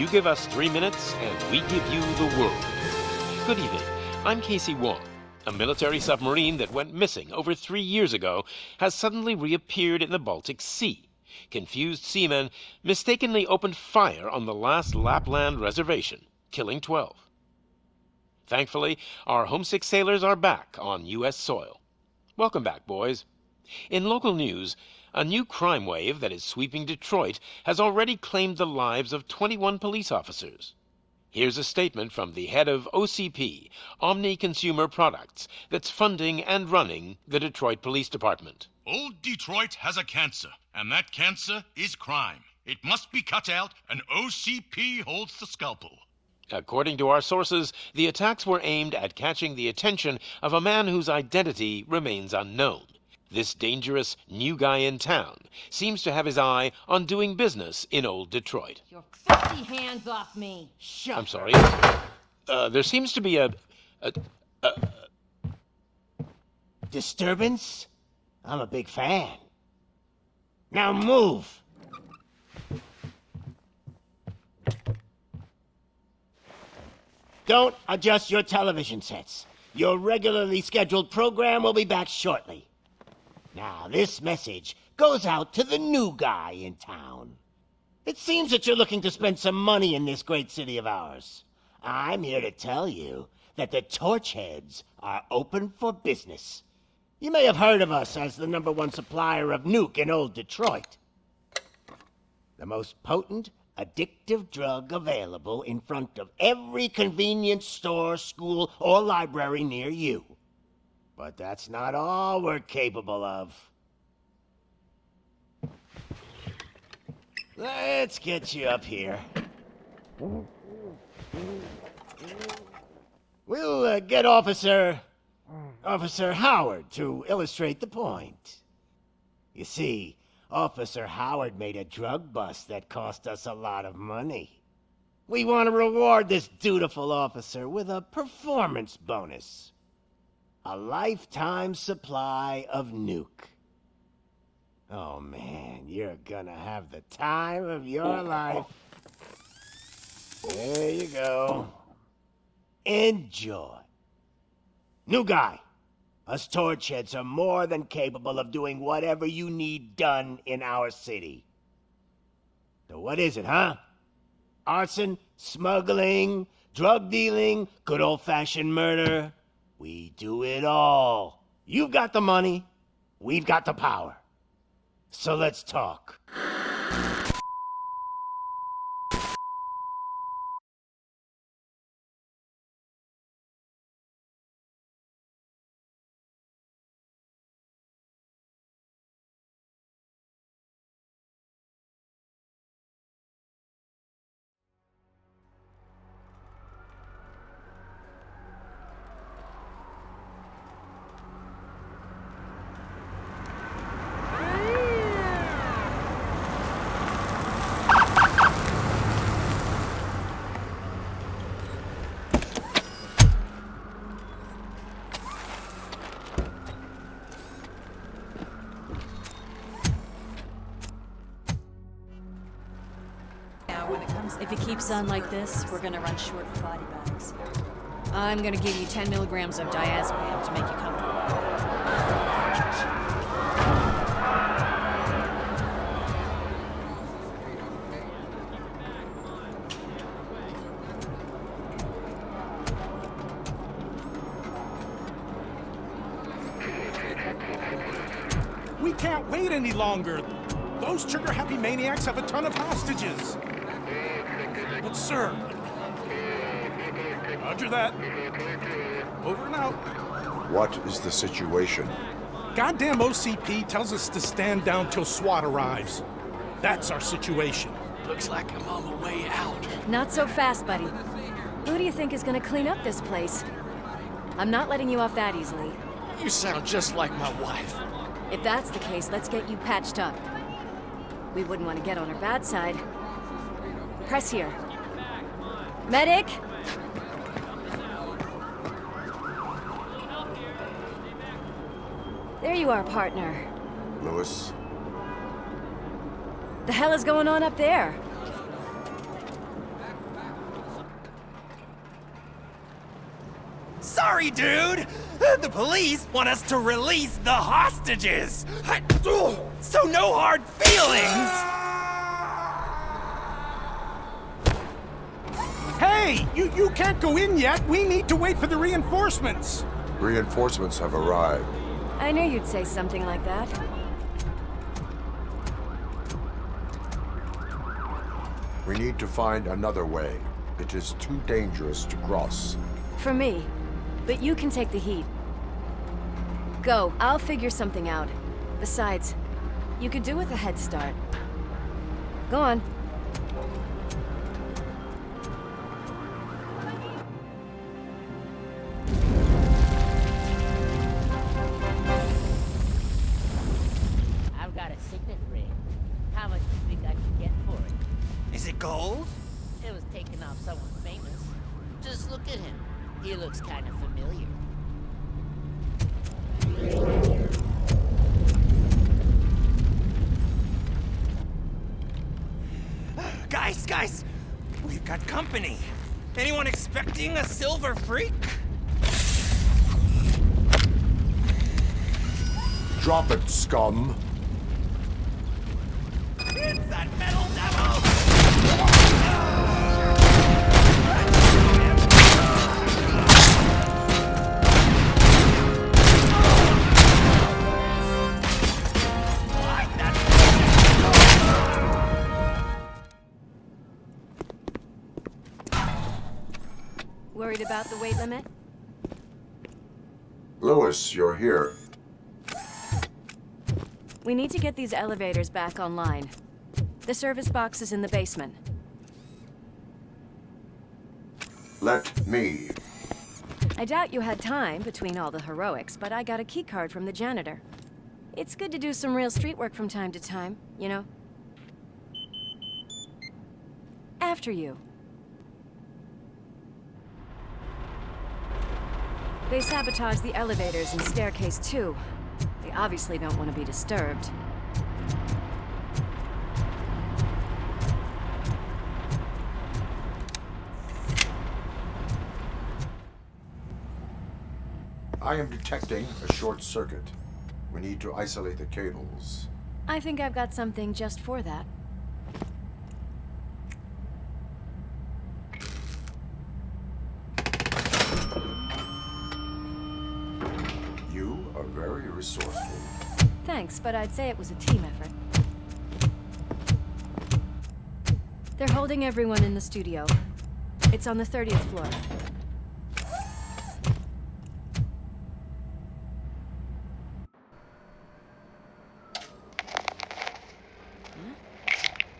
You give us 3 minutes, and we give you the world. Good evening. I'm Casey Wong. A military submarine that went missing over 3 years ago has suddenly reappeared in the Baltic Sea. Confused seamen mistakenly opened fire on the last Lapland reservation, killing 12. Thankfully, our homesick sailors are back on U.S. soil. Welcome back, boys. In local news, a new crime wave that is sweeping Detroit has already claimed the lives of 21 police officers. Here's a statement from the head of OCP, Omni Consumer Products, that's funding and running the Detroit Police Department. Old Detroit has a cancer, and that cancer is crime. It must be cut out, and OCP holds the scalpel. According to our sources, the attacks were aimed at catching the attention of a man whose identity remains unknown. This dangerous new guy in town seems to have his eye on doing business in old Detroit. Your filthy hands off me! Shut I'm sorry. There seems to be a disturbance? I'm a big fan. Now move! Don't adjust your television sets. Your regularly scheduled program will be back shortly. Now, this message goes out to the new guy in town. It seems that you're looking to spend some money in this great city of ours. I'm here to tell you that the Torchheads are open for business. You may have heard of us as the #1 supplier of nuke in old Detroit. The most potent, addictive drug available in front of every convenience store, school, or library near you. But that's not all we're capable of. Let's get you up here. We'll get Officer Howard to illustrate the point. You see, Officer Howard made a drug bust that cost us a lot of money. We want to reward this dutiful officer with a performance bonus. A lifetime supply of nuke. Oh man, you're gonna have the time of your life. There you go. Enjoy. New guy. Us Torchheads are more than capable of doing whatever you need done in our city. So what is it, huh? Arson, smuggling, drug dealing, good old-fashioned murder. We do it all. You've got the money, we've got the power. So let's talk. If it keeps on like this, we're gonna run short of body bags. I'm gonna give you 10 milligrams of diazepam to make you comfortable. We can't wait any longer. Those trigger-happy maniacs have a ton of hostages. But sir... Roger that. Over and out. What is the situation? Goddamn OCP tells us to stand down till SWAT arrives. That's our situation. Looks like I'm on the way out. Not so fast, buddy. Who do you think is gonna clean up this place? I'm not letting you off that easily. You sound just like my wife. If that's the case, let's get you patched up. We wouldn't want to get on her bad side. Press here. Medic! There you are, partner. Lewis? The hell is going on up there? Sorry, dude! The police want us to release the hostages! So no hard feelings! Hey, you can't go in yet. We need to wait for the reinforcements. Reinforcements have arrived. I knew you'd say something like that. We need to find another way. It is too dangerous to cross. For me. But you can take the heat. Go, I'll figure something out. Besides, you could do with a head start. Go on. I've got a signet ring. How much do you think I could get for it? Is it gold? It was taken off someone famous. Just look at him. He looks kind of familiar. Guys! We've got company. Anyone expecting a silver freak? Drop it, scum! It's that metal devil! Worried about the weight limit? Lewis, you're here. We need to get these elevators back online. The service box is in the basement. Let me. I doubt you had time between all the heroics, but I got a keycard from the janitor. It's good to do some real street work from time to time, you know? After you. They sabotaged the elevators and staircase too. They obviously don't want to be disturbed. I am detecting a short circuit. We need to isolate the cables. I think I've got something just for that. You are very resourceful. Thanks, but I'd say it was a team effort. They're holding everyone in the studio. It's on the 30th floor.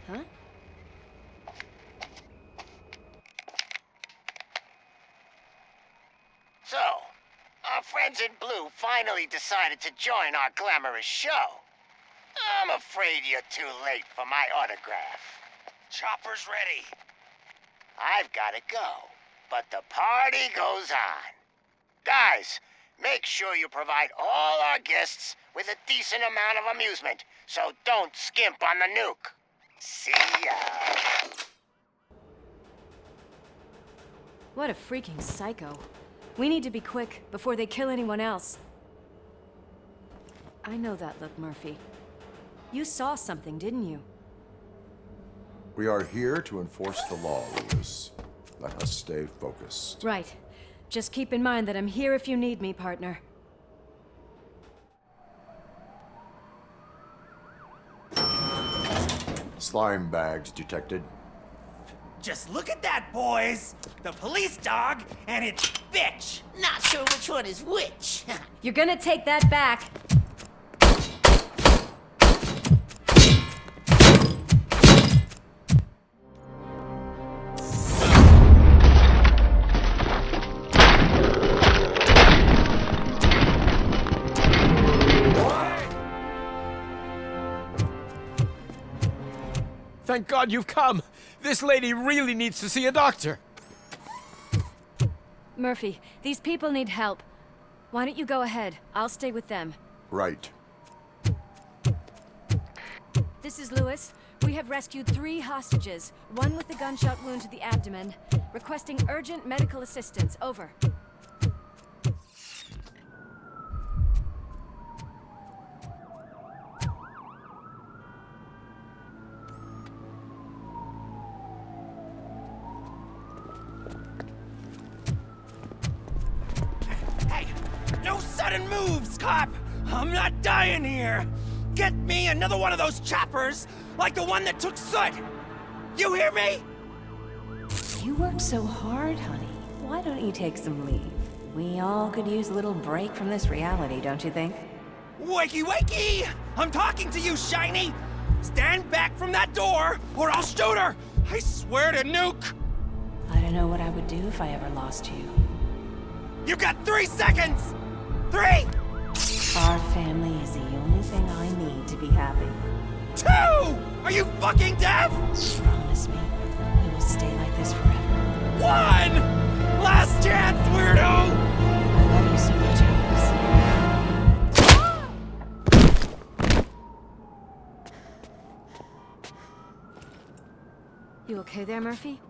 Huh? So, our friends in blue finally decided to join our glamorous show. I'm afraid you're too late for my autograph. Chopper's ready. I've got to go, but the party goes on. Guys, make sure you provide all our guests with a decent amount of amusement, so don't skimp on the nuke. See ya. What a freaking psycho. We need to be quick before they kill anyone else. I know that look, Murphy. You saw something, didn't you? We are here to enforce the law, Lewis. Let us stay focused. Right. Just keep in mind that I'm here if you need me, partner. Slime bags detected. Just look at that, boys! The police dog and its bitch! Not sure which one is which. You're gonna take that back. Thank God you've come. This lady really needs to see a doctor. Murphy, these people need help. Why don't you go ahead? I'll stay with them. Right. This is Lewis. We have rescued 3 hostages, one with a gunshot wound to the abdomen, requesting urgent medical assistance. Over. sudden moves, cop! I'm not dying here! Get me another one of those choppers, like the one that took Soot! You hear me? You worked so hard, honey. Why don't you take some leave? We all could use a little break from this reality, don't you think? Wakey, wakey! I'm talking to you, Shiny! Stand back from that door, or I'll shoot her! I swear to nuke! I don't know what I would do if I ever lost you. You got 3 seconds! 3! Our family is the only thing I need to be happy. 2! Are you fucking deaf? Promise me, we will stay like this forever. 1! Last chance, weirdo! I love you so much, Alice. You okay there, Murphy?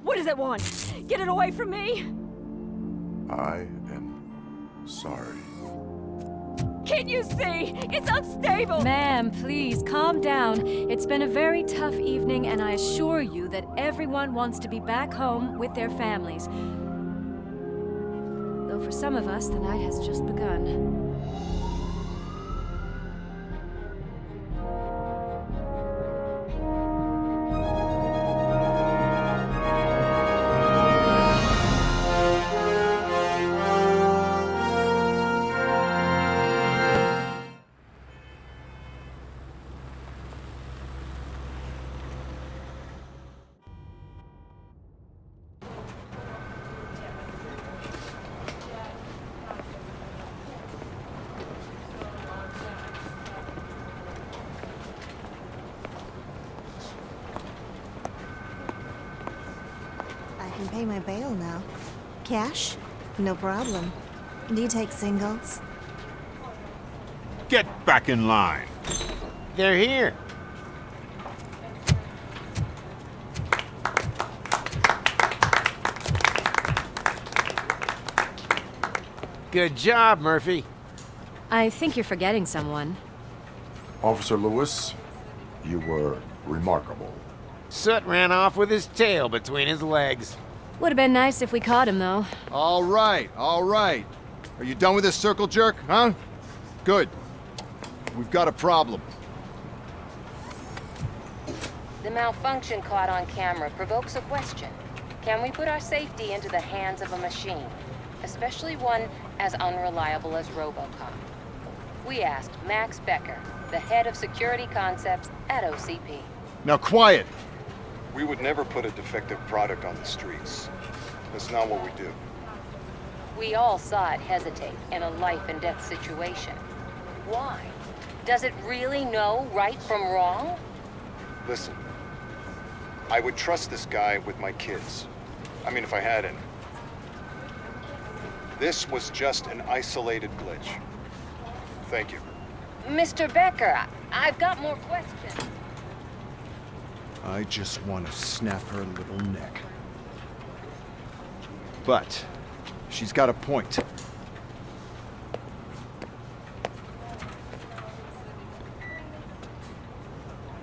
What does it want? Get it away from me! I am sorry. Can't you see? It's unstable! Ma'am, please, calm down. It's been a very tough evening, and I assure you that everyone wants to be back home with their families. Though for some of us, the night has just begun. I can pay my bail now. Cash? No problem. Do you take singles? Get back in line. They're here. Good job, Murphy. I think you're forgetting someone. Officer Lewis, you were remarkable. Soot ran off with his tail between his legs. Would have been nice if we caught him, though. All right, all right. Are you done with this circle jerk, huh? Good. We've got a problem. The malfunction caught on camera provokes a question. Can we put our safety into the hands of a machine, especially one as unreliable as Robocop? We asked Max Becker, the head of security concepts at OCP. Now quiet! We would never put a defective product on the streets. That's not what we do. We all saw it hesitate in a life and death situation. Why? Does it really know right from wrong? Listen, I would trust this guy with my kids. I mean, if I had any. This was just an isolated glitch. Thank you. Mr. Becker, I've got more questions. I just want to snap her little neck. But she's got a point.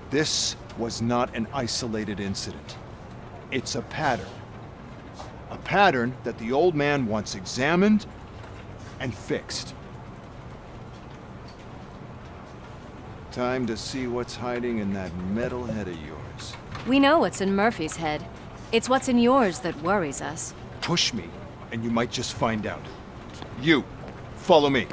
This was not an isolated incident. It's a pattern. A pattern that the old man wants examined and fixed. Time to see what's hiding in that metal head of yours. We know what's in Murphy's head. It's what's in yours that worries us. Push me, and you might just find out. You, follow me.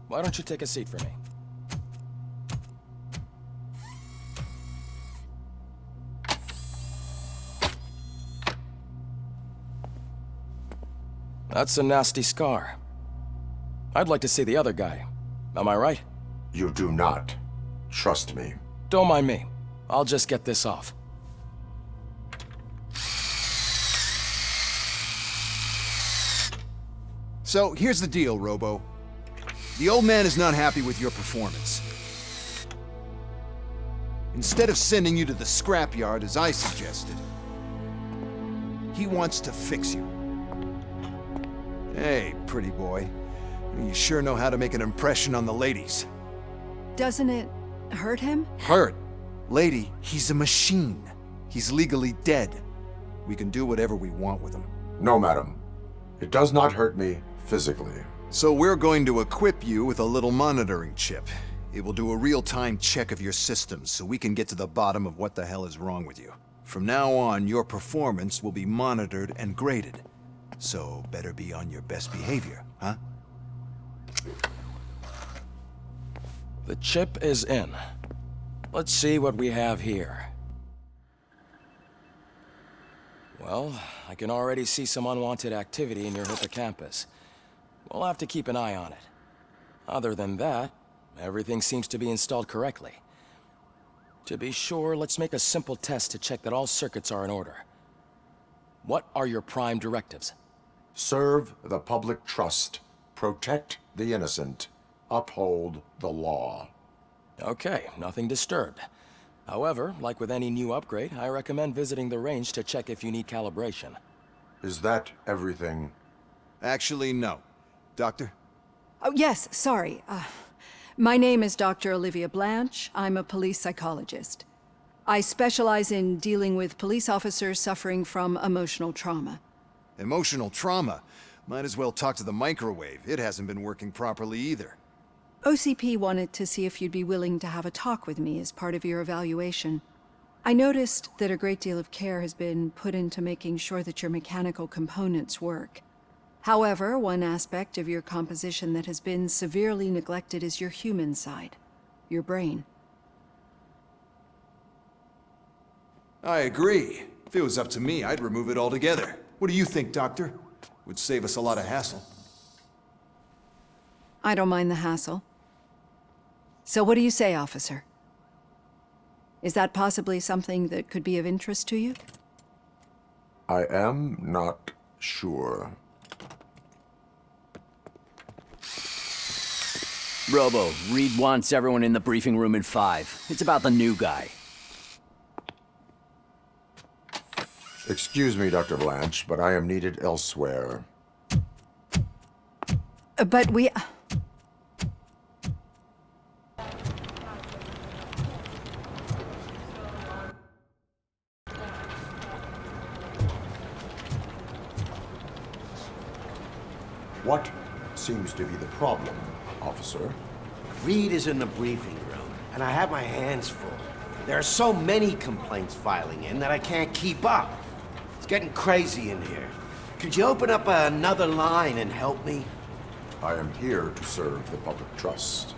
Why don't you take a seat for me? That's a nasty scar. I'd like to see the other guy. Am I right? You do not. Trust me. Don't mind me. I'll just get this off. So, here's the deal, Robo. The old man is not happy with your performance. Instead of sending you to the scrapyard as I suggested, he wants to fix you. Hey, pretty boy. You sure know how to make an impression on the ladies. Doesn't it hurt him? Hurt? Lady, he's a machine. He's legally dead. We can do whatever we want with him. No, madam. It does not hurt me physically. So we're going to equip you with a little monitoring chip. It will do a real-time check of your systems so we can get to the bottom of what the hell is wrong with you. From now on, your performance will be monitored and graded. So better be on your best behavior, huh? The chip is in. Let's see what we have here. Well, I can already see some unwanted activity in your hippocampus. We'll have to keep an eye on it. Other than that, everything seems to be installed correctly. To be sure, let's make a simple test to check that all circuits are in order. What are your prime directives? Serve the public trust. Protect the innocent. Uphold the law. Okay, nothing disturbed. However, like with any new upgrade, I recommend visiting the range to check if you need calibration. Is that everything? Actually, no. Doctor? Oh, yes, sorry. My name is Dr. Olivia Blanche. I'm a police psychologist. I specialize in dealing with police officers suffering from emotional trauma. Emotional trauma? Might as well talk to the microwave. It hasn't been working properly either. OCP wanted to see if you'd be willing to have a talk with me as part of your evaluation. I noticed that a great deal of care has been put into making sure that your mechanical components work. However, one aspect of your composition that has been severely neglected is your human side, your brain. I agree. If it was up to me, I'd remove it altogether. What do you think, Doctor? Would save us a lot of hassle. I don't mind the hassle. So what do you say, officer? Is that possibly something that could be of interest to you? I am not sure. Robo, Reed wants everyone in the briefing room in 5. It's about the new guy. Excuse me, Dr. Blanche, but I am needed elsewhere. But we... What seems to be the problem, officer? Reed is in the briefing room, and I have my hands full. There are so many complaints filing in that I can't keep up. It's getting crazy in here. Could you open up another line and help me? I am here to serve the public trust.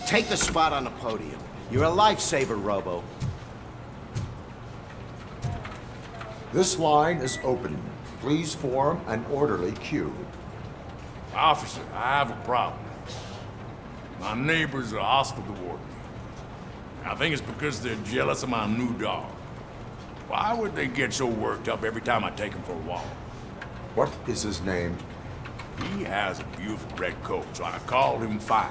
Take the spot on the podium. You're a lifesaver, Robo. This line is open. Please form an orderly queue. Officer, I have a problem. My neighbors are hostile toward me. I think it's because they're jealous of my new dog. Why would they get so worked up every time I take him for a walk? What is his name? He has a beautiful red coat, so I call him Fire.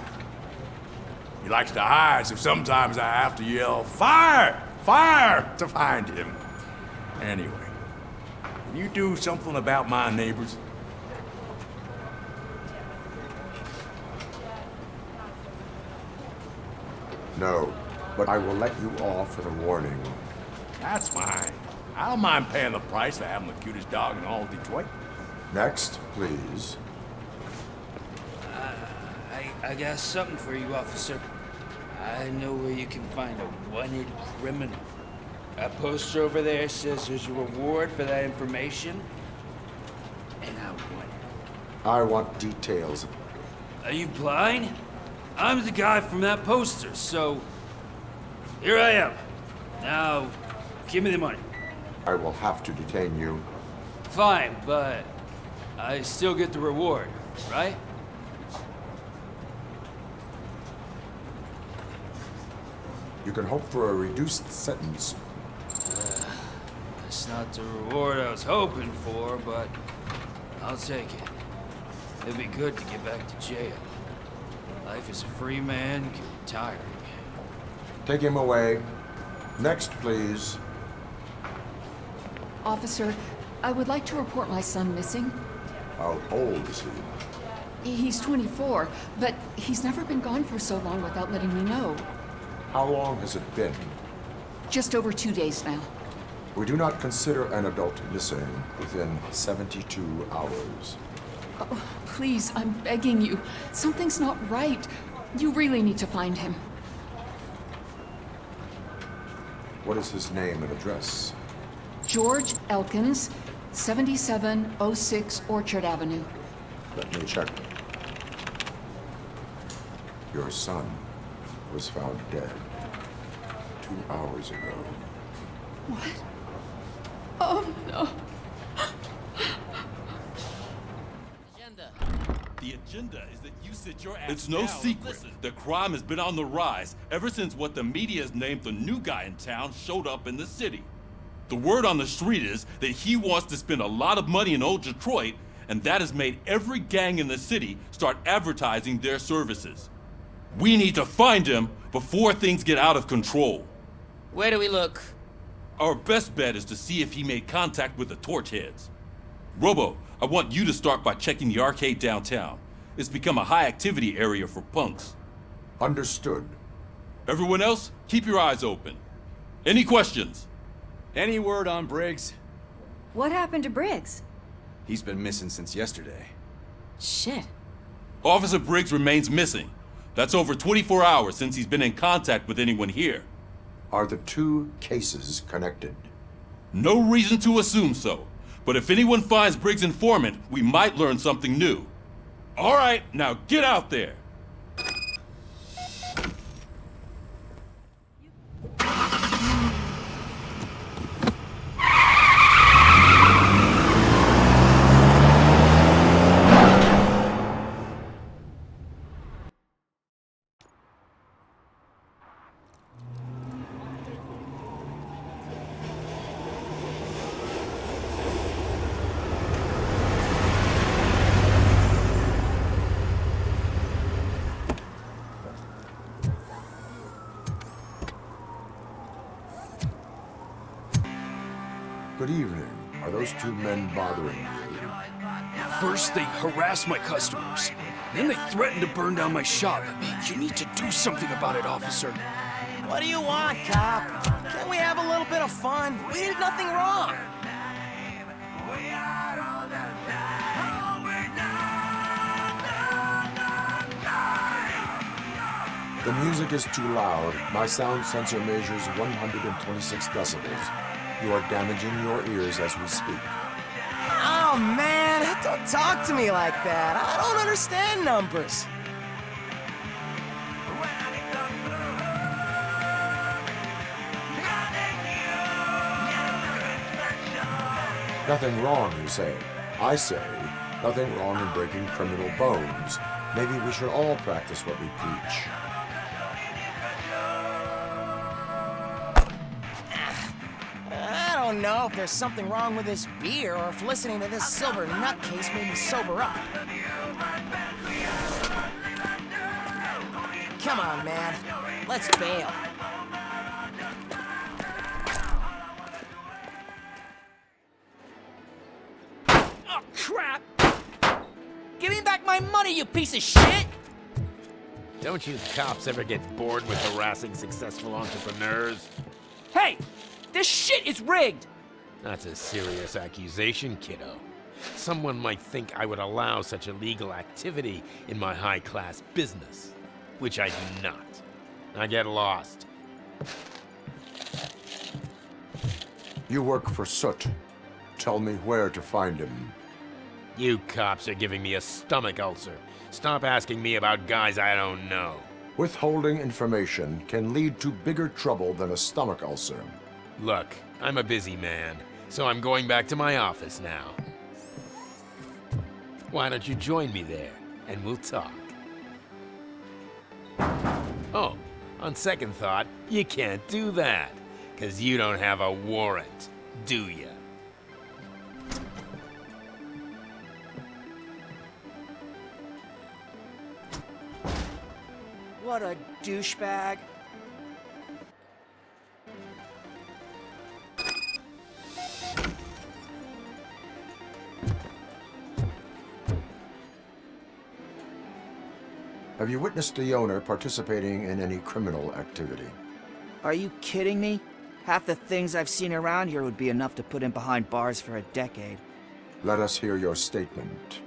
He likes to hide, so sometimes I have to yell, "Fire! Fire!" to find him. Anyway, can you do something about my neighbors? No, but I will let you off with a warning. That's fine. I don't mind paying the price for having the cutest dog in all of Detroit. Next, please. I got something for you, officer. I know where you can find a wanted criminal. A poster over there says there's a reward for that information, and I want it. I want details. Are you blind? I'm the guy from that poster, so here I am. Now, give me the money. I will have to detain you. Fine, but I still get the reward, right? You can hope for a reduced sentence. That's not the reward I was hoping for, but I'll take it. It'd be good to get back to jail. Life as a free man can be tiring. Take him away. Next, please. Officer, I would like to report my son missing. How old is he? He's 24, but he's never been gone for so long without letting me know. How long has it been? Just over 2 days now. We do not consider an adult missing within 72 hours. Oh, please, I'm begging you. Something's not right. You really need to find him. What is his name and address? George Elkins, 7706 Orchard Avenue. Let me check. Your son was found dead 2 hours ago. What? Oh, no. The agenda is that you sit your ass. It's no secret that crime has been on the rise ever since what the media has named the new guy in town showed up in the city. The word on the street is that he wants to spend a lot of money in old Detroit, and that has made every gang in the city start advertising their services. We need to find him before things get out of control. Where do we look? Our best bet is to see if he made contact with the Torchheads. Robo, I want you to start by checking the arcade downtown. It's become a high-activity area for punks. Understood. Everyone else, keep your eyes open. Any questions? Any word on Briggs? What happened to Briggs? He's been missing since yesterday. Shit. Officer Briggs remains missing. That's over 24 hours since he's been in contact with anyone here. Are the two cases connected? No reason to assume so. But if anyone finds Briggs' informant, we might learn something new. All right, now get out there. Good evening. Are those two men bothering you? First, they harass my customers. Then they threaten to burn down my shop. You need to do something about it, officer. What do you want, cop? Can't we have a little bit of fun? We did nothing wrong. The music is too loud. My sound sensor measures 126 decibels. You are damaging your ears as we speak. Oh, man, don't talk to me like that. I don't understand numbers. Nothing wrong, you say. I say, nothing wrong in breaking criminal bones. Maybe we should all practice what we preach. I don't know if there's something wrong with this beer or if listening to this silver nutcase made me sober up. Come on, man. Let's bail. Oh, crap! Give me back my money, you piece of shit! Don't you cops ever get bored with harassing successful entrepreneurs? Hey! This shit is rigged! That's a serious accusation, kiddo. Someone might think I would allow such illegal activity in my high-class business, which I do not. I get lost. You work for Soot. Tell me where to find him. You cops are giving me a stomach ulcer. Stop asking me about guys I don't know. Withholding information can lead to bigger trouble than a stomach ulcer. Look, I'm a busy man, so I'm going back to my office now. Why don't you join me there, and we'll talk. Oh, on second thought, you can't do that, 'cause you don't have a warrant, do ya? What a douchebag. Have you witnessed the owner participating in any criminal activity? Are you kidding me? Half the things I've seen around here would be enough to put him behind bars for a decade. Let us hear your statement.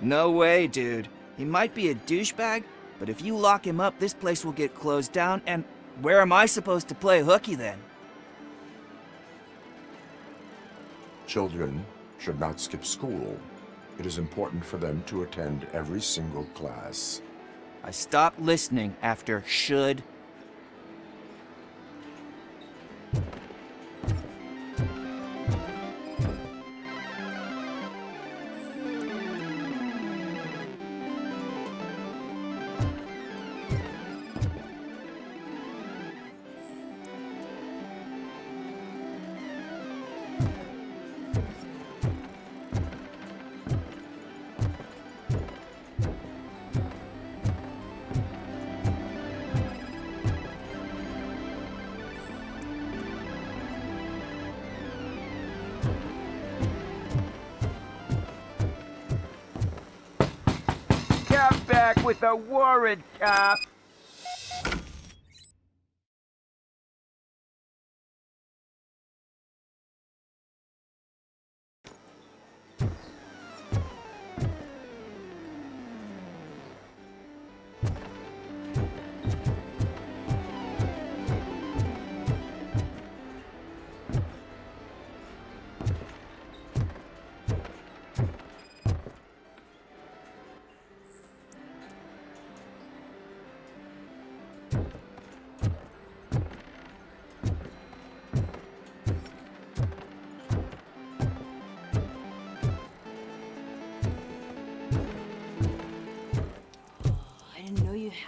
No way, dude. He might be a douchebag, but if you lock him up, this place will get closed down, and where am I supposed to play hooky then? Children should not skip school. It is important for them to attend every single class. I stopped listening after should. Come back with a warrant, cop!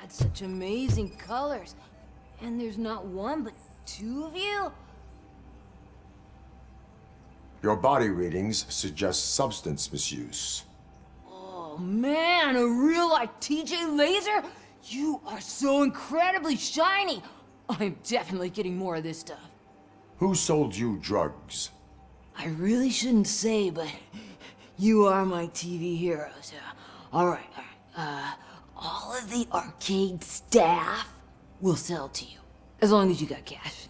Had such amazing colors. And there's not one, but two of you? Your body readings suggest substance misuse. Oh man, a real like TJ Laser? You are so incredibly shiny. I'm definitely getting more of this stuff. Who sold you drugs? I really shouldn't say, but you are my TV heroes. All right. All of the arcade staff will sell to you, as long as you got cash.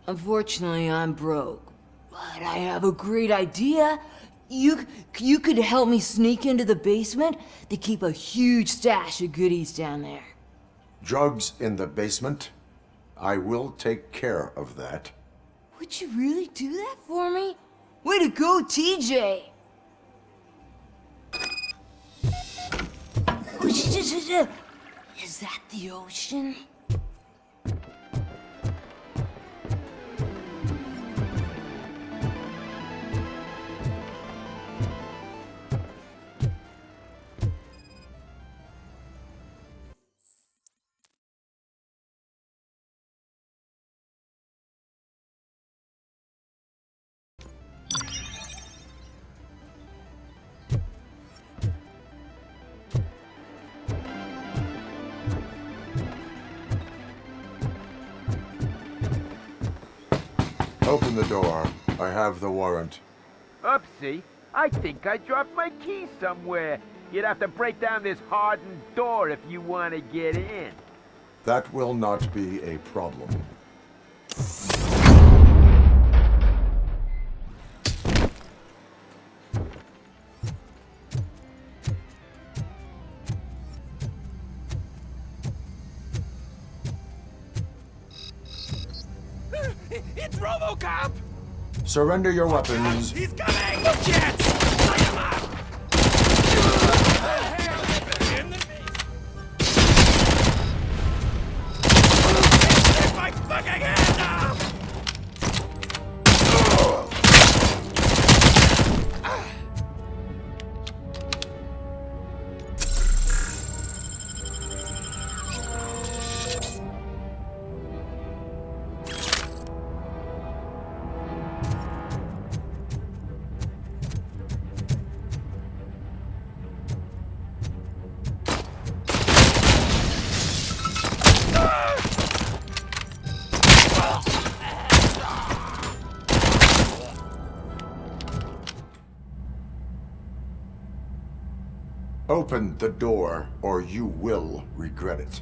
Unfortunately, I'm broke, but I have a great idea. You could help me sneak into the basement. They keep a huge stash of goodies down there. Drugs in the basement? I will take care of that. Would you really do that for me? Way to go, TJ! Is that the ocean? Open the door. I have the warrant. Oopsie. I think I dropped my key somewhere. You'd have to break down this hardened door if you want to get in. That will not be a problem. It's Robocop! Surrender your weapons. He's coming! Look, jets! Light him up! Take my fucking hand off! Open the door, or you will regret it.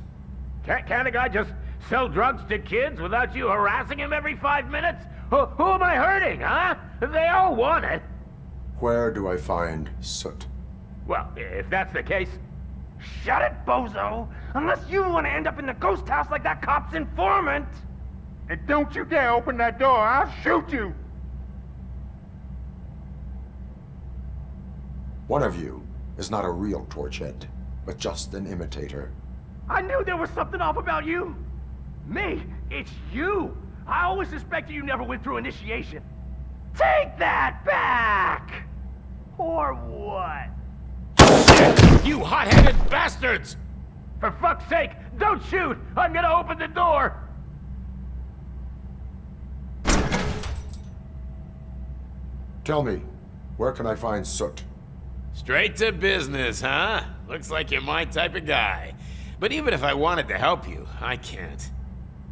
Can't a guy just sell drugs to kids without you harassing him every 5 minutes? Who am I hurting, huh? They all want it. Where do I find Soot? Well, if that's the case, shut it, bozo! Unless you want to end up in the ghost house like that cop's informant! And don't you dare open that door, I'll shoot you! One of you is not a real Torchhead, but just an imitator. I knew there was something off about you! Me? It's you! I always suspected you never went through initiation. Take that back! Or what? You hot-headed bastards! For fuck's sake, don't shoot! I'm gonna open the door! Tell me, where can I find Soot? Straight to business, huh? Looks like you're my type of guy. But even if I wanted to help you, I can't.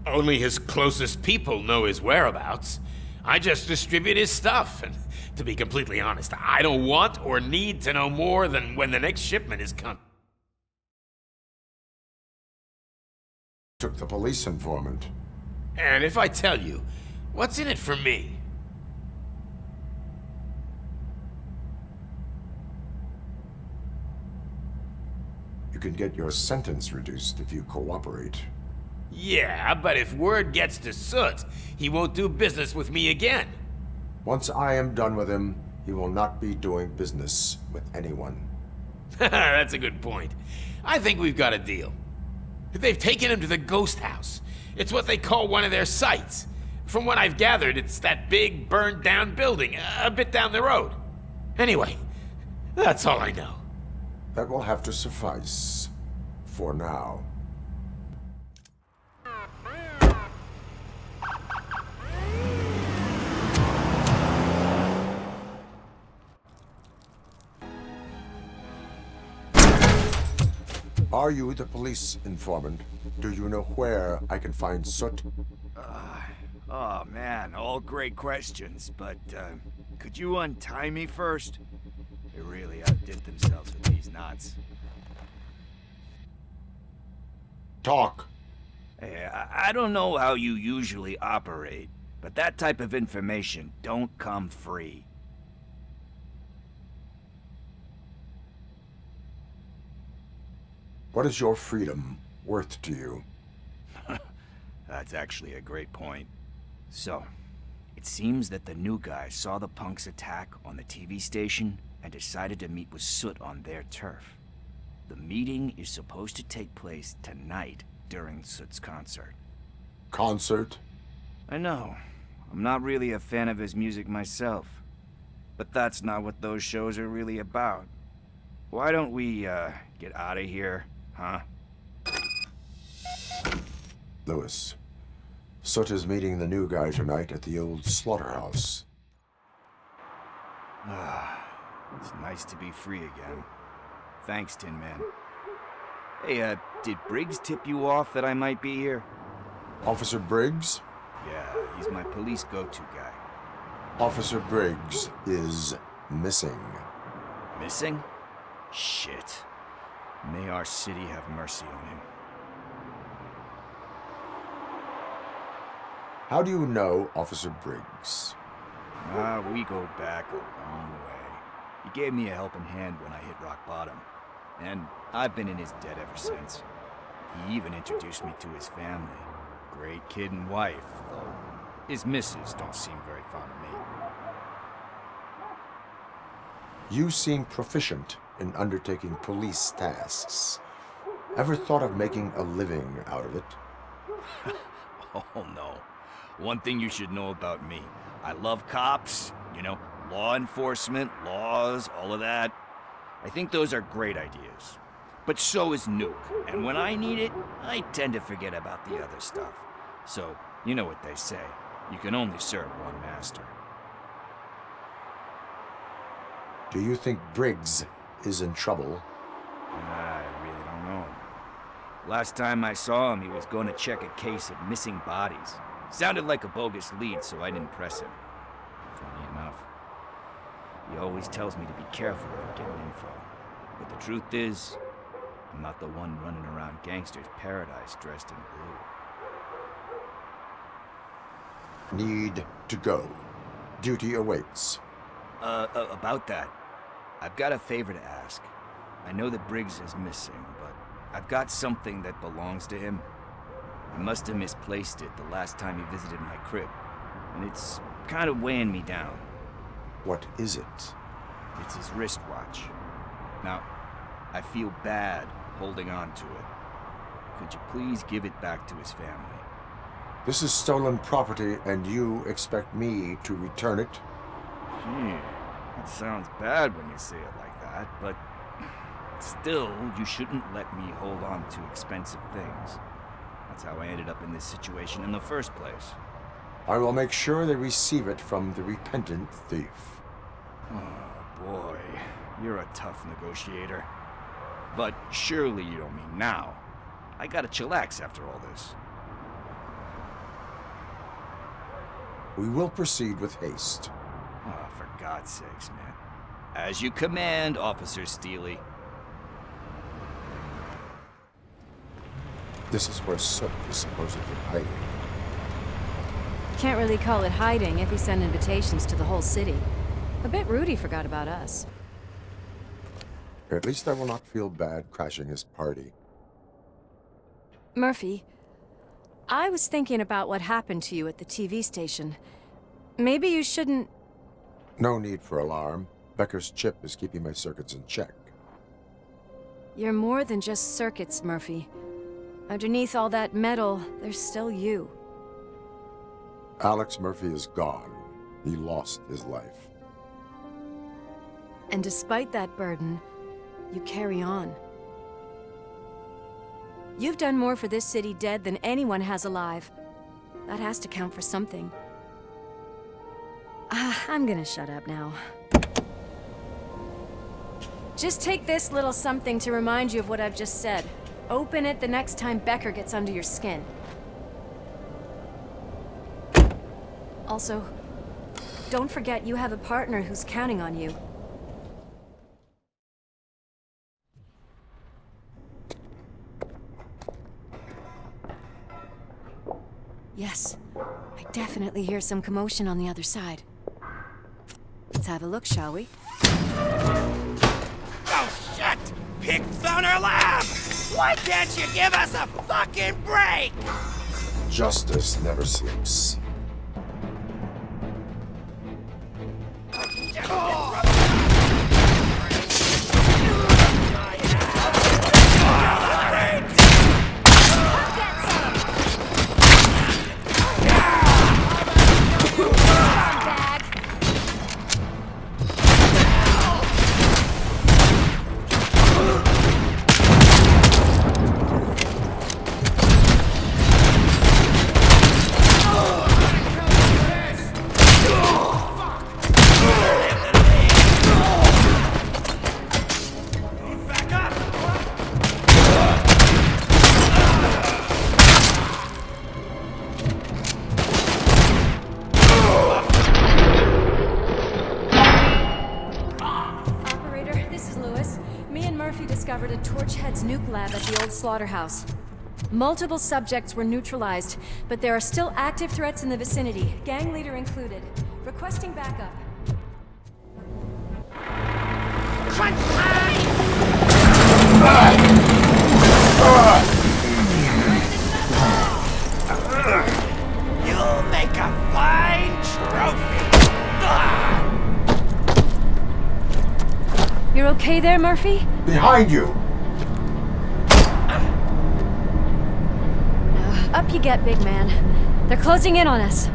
Only his closest people know his whereabouts. I just distribute his stuff, and to be completely honest, I don't want or need to know more than when the next shipment is coming. Took the police informant. And if I tell you, what's in it for me? You can get your sentence reduced if you cooperate. Yeah, but if word gets to Soot, he won't do business with me again. Once I am done with him, he will not be doing business with anyone. That's a good point. I think we've got a deal. They've taken him to the ghost house. It's what they call one of their sites. From what I've gathered, it's that big, burned-down building, a bit down the road. Anyway, that's all I know. That will have to suffice. For now. Are you the police informant? Do you know where I can find Soot? Oh man, all great questions, but could you untie me first? They really outdid themselves with these knots. Talk. Hey, I don't know how you usually operate, but that type of information don't come free. What is your freedom worth to you? That's actually a great point. So, it seems that the new guy saw the punks attack on the TV station and decided to meet with Soot on their turf. The meeting is supposed to take place tonight during Soot's concert. Concert? I know. I'm not really a fan of his music myself. But that's not what those shows are really about. Why don't we, get out of here, huh? Lewis, Soot is meeting the new guy tonight at the old slaughterhouse. It's nice to be free again. Thanks, Tin Man. Hey, did Briggs tip you off that I might be here? Officer Briggs? Yeah, he's my police go-to guy. Officer Briggs is missing. Missing? Shit. May our city have mercy on him. How do you know Officer Briggs? We go back a long way. He gave me a helping hand when I hit rock bottom. And I've been in his debt ever since. He even introduced me to his family. Great kid and wife, though his missus don't seem very fond of me. You seem proficient in undertaking police tasks. Ever thought of making a living out of it? Oh no. One thing you should know about me. I love cops, you know, law enforcement, laws, all of that. I think those are great ideas. But so is Nuke, and when I need it, I tend to forget about the other stuff. So, you know what they say. You can only serve one master. Do you think Briggs is in trouble? I really don't know. Last time I saw him, he was going to check a case of missing bodies. Sounded like a bogus lead, so I didn't press him. Funny enough. He always tells me to be careful when getting info. But the truth is, I'm not the one running around gangster's paradise dressed in blue. Need to go. Duty awaits. About that, I've got a favor to ask. I know that Briggs is missing, but I've got something that belongs to him. He must have misplaced it the last time he visited my crib, and it's kind of weighing me down. What is it? It's his wristwatch. Now, I feel bad holding on to it. Could you please give it back to his family? This is stolen property, and you expect me to return it? Gee, that sounds bad when you say it like that, but still, you shouldn't let me hold on to expensive things. That's how I ended up in this situation in the first place. I will make sure they receive it from the repentant thief. Oh boy, you're a tough negotiator. But surely you don't mean now. I gotta chillax after all this. We will proceed with haste. Oh, for God's sakes, man. As you command, Officer Steely. This is where Soot is supposedly hiding. Can't really call it hiding if you send invitations to the whole city. A bit rude he forgot about us. At least I will not feel bad crashing his party. Murphy, I was thinking about what happened to you at the TV station. Maybe you shouldn't... No need for alarm. Becker's chip is keeping my circuits in check. You're more than just circuits, Murphy. Underneath all that metal, there's still you. Alex Murphy is gone. He lost his life. And despite that burden, you carry on. You've done more for this city dead than anyone has alive. That has to count for something. I'm gonna shut up now. Just take this little something to remind you of what I've just said. Open it the next time Becker gets under your skin. Also, don't forget you have a partner who's counting on you. Yes, I definitely hear some commotion on the other side. Let's have a look, shall we? Oh, shit! Pig found our lab! Why can't you give us a fucking break? Justice never sleeps. Discovered a Torchhead's nuke lab at the old slaughterhouse. Multiple subjects were neutralized, but there are still active threats in the vicinity, gang leader included. Requesting backup. Crunch time! You'll make a fine trophy! You're okay there, Murphy? Behind you! Up you get, big man. They're closing in on us.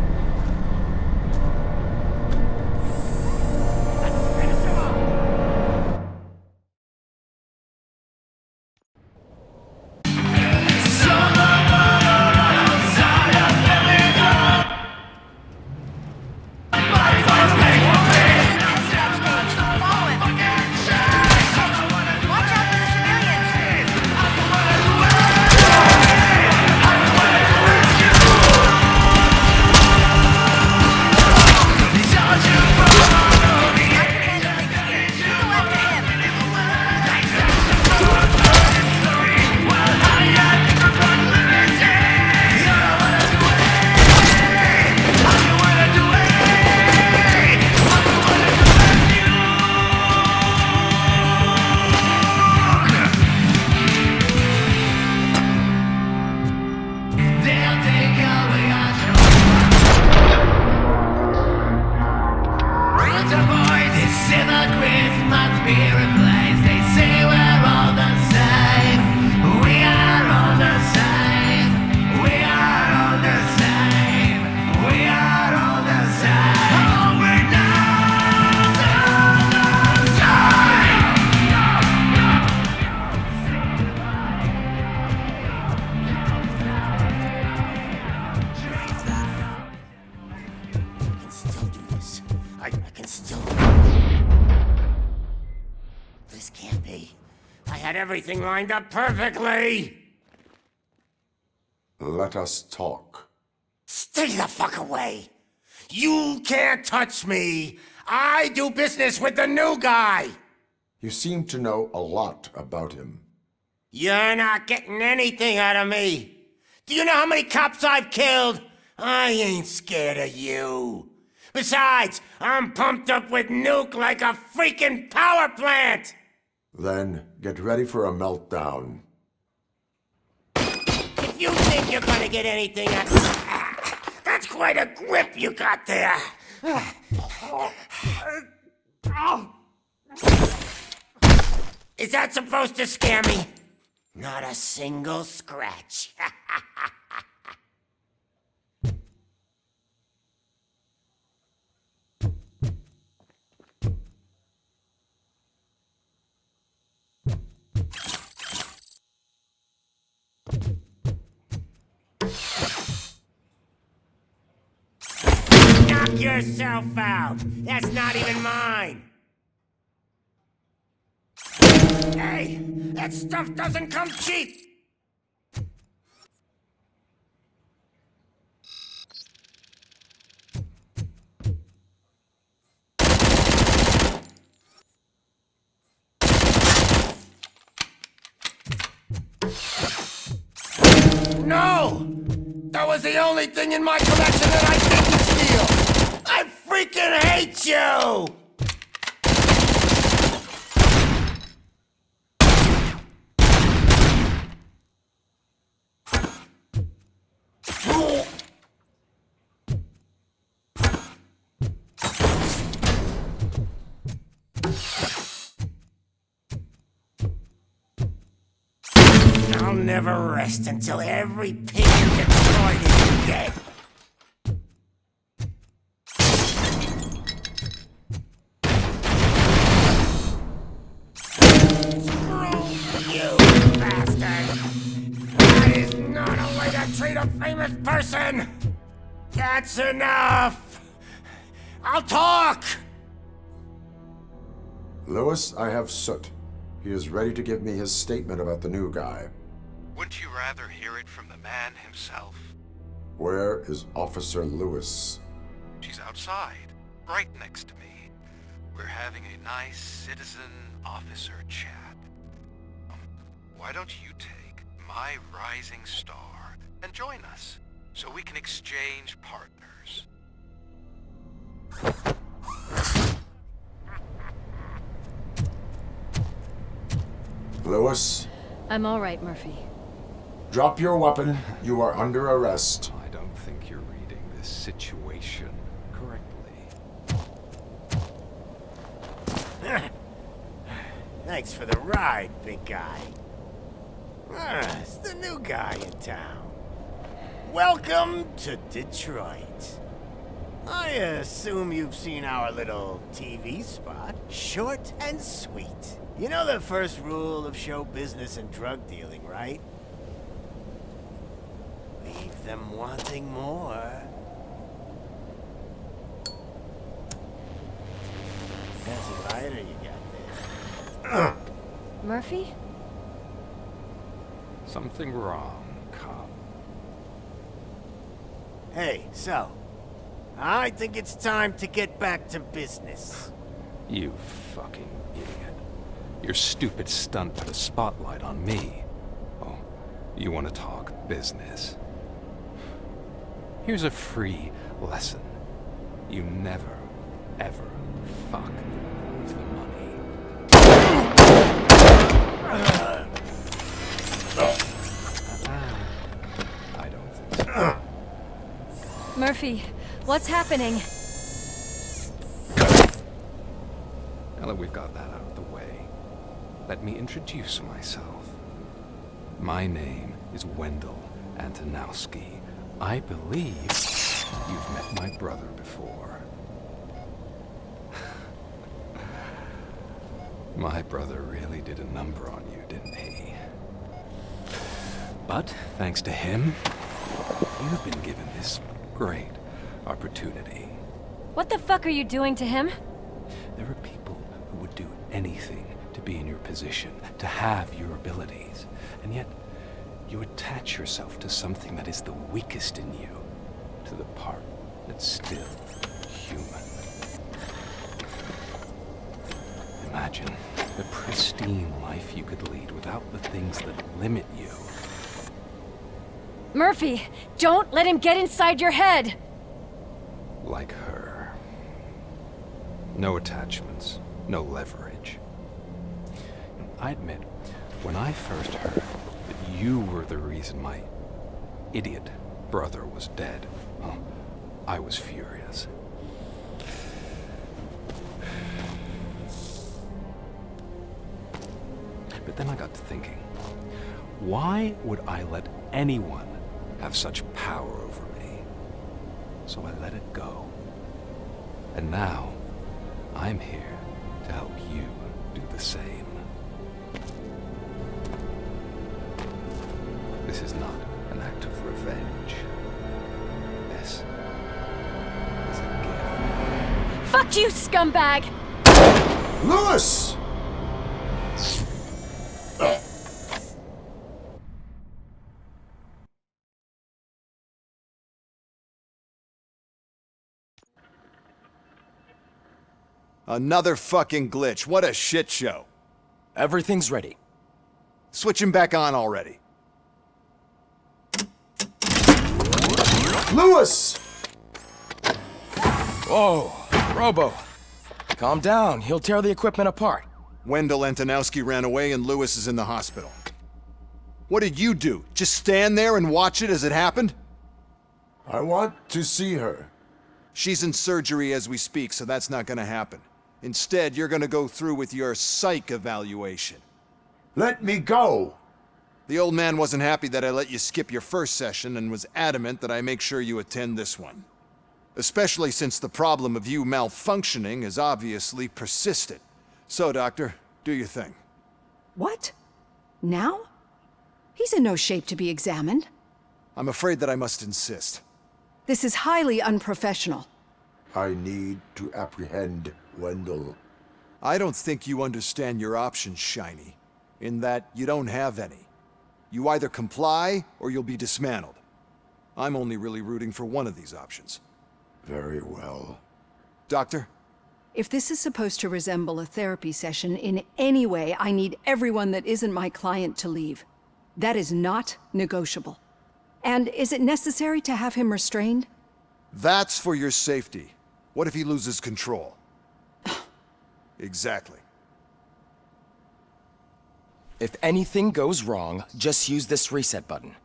had everything lined up perfectly! Let us talk. Stay the fuck away! You can't touch me! I do business with the new guy! You seem to know a lot about him. You're not getting anything out of me! Do you know how many cops I've killed? I ain't scared of you. Besides, I'm pumped up with nuke like a freaking power plant! Then get ready for a meltdown. If you think you're gonna get anything out of... That's quite a grip you got there! Is that supposed to scare me? Not a single scratch. Knock yourself out. That's not even mine. Hey, that stuff doesn't come cheap. No! That was the only thing in my collection that I didn't steal! I freaking hate you! I'll never rest until every pig in Detroit is dead. Screw you, bastard! That is not a way to treat a famous person! That's enough! I'll talk! Lewis, I have Soot. He is ready to give me his statement about the new guy. Wouldn't you rather hear it from the man himself? Where is Officer Lewis? She's outside, right next to me. We're having a nice citizen-officer chat. Why don't you take my rising star and join us, so we can exchange partners? Lewis? I'm all right, Murphy. Drop your weapon. You are under arrest. I don't think you're reading this situation correctly. Thanks for the ride, big guy. It's the new guy in town. Welcome to Detroit. I assume you've seen our little TV spot. Short and sweet. You know the first rule of show business and drug dealing, right? Leave them wanting more. Fancy lighter you got there. Murphy? Something wrong, cop. Hey, so, I think it's time to get back to business. You fucking idiot. Your stupid stunt put a spotlight on me. Oh, you want to talk business? Here's a free lesson. You never, ever fuck with the money. I don't think so. Murphy, what's happening? Now that we've got that out of the way, let me introduce myself. My name is Wendell Antonowski. I believe you've met my brother before. My brother really did a number on you, didn't he? But thanks to him, you've been given this great opportunity. What the fuck are you doing to him? There are people who would do anything to be in your position, to have your abilities. And yet, you attach yourself to something that is the weakest in you, to the part that's still human. Imagine the pristine life you could lead without the things that limit you. Murphy, don't let him get inside your head! Like her. No attachments, no leverage. I admit, when I first heard that you were the reason my idiot brother was dead, I was furious. But then I got to thinking, why would I let anyone have such power over me? So I let it go. And now, I'm here to help you do the same. This is not an act of revenge. This is a gift. Fuck you, scumbag! Lewis! Another fucking glitch. What a shit show. Everything's ready. Switch him back on already. Lewis! Whoa, Robo. Calm down. He'll tear the equipment apart. Wendell Antonowski ran away and Lewis is in the hospital. What did you do? Just stand there and watch it as it happened? I want to see her. She's in surgery as we speak, so that's not gonna happen. Instead, you're gonna go through with your psych evaluation. Let me go! The old man wasn't happy that I let you skip your first session and was adamant that I make sure you attend this one. Especially since the problem of you malfunctioning is obviously persistent. So, Doctor, do your thing. What? Now? He's in no shape to be examined. I'm afraid that I must insist. This is highly unprofessional. I need to apprehend Wendell. I don't think you understand your options, Shiny. In that you don't have any. You either comply or you'll be dismantled. I'm only really rooting for one of these options. Very well. Doctor? If this is supposed to resemble a therapy session in any way, I need everyone that isn't my client to leave. That is not negotiable. And is it necessary to have him restrained? That's for your safety. What if he loses control? Exactly. If anything goes wrong, just use this reset button.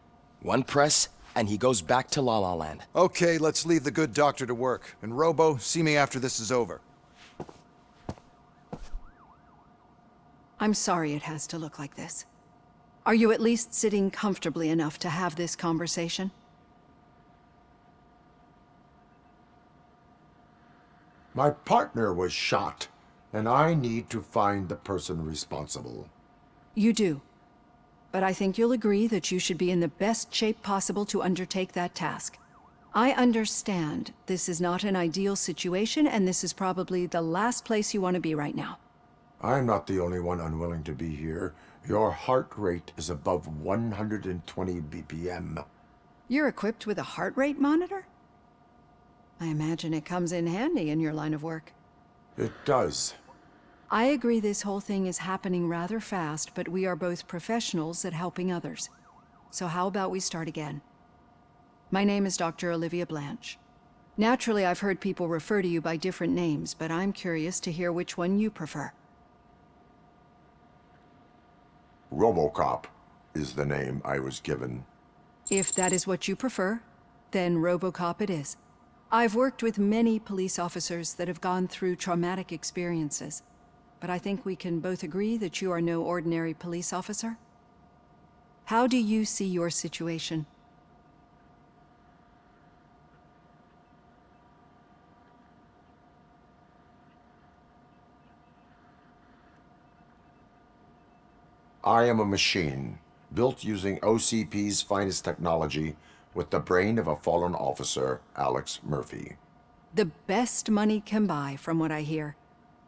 One press, and he goes back to La La Land. Okay, let's leave the good doctor to work. And Robo, see me after this is over. I'm sorry it has to look like this. Are you at least sitting comfortably enough to have this conversation? My partner was shot, and I need to find the person responsible. You do. But I think you'll agree that you should be in the best shape possible to undertake that task. I understand this is not an ideal situation, and this is probably the last place you want to be right now. I'm not the only one unwilling to be here. Your heart rate is above 120 BPM. You're equipped with a heart rate monitor? I imagine it comes in handy in your line of work. It does. I agree this whole thing is happening rather fast, but we are both professionals at helping others. So how about we start again? My name is Dr. Olivia Blanche. Naturally, I've heard people refer to you by different names, but I'm curious to hear which one you prefer. Robocop is the name I was given. If that is what you prefer, then Robocop it is. I've worked with many police officers that have gone through traumatic experiences, but I think we can both agree that you are no ordinary police officer. How do you see your situation? I am a machine, built using OCP's finest technology with the brain of a fallen officer, Alex Murphy. The best money can buy, from what I hear.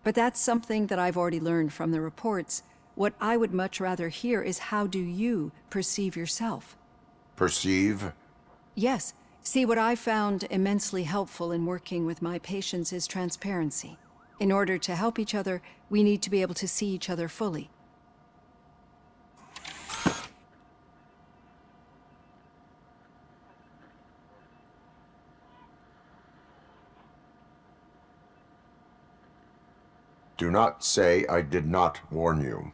But that's something that I've already learned from the reports. What I would much rather hear is how do you perceive yourself? Perceive? Yes. See, what I found immensely helpful in working with my patients is transparency. In order to help each other, we need to be able to see each other fully. Do not say I did not warn you.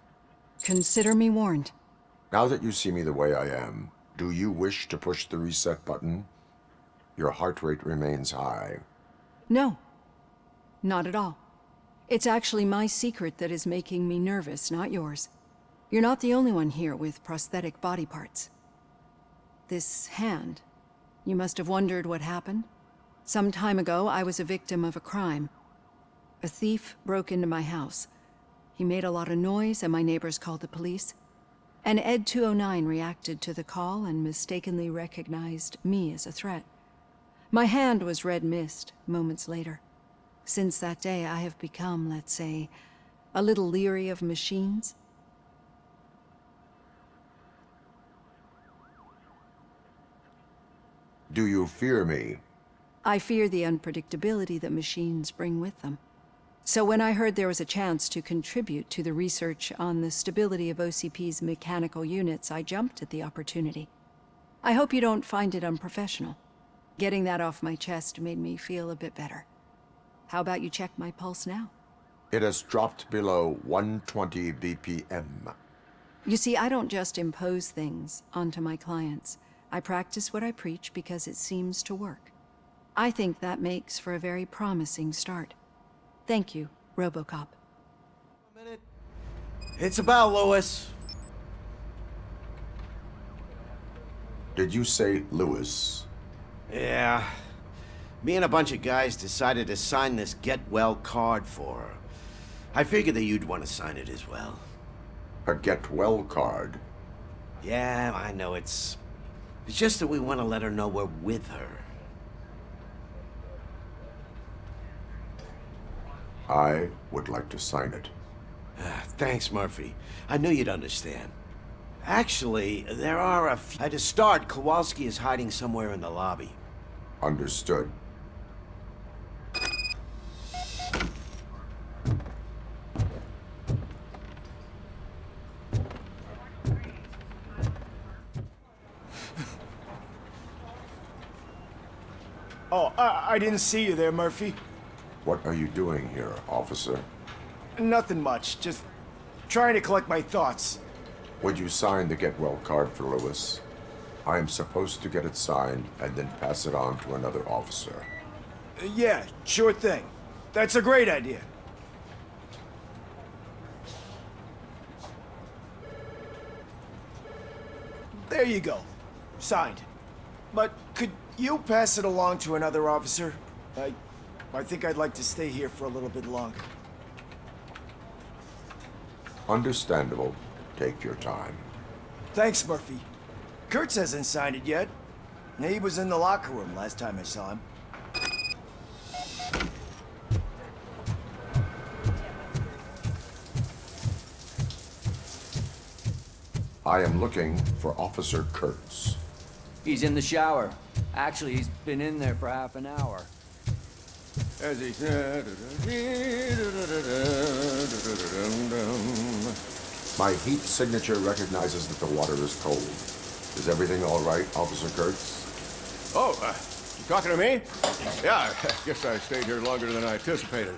Consider me warned. Now that you see me the way I am, do you wish to push the reset button? Your heart rate remains high. No. Not at all. It's actually my secret that is making me nervous, not yours. You're not the only one here with prosthetic body parts. This hand, you must have wondered what happened. Some time ago, I was a victim of a crime. A thief broke into my house. He made a lot of noise and my neighbors called the police. And Ed 209 reacted to the call and mistakenly recognized me as a threat. My hand was red mist moments later. Since that day, I have become, let's say, a little leery of machines. Do you fear me? I fear the unpredictability that machines bring with them. So when I heard there was a chance to contribute to the research on the stability of OCP's mechanical units, I jumped at the opportunity. I hope you don't find it unprofessional. Getting that off my chest made me feel a bit better. How about you check my pulse now? It has dropped below 120 BPM. You see, I don't just impose things onto my clients. I practice what I preach because it seems to work. I think that makes for a very promising start. Thank you, Robocop. It's about Lewis. Did you say Lewis? Yeah. Me and a bunch of guys decided to sign this get well card for her. I figured that you'd want to sign it as well. A get well card? Yeah, I know it's just that we want to let her know we're with her. I would like to sign it. Thanks, Murphy. I knew you'd understand. Actually, there are a few... To start, Kowalski is hiding somewhere in the lobby. Understood. Oh, I didn't see you there, Murphy. What are you doing here, officer? Nothing much, just trying to collect my thoughts. Would you sign the get well card for Lewis? I am supposed to get it signed and then pass it on to another officer. Yeah, sure thing. That's a great idea. There you go. Signed. But could you pass it along to another officer? I think I'd like to stay here for a little bit longer. Understandable. Take your time. Thanks, Murphy. Kurtz hasn't signed it yet. He was in the locker room last time I saw him. I am looking for Officer Kurtz. He's in the shower. Actually, he's been in there for half an hour. As he... My heat signature recognizes that the water is cold. Is everything all right, Officer Kurtz? Oh, you talking to me? Yeah, I guess I stayed here longer than I anticipated.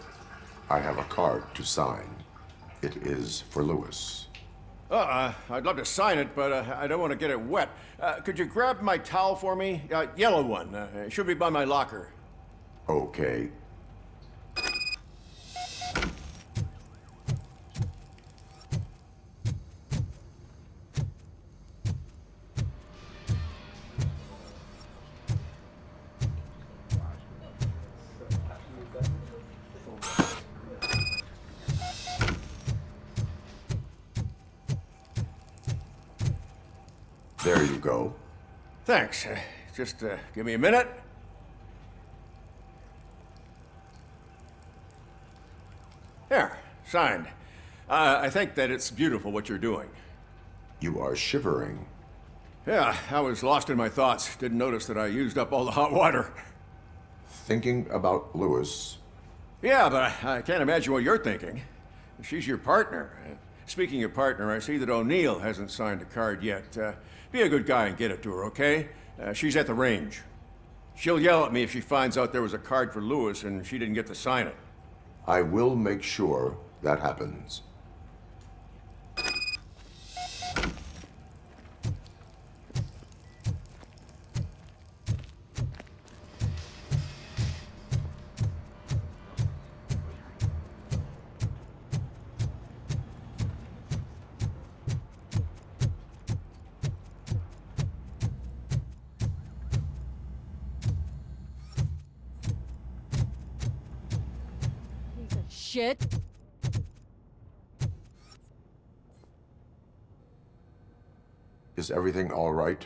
I have a card to sign. It is for Lewis. I'd love to sign it, but I don't want to get it wet. Could you grab my towel for me? Yellow one. It should be by my locker. Okay. There you go. Thanks. Just give me a minute. There, signed. I think that it's beautiful what you're doing. You are shivering. Yeah, I was lost in my thoughts. Didn't notice that I used up all the hot water. Thinking about Lewis. Yeah, but I can't imagine what you're thinking. She's your partner. Speaking of partner, I see that O'Neill hasn't signed a card yet. Be a good guy and get it to her, okay? She's at the range. She'll yell at me if she finds out there was a card for Lewis and she didn't get to sign it. I will make sure that happens. Shit. Is everything all right?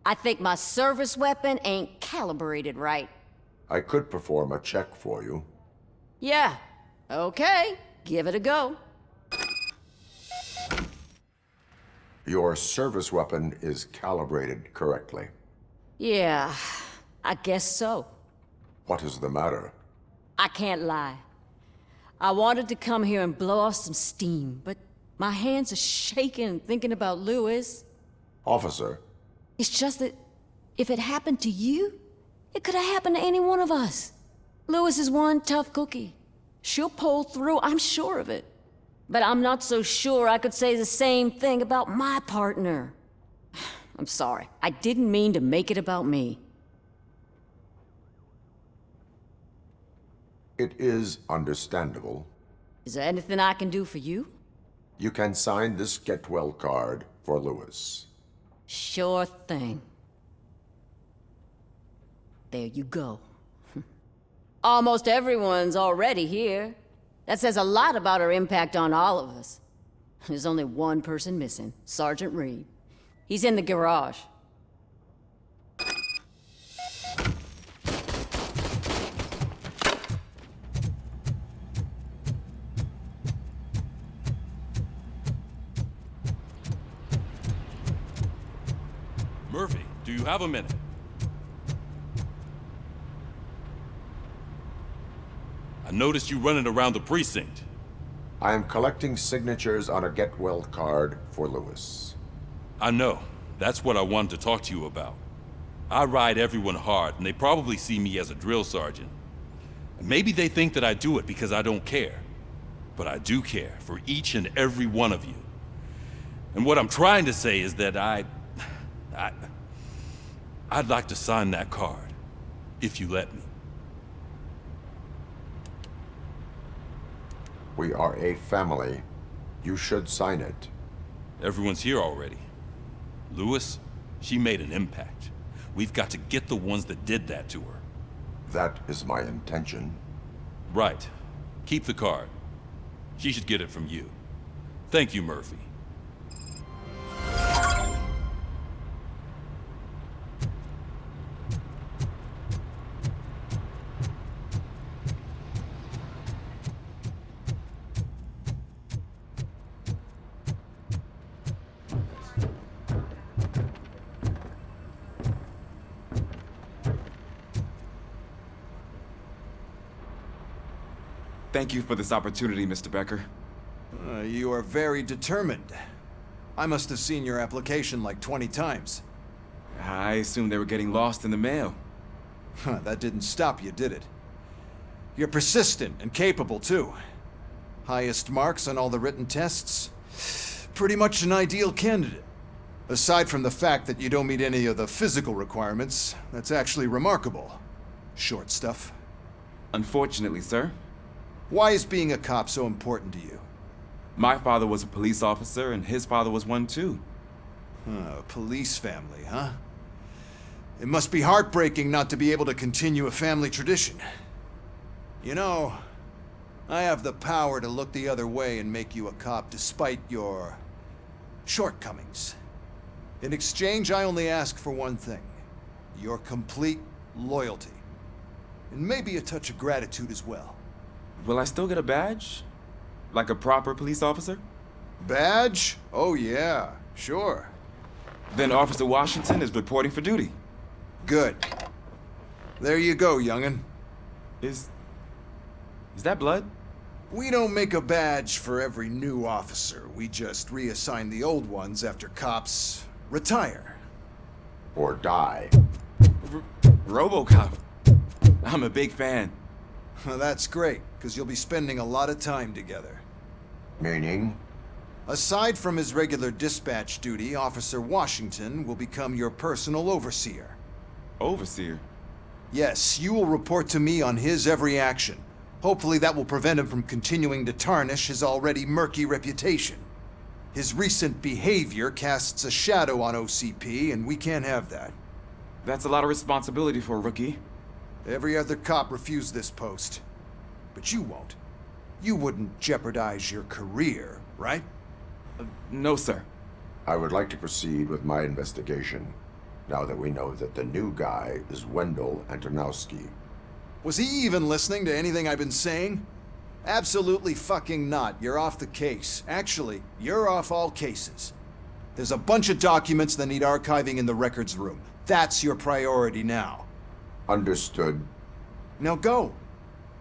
I think my service weapon ain't calibrated right. I could perform a check for you. Yeah. Okay. Give it a go. Your service weapon is calibrated correctly. Yeah. I guess so. What is the matter? I can't lie. I wanted to come here and blow off some steam, but my hands are shaking thinking about Lewis. Officer. It's just that if it happened to you, it could have happened to any one of us. Lewis is one tough cookie. She'll pull through, I'm sure of it. But I'm not so sure I could say the same thing about my partner. I'm sorry. I didn't mean to make it about me. It is understandable. Is there anything I can do for you? You can sign this Get Well card for Lewis. Sure thing. There you go. Almost everyone's already here. That says a lot about her impact on all of us. There's only one person missing, Sergeant Reed. He's in the garage. Murphy, do you have a minute? I noticed you running around the precinct. I am collecting signatures on a Get Well card for Lewis. I know. That's what I wanted to talk to you about. I ride everyone hard, and they probably see me as a drill sergeant. And maybe they think that I do it because I don't care. But I do care for each and every one of you. And what I'm trying to say is that I'd like to sign that card, if you let me. We are a family. You should sign it. Everyone's here already. Lewis, she made an impact. We've got to get the ones that did that to her. That is my intention. Right. Keep the card. She should get it from you. Thank you, Murphy. Thank you for this opportunity, Mr. Becker. You are very determined. I must have seen your application like 20 times. I assumed they were getting lost in the mail. That didn't stop you, did it? You're persistent and capable, too. Highest marks on all the written tests. Pretty much an ideal candidate. Aside from the fact that you don't meet any of the physical requirements, that's actually remarkable. Short stuff. Unfortunately, sir. Why is being a cop so important to you? My father was a police officer, and his father was one too. A police family, huh? It must be heartbreaking not to be able to continue a family tradition. You know, I have the power to look the other way and make you a cop despite your shortcomings. In exchange, I only ask for one thing. Your complete loyalty. And maybe a touch of gratitude as well. Will I still get a badge? Like a proper police officer? Badge? Oh yeah, sure. Then Officer Washington is reporting for duty. Good. There you go, young'un. Is that blood? We don't make a badge for every new officer. We just reassign the old ones after cops retire. Or die. Robocop. I'm a big fan. That's great, because you'll be spending a lot of time together. Meaning? Aside from his regular dispatch duty, Officer Washington will become your personal overseer. Overseer? Yes, you will report to me on his every action. Hopefully that will prevent him from continuing to tarnish his already murky reputation. His recent behavior casts a shadow on OCP, and we can't have that. That's a lot of responsibility for a rookie. Every other cop refused this post. But you won't. You wouldn't jeopardize your career, right? No, sir. I would like to proceed with my investigation, now that we know that the new guy is Wendell Antonowski. Was he even listening to anything I've been saying? Absolutely fucking not. You're off the case. Actually, you're off all cases. There's a bunch of documents that need archiving in the records room. That's your priority now. Understood. Now go.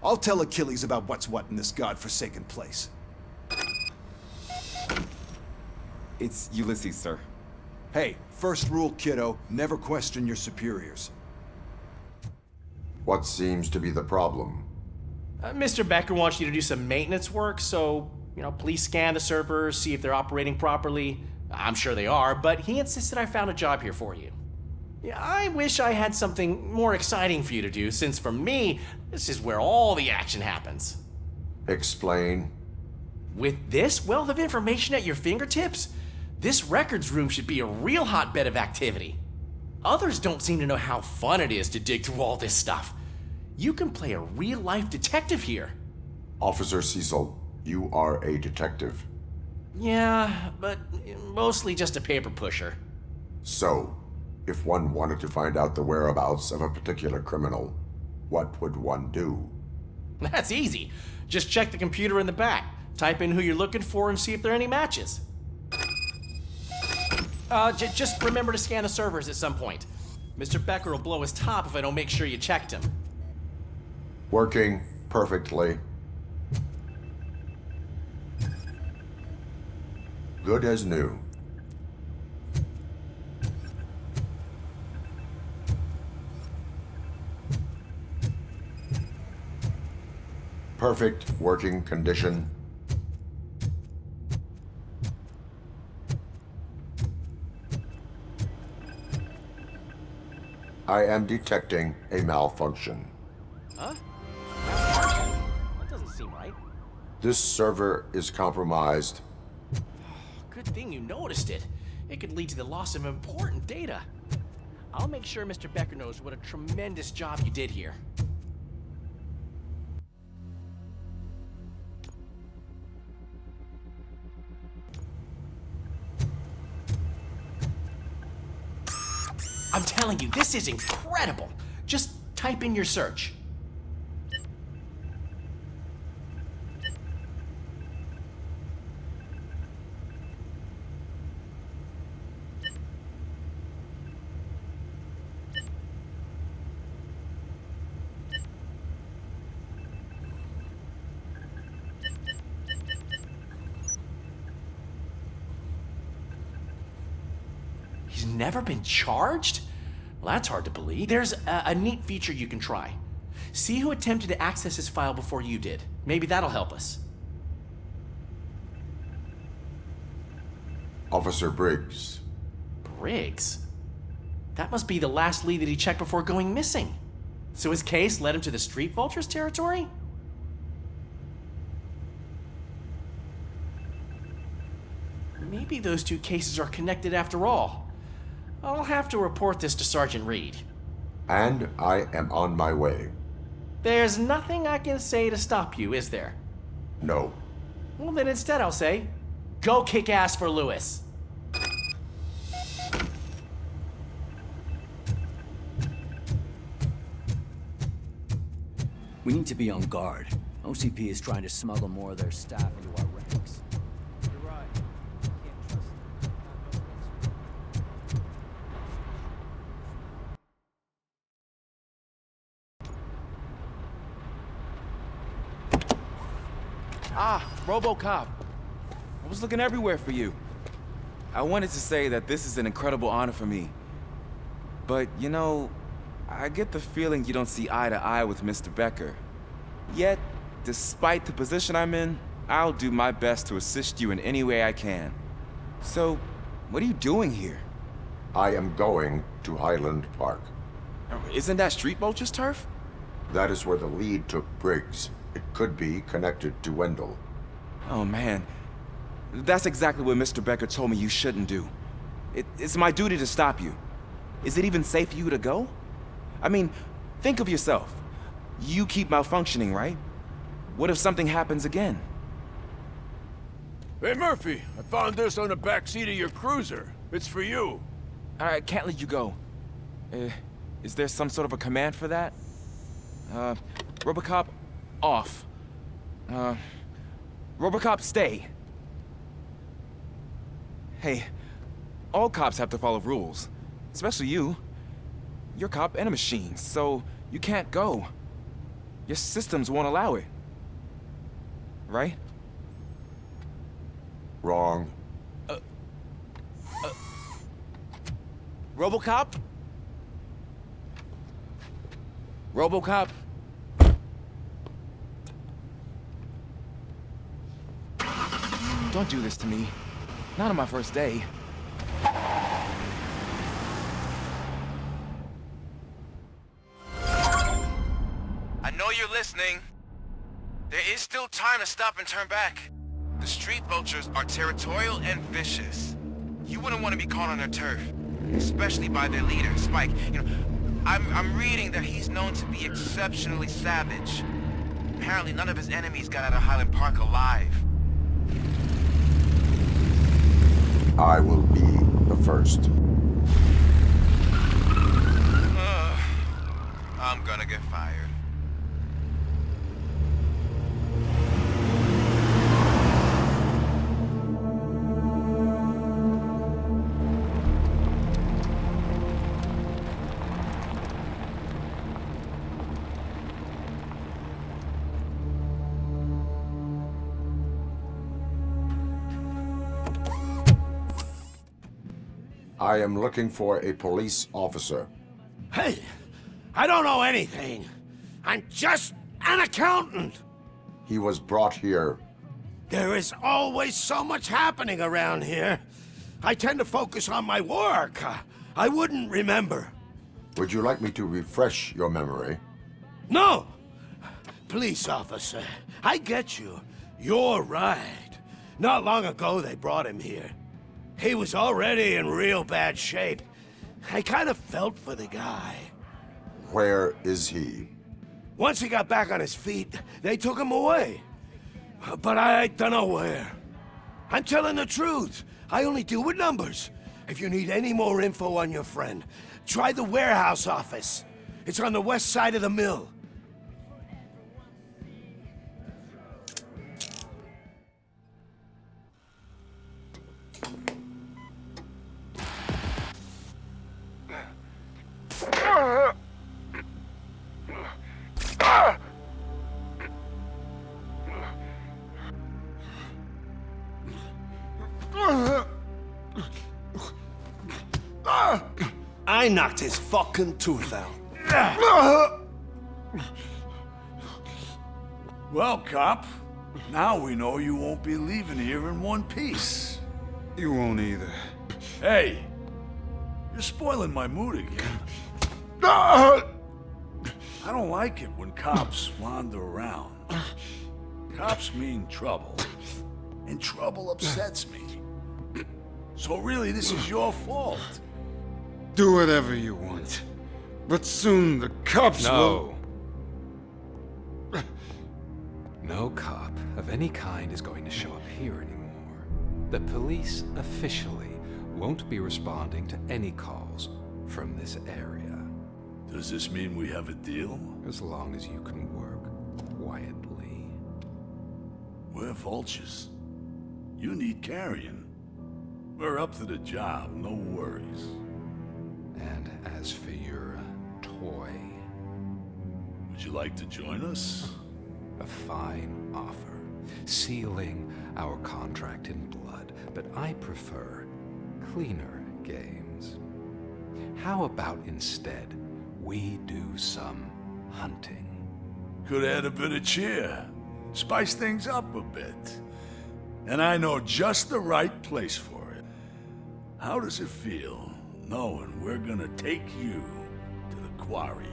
I'll tell Achilles about what's what in this godforsaken place. It's Ulysses, sir. Hey, first rule, kiddo, never question your superiors. What seems to be the problem? Mr. Becker wants you to do some maintenance work, so, please scan the servers, see if they're operating properly. I'm sure they are, but he insisted I found a job here for you. Yeah, I wish I had something more exciting for you to do, since for me, this is where all the action happens. Explain. With this wealth of information at your fingertips, this records room should be a real hotbed of activity. Others don't seem to know how fun it is to dig through all this stuff. You can play a real-life detective here. Officer Cecil, you are a detective. Yeah, but mostly just a paper pusher. So, if one wanted to find out the whereabouts of a particular criminal, what would one do? That's easy. Just check the computer in the back, type in who you're looking for, and see if there are any matches. Just remember to scan the servers at some point. Mr. Becker will blow his top if I don't make sure you checked him. Working perfectly. Good as new. Perfect working condition. I am detecting a malfunction. Huh? That doesn't seem right. This server is compromised. Good thing you noticed it. It could lead to the loss of important data. I'll make sure Mr. Becker knows what a tremendous job you did here. I'm telling you, this is incredible. Just type in your search. He's never been charged? Well, that's hard to believe. There's a neat feature you can try. See who attempted to access his file before you did. Maybe that'll help us. Officer Briggs. Briggs? That must be the last lead that he checked before going missing. So his case led him to the Street Vultures territory? Maybe those two cases are connected after all. I'll have to report this to Sergeant Reed. And I am on my way. There's nothing I can say to stop you, is there? No. Well, then instead I'll say, go kick ass for Lewis. We need to be on guard. OCP is trying to smuggle more of their staff into our Ah, Robocop. I was looking everywhere for you. I wanted to say that this is an incredible honor for me. But, you know, I get the feeling you don't see eye to eye with Mr. Becker. Yet, despite the position I'm in, I'll do my best to assist you in any way I can. So, what are you doing here? I am going to Highland Park. Isn't that Street Vulture's turf? That is where the lead took Briggs. It could be connected to Wendell. Oh, man. That's exactly what Mr. Becker told me you shouldn't do. It's my duty to stop you. Is it even safe for you to go? I mean, think of yourself. You keep malfunctioning, right? What if something happens again? Hey, Murphy, I found this on the back seat of your cruiser. It's for you. I can't let you go. Is there some sort of a command for that? Robocop, off. Robocop, stay. Hey, all cops have to follow rules. Especially you. You're a cop and a machine, so you can't go. Your systems won't allow it. Right? Wrong. Robocop? Robocop? Don't do this to me. Not on my first day. I know you're listening. There is still time to stop and turn back. The street vultures are territorial and vicious. You wouldn't want to be caught on their turf, especially by their leader, Spike. You know, I'm reading that he's known to be exceptionally savage. Apparently none of his enemies got out of Highland Park alive. I will be the first. I'm gonna get fired. I am looking for a police officer. Hey, I don't know anything. I'm just an accountant. He was brought here. There is always so much happening around here. I tend to focus on my work. I wouldn't remember. Would you like me to refresh your memory? No! Police officer, I get you. You're right. Not long ago they brought him here. He was already in real bad shape. I kind of felt for the guy. Where is he? Once he got back on his feet, they took him away. But I don't know where. I'm telling the truth. I only deal with numbers. If you need any more info on your friend, try the warehouse office. It's on the west side of the mill. I knocked his fucking tooth out. Well, cop, now we know you won't be leaving here in one piece. You won't either. Hey, you're spoiling my mood again. I don't like it when cops wander around. Cops mean trouble, and trouble upsets me. So really, this is your fault. Do whatever you want. But soon the cops will... No cop of any kind is going to show up here anymore. The police officially won't be responding to any calls from this area. Does this mean we have a deal? As long as you can work quietly. We're vultures. You need carrying. We're up to the job, no worries. And as for your toy... Would you like to join us? A fine offer. sealing our contract in blood, but I prefer cleaner games. How about instead we do some hunting? Could add a bit of cheer. Spice things up a bit. And I know just the right place for it. How does it feel knowing we're gonna take you to the quarry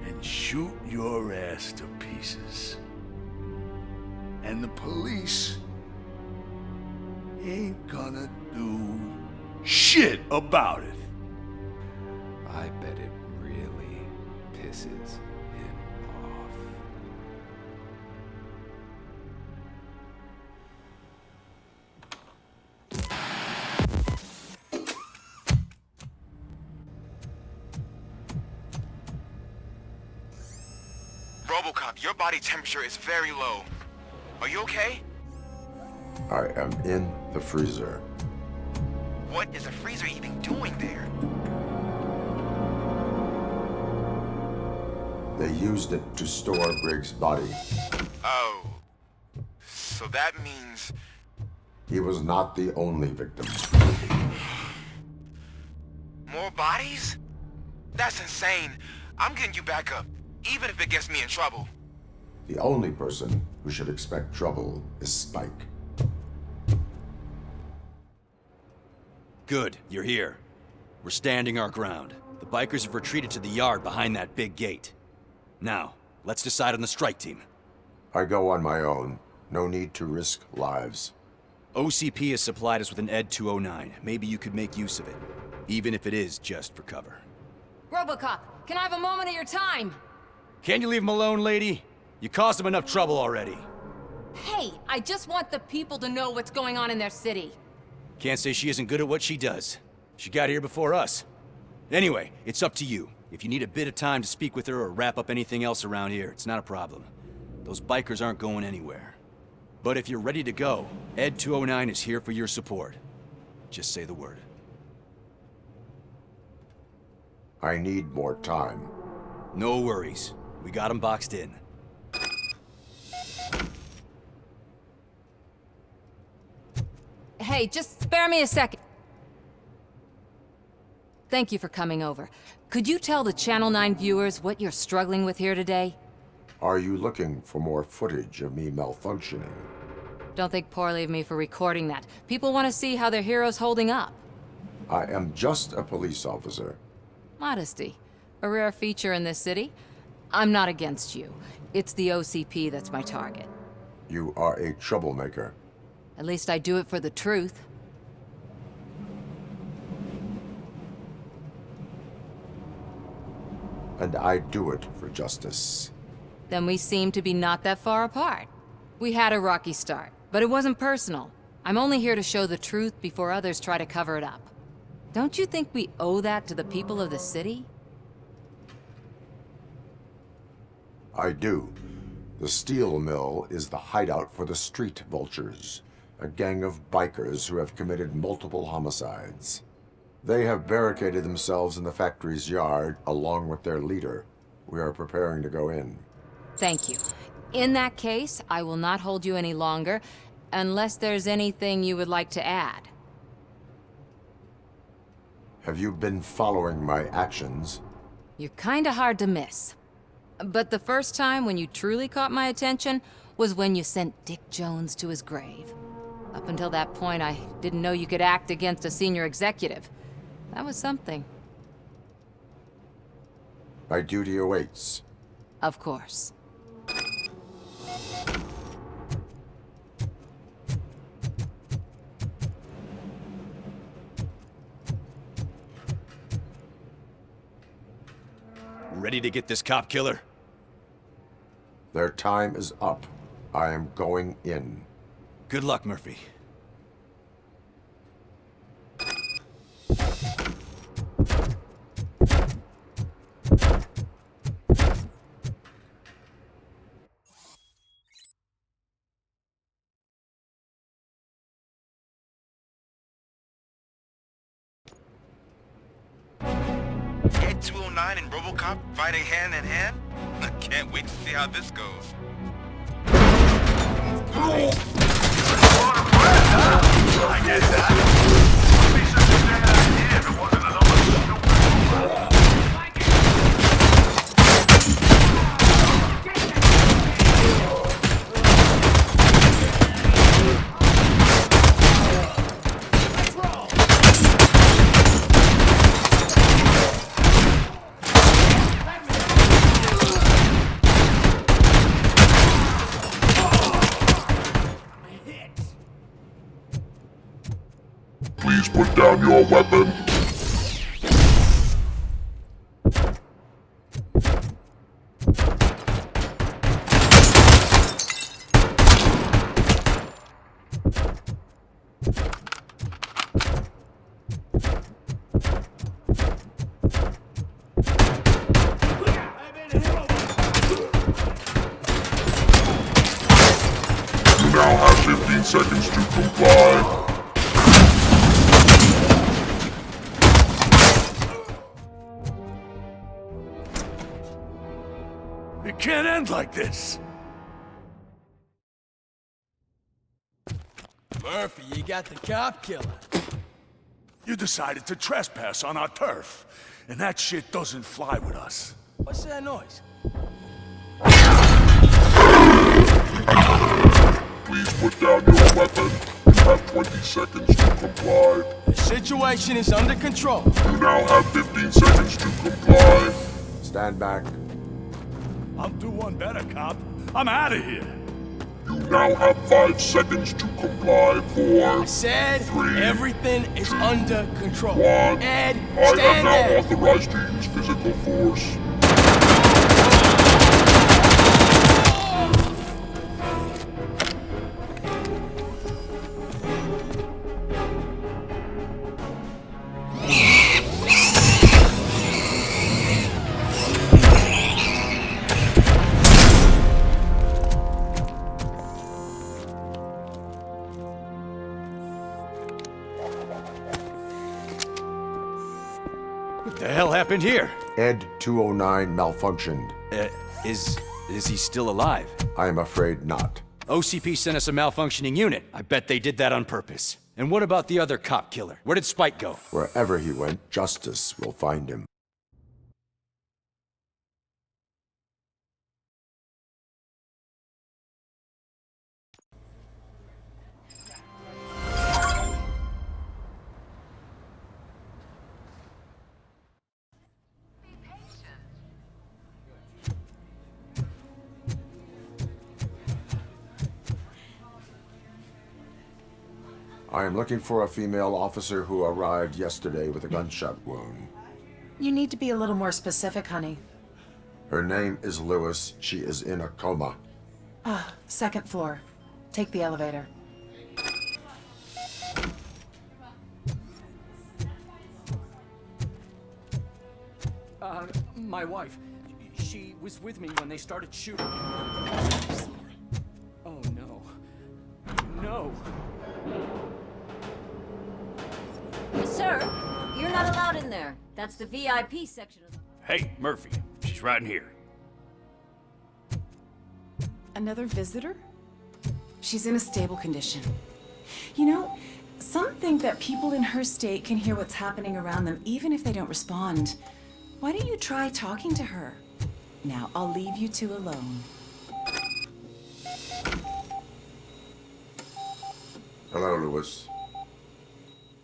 and shoot your ass to pieces? And the police ain't gonna do shit about it. I bet it really pisses him off. Robocop, your body temperature is very low. Are you okay? I am in the freezer. What is a freezer even doing there? They used it to store Briggs' body. Oh. So that means... He was not the only victim. More bodies? That's insane. I'm getting you back up, even if it gets me in trouble. The only person who should expect trouble is Spike. Good, you're here. We're standing our ground. The bikers have retreated to the yard behind that big gate. Now, let's decide on the strike team. I go on my own. No need to risk lives. OCP has supplied us with an Ed 209. Maybe you could make use of it, even if it is just for cover. Robocop, can I have a moment of your time? Can't you leave him alone, lady? You caused him enough trouble already. Hey, I just want the people to know what's going on in their city. Can't say she isn't good at what she does. She got here before us. Anyway, it's up to you. If you need a bit of time to speak with her or wrap up anything else around here, it's not a problem. Those bikers aren't going anywhere. But if you're ready to go, Ed 209 is here for your support. Just say the word. I need more time. No worries. We got him boxed in. Hey, just spare me a second. Thank you for coming over. Could you tell the Channel 9 viewers what you're struggling with here today? Are you looking for more footage of me malfunctioning? Don't think poorly of me for recording that. People want to see how their hero's holding up. I am just a police officer. Modesty. A rare feature in this city. I'm not against you. It's the OCP that's my target. You are a troublemaker. At least I do it for the truth. And I do it for justice. Then we seem to be not that far apart. We had a rocky start, but it wasn't personal. I'm only here to show the truth before others try to cover it up. Don't you think we owe that to the people of the city? I do. The steel mill is the hideout for the street vultures, a gang of bikers who have committed multiple homicides. They have barricaded themselves in the factory's yard along with their leader. We are preparing to go in. Thank you. In that case, I will not hold you any longer, unless there's anything you would like to add. Have you been following my actions? You're kinda hard to miss. But the first time when you truly caught my attention was when you sent Dick Jones to his grave. Up until that point, I didn't know you could act against a senior executive. That was something. My duty awaits. Of course. Ready to get this cop killer? Their time is up. I am going in. Good luck, Murphy. Ed 209 and Robocop fighting hand in hand? I can't wait to see how this goes. I get that. Wouldn't be such a bad idea if it wasn't another stupid. Please put down your weapon. You now have 15 seconds to comply. It can't end like this. Murphy, you got the cop killer. You decided to trespass on our turf, and that shit doesn't fly with us. What's that noise? Please put down your weapon. You have 20 seconds to comply. The situation is under control. You now have 15 seconds to comply. Stand back. I'll do one better, cop. I'm out of here. You now have 5 seconds to comply. 4. I said 3. everything is under control. 1. Ed, I am stand now there. authorized to use physical force. What the hell happened here? Ed 209 malfunctioned. Is he still alive? I am afraid not. OCP sent us a malfunctioning unit. I bet they did that on purpose. And what about the other cop killer? Where did Spike go? Wherever he went, justice will find him. I am looking for a female officer who arrived yesterday with a gunshot wound. You need to be a little more specific, honey. Her name is Lewis. She is in a coma. Second floor. Take the elevator. My wife. She was with me when they started shooting. Oh, no. No. Sir, you're not allowed in there. That's the VIP section of the... Hey, Murphy. She's right in here. Another visitor? She's in a stable condition. You know, some think that people in her state can hear what's happening around them even if they don't respond. Why don't you try talking to her? Now, I'll leave you two alone. Hello, Lewis.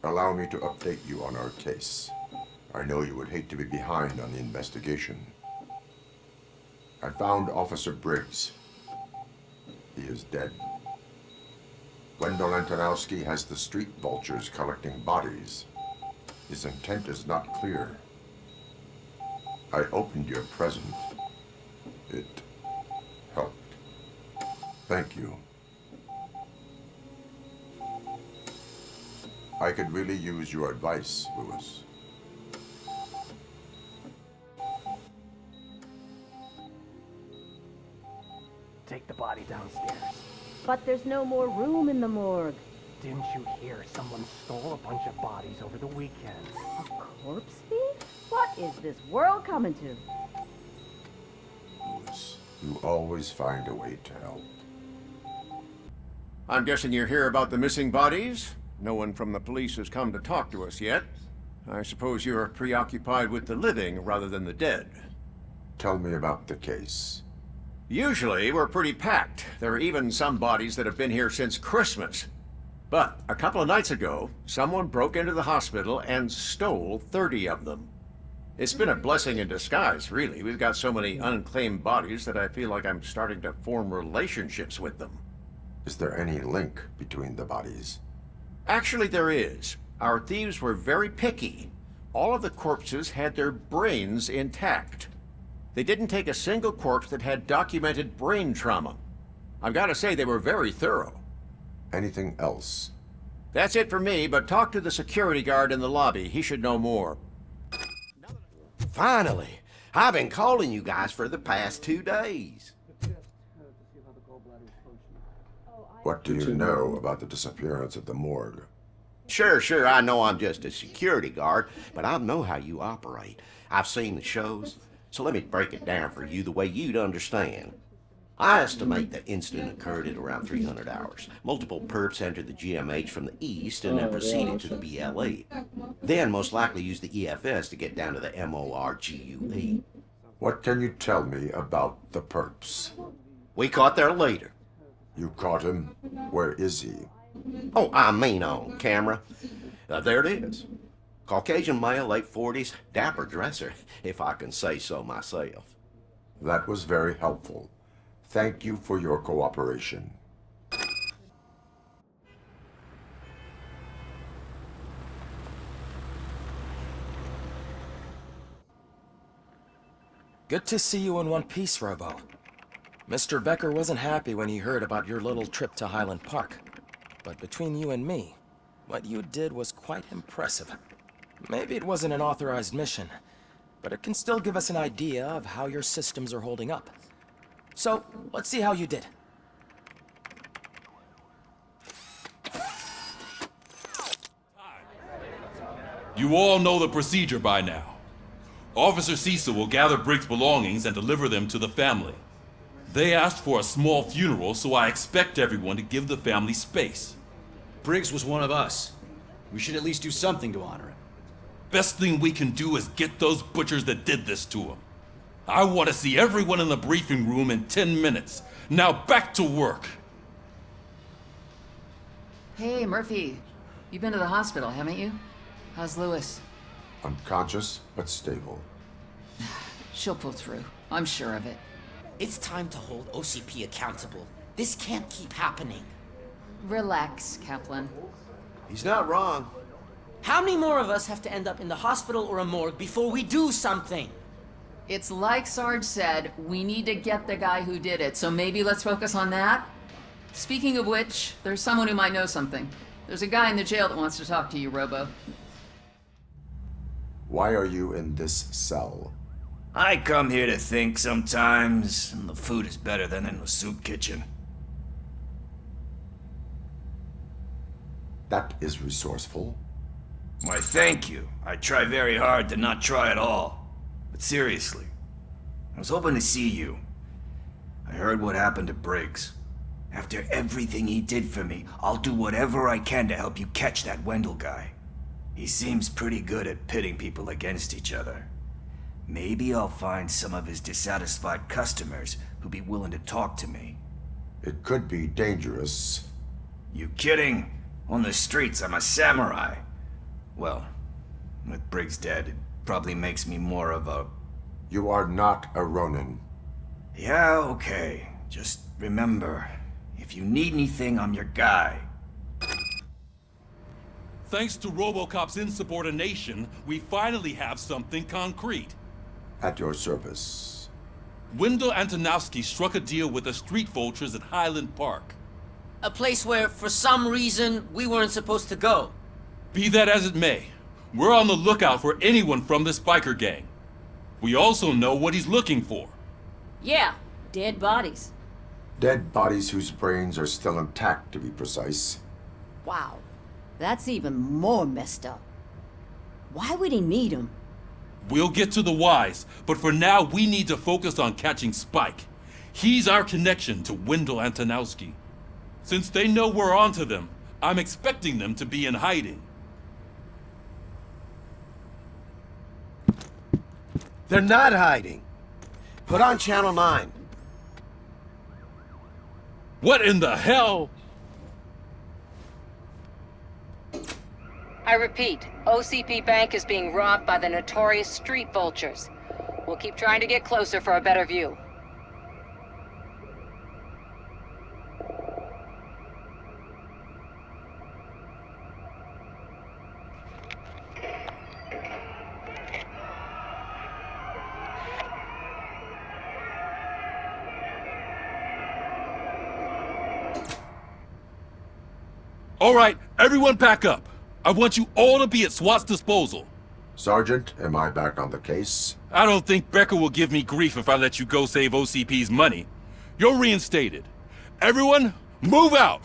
Allow me to update you on our case. I know you would hate to be behind on the investigation. I found Officer Briggs. He is dead. Wendell Antonowski has the street vultures collecting bodies. His intent is not clear. I opened your present. It helped. Thank you. I could really use your advice, Lewis. Take the body downstairs. But there's no more room in the morgue. Didn't you hear someone stole a bunch of bodies over the weekend? A corpse thief? What is this world coming to? Lewis, you always find a way to help. I'm guessing you're here about the missing bodies? No one from the police has come to talk to us yet. I suppose you're preoccupied with the living rather than the dead. Tell me about the case. Usually, we're pretty packed. There are even some bodies that have been here since Christmas. But a couple of nights ago, someone broke into the hospital and stole 30 of them. It's been a blessing in disguise, really. We've got so many unclaimed bodies that I feel like I'm starting to form relationships with them. Is there any link between the bodies? Actually, there is. Our thieves were very picky. All of the corpses had their brains intact. They didn't take a single corpse that had documented brain trauma. I've got to say, they were very thorough. Anything else? That's it for me, but talk to the security guard in the lobby. He should know more. Finally! I've been calling you guys for the past 2 days. What do you know about the disappearance at the morgue? Sure, I know I'm just a security guard, but I know how you operate. I've seen the shows, so let me break it down for you the way you'd understand. I estimate the incident occurred at around 300 hours. Multiple perps entered the GMH from the east and then proceeded to the BLE. Then most likely used the EFS to get down to the MORGUE. What can you tell me about the perps? We caught their leader. You caught him? Where is he? Oh, I mean on camera. There it is. Caucasian male, late 40s, dapper dresser, if I can say so myself. That was very helpful. Thank you for your cooperation. Good to see you in one piece, Robo. Mr. Becker wasn't happy when he heard about your little trip to Highland Park. But between you and me, what you did was quite impressive. Maybe it wasn't an authorized mission, but it can still give us an idea of how your systems are holding up. So, let's see how you did. You all know the procedure by now. Officer Cecil will gather Briggs' belongings and deliver them to the family. They asked for a small funeral, so I expect everyone to give the family space. Briggs was one of us. We should at least do something to honor him. Best thing we can do is get those butchers that did this to him. I want to see everyone in the briefing room in 10 minutes. Now back to work. Hey, Murphy. You've been to the hospital, haven't you? How's Lewis? Unconscious, but stable. She'll pull through. I'm sure of it. It's time to hold OCP accountable. This can't keep happening. Relax, Kaplan. He's not wrong. How many more of us have to end up in the hospital or a morgue before we do something? It's like Sarge said, we need to get the guy who did it, so maybe let's focus on that? Speaking of which, there's someone who might know something. There's a guy in the jail that wants to talk to you, Robo. Why are you in this cell? I come here to think sometimes, and the food is better than in the soup kitchen. That is resourceful. Why, thank you. I try very hard to not try at all. But seriously, I was hoping to see you. I heard what happened to Briggs. After everything he did for me, I'll do whatever I can to help you catch that Wendell guy. He seems pretty good at pitting people against each other. Maybe I'll find some of his dissatisfied customers who'd be willing to talk to me. It could be dangerous. You kidding? On the streets, I'm a samurai. Well, with Briggs dead, it probably makes me more of a... You are not a Ronin. Yeah, okay. Just remember, if you need anything, I'm your guy. Thanks to Robocop's insubordination, we finally have something concrete. At your service. Wendell Antonowski struck a deal with the street vultures at Highland Park. A place where, for some reason, we weren't supposed to go. Be that as it may, we're on the lookout for anyone from this biker gang. We also know what he's looking for. Yeah, dead bodies. Dead bodies whose brains are still intact, to be precise. Wow, that's even more messed up. Why would he need them? We'll get to the whys, but for now we need to focus on catching Spike. He's our connection to Wendell Antonowski. Since they know we're onto them, I'm expecting them to be in hiding. They're not hiding. Put on Channel 9. What in the hell? I repeat, OCP Bank is being robbed by the notorious street vultures. We'll keep trying to get closer for a better view. All right, everyone back up. I want you all to be at SWAT's disposal. Sergeant, am I back on the case? I don't think Becker will give me grief if I let you go save OCP's money. You're reinstated. Everyone, move out!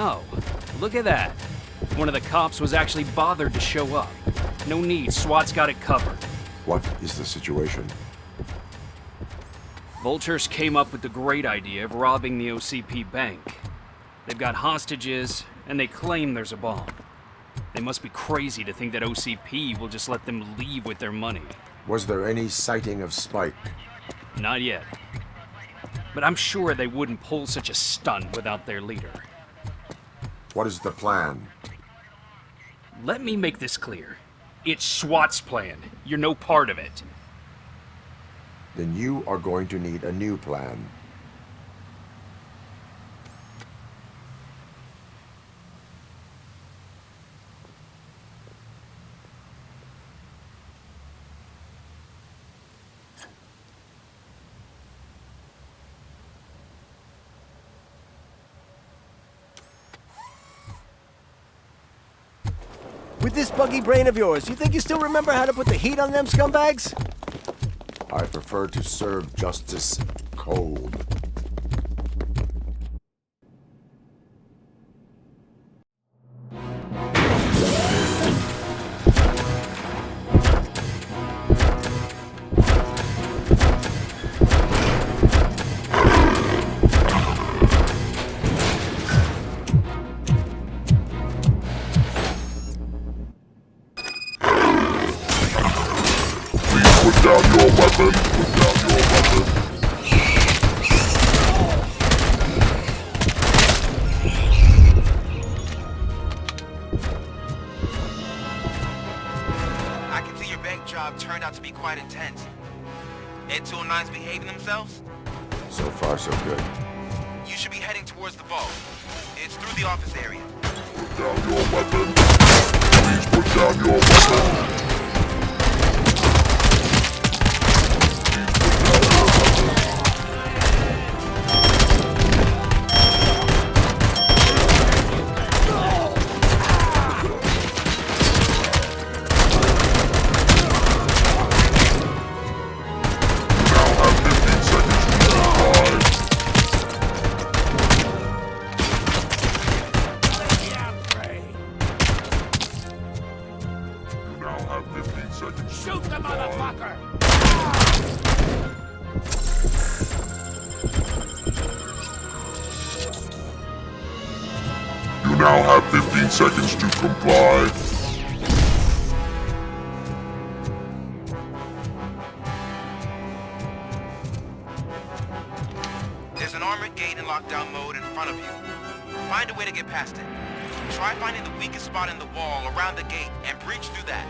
Oh, look at that. One of the cops was actually bothered to show up. No need, SWAT's got it covered. What is the situation? Vultures came up with the great idea of robbing the OCP bank. They've got hostages, and they claim there's a bomb. They must be crazy to think that OCP will just let them leave with their money. Was there any sighting of Spike? Not yet. But I'm sure they wouldn't pull such a stunt without their leader. What is the plan? Let me make this clear. It's SWAT's plan. You're no part of it. Then you are going to need a new plan. With this buggy brain of yours, you think you still remember how to put the heat on them scumbags? I prefer to serve justice cold. Put down your weapon. Put down your weapon. I can see your bank job turned out to be quite intense. Ed 209's behaving themselves? So far, so good. You should be heading towards the vault. It's through the office area. Put down your weapon. Please put down your weapon. Shoot the motherfucker! You now have 15 seconds to comply. There's an armored gate in lockdown mode in front of you. Find a way to get past it. Try finding the weakest spot in the wall around the gate and breach through that.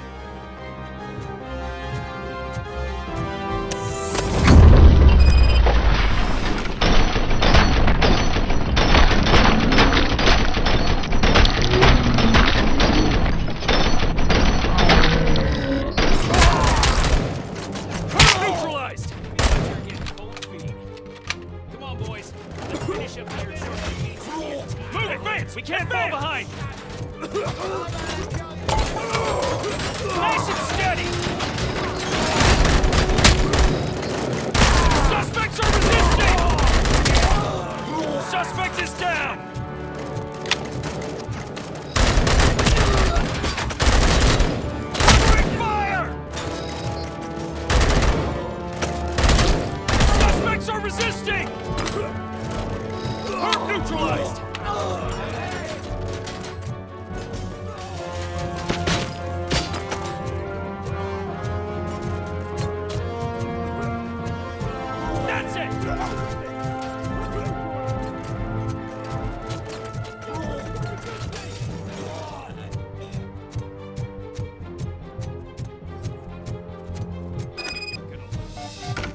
We can't fall behind! Nice and steady! Suspects are resisting! Suspect is down! Covering fire! Suspects are resisting! Hurt neutralized! That's it!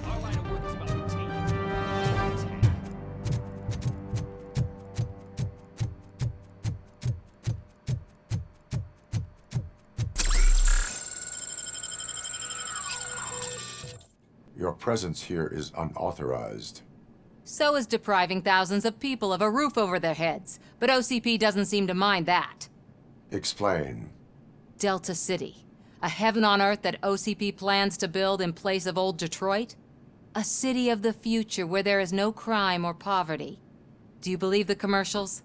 Our line of work is about the team. Your presence here is unauthorized. So is depriving thousands of people of a roof over their heads. But OCP doesn't seem to mind that. Explain. Delta City. A heaven on earth that OCP plans to build in place of old Detroit? A city of the future where there is no crime or poverty. Do you believe the commercials?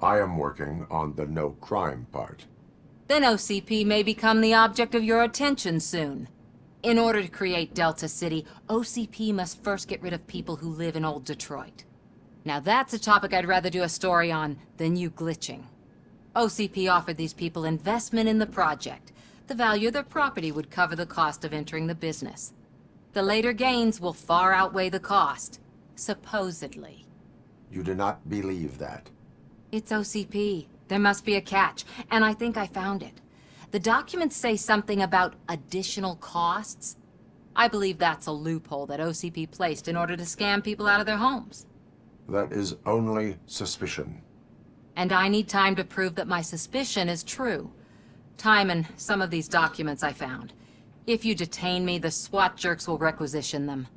I am working on the no crime part. Then OCP may become the object of your attention soon. In order to create Delta City, OCP must first get rid of people who live in old Detroit. Now that's a topic I'd rather do a story on than you glitching. OCP offered these people investment in the project. The value of their property would cover the cost of entering the business. The later gains will far outweigh the cost, supposedly. You do not believe that. It's OCP. There must be a catch, and I think I found it. The documents say something about additional costs. I believe that's a loophole that OCP placed in order to scam people out of their homes. That is only suspicion. And I need time to prove that my suspicion is true. Time and some of these documents I found. If you detain me, the SWAT jerks will requisition them.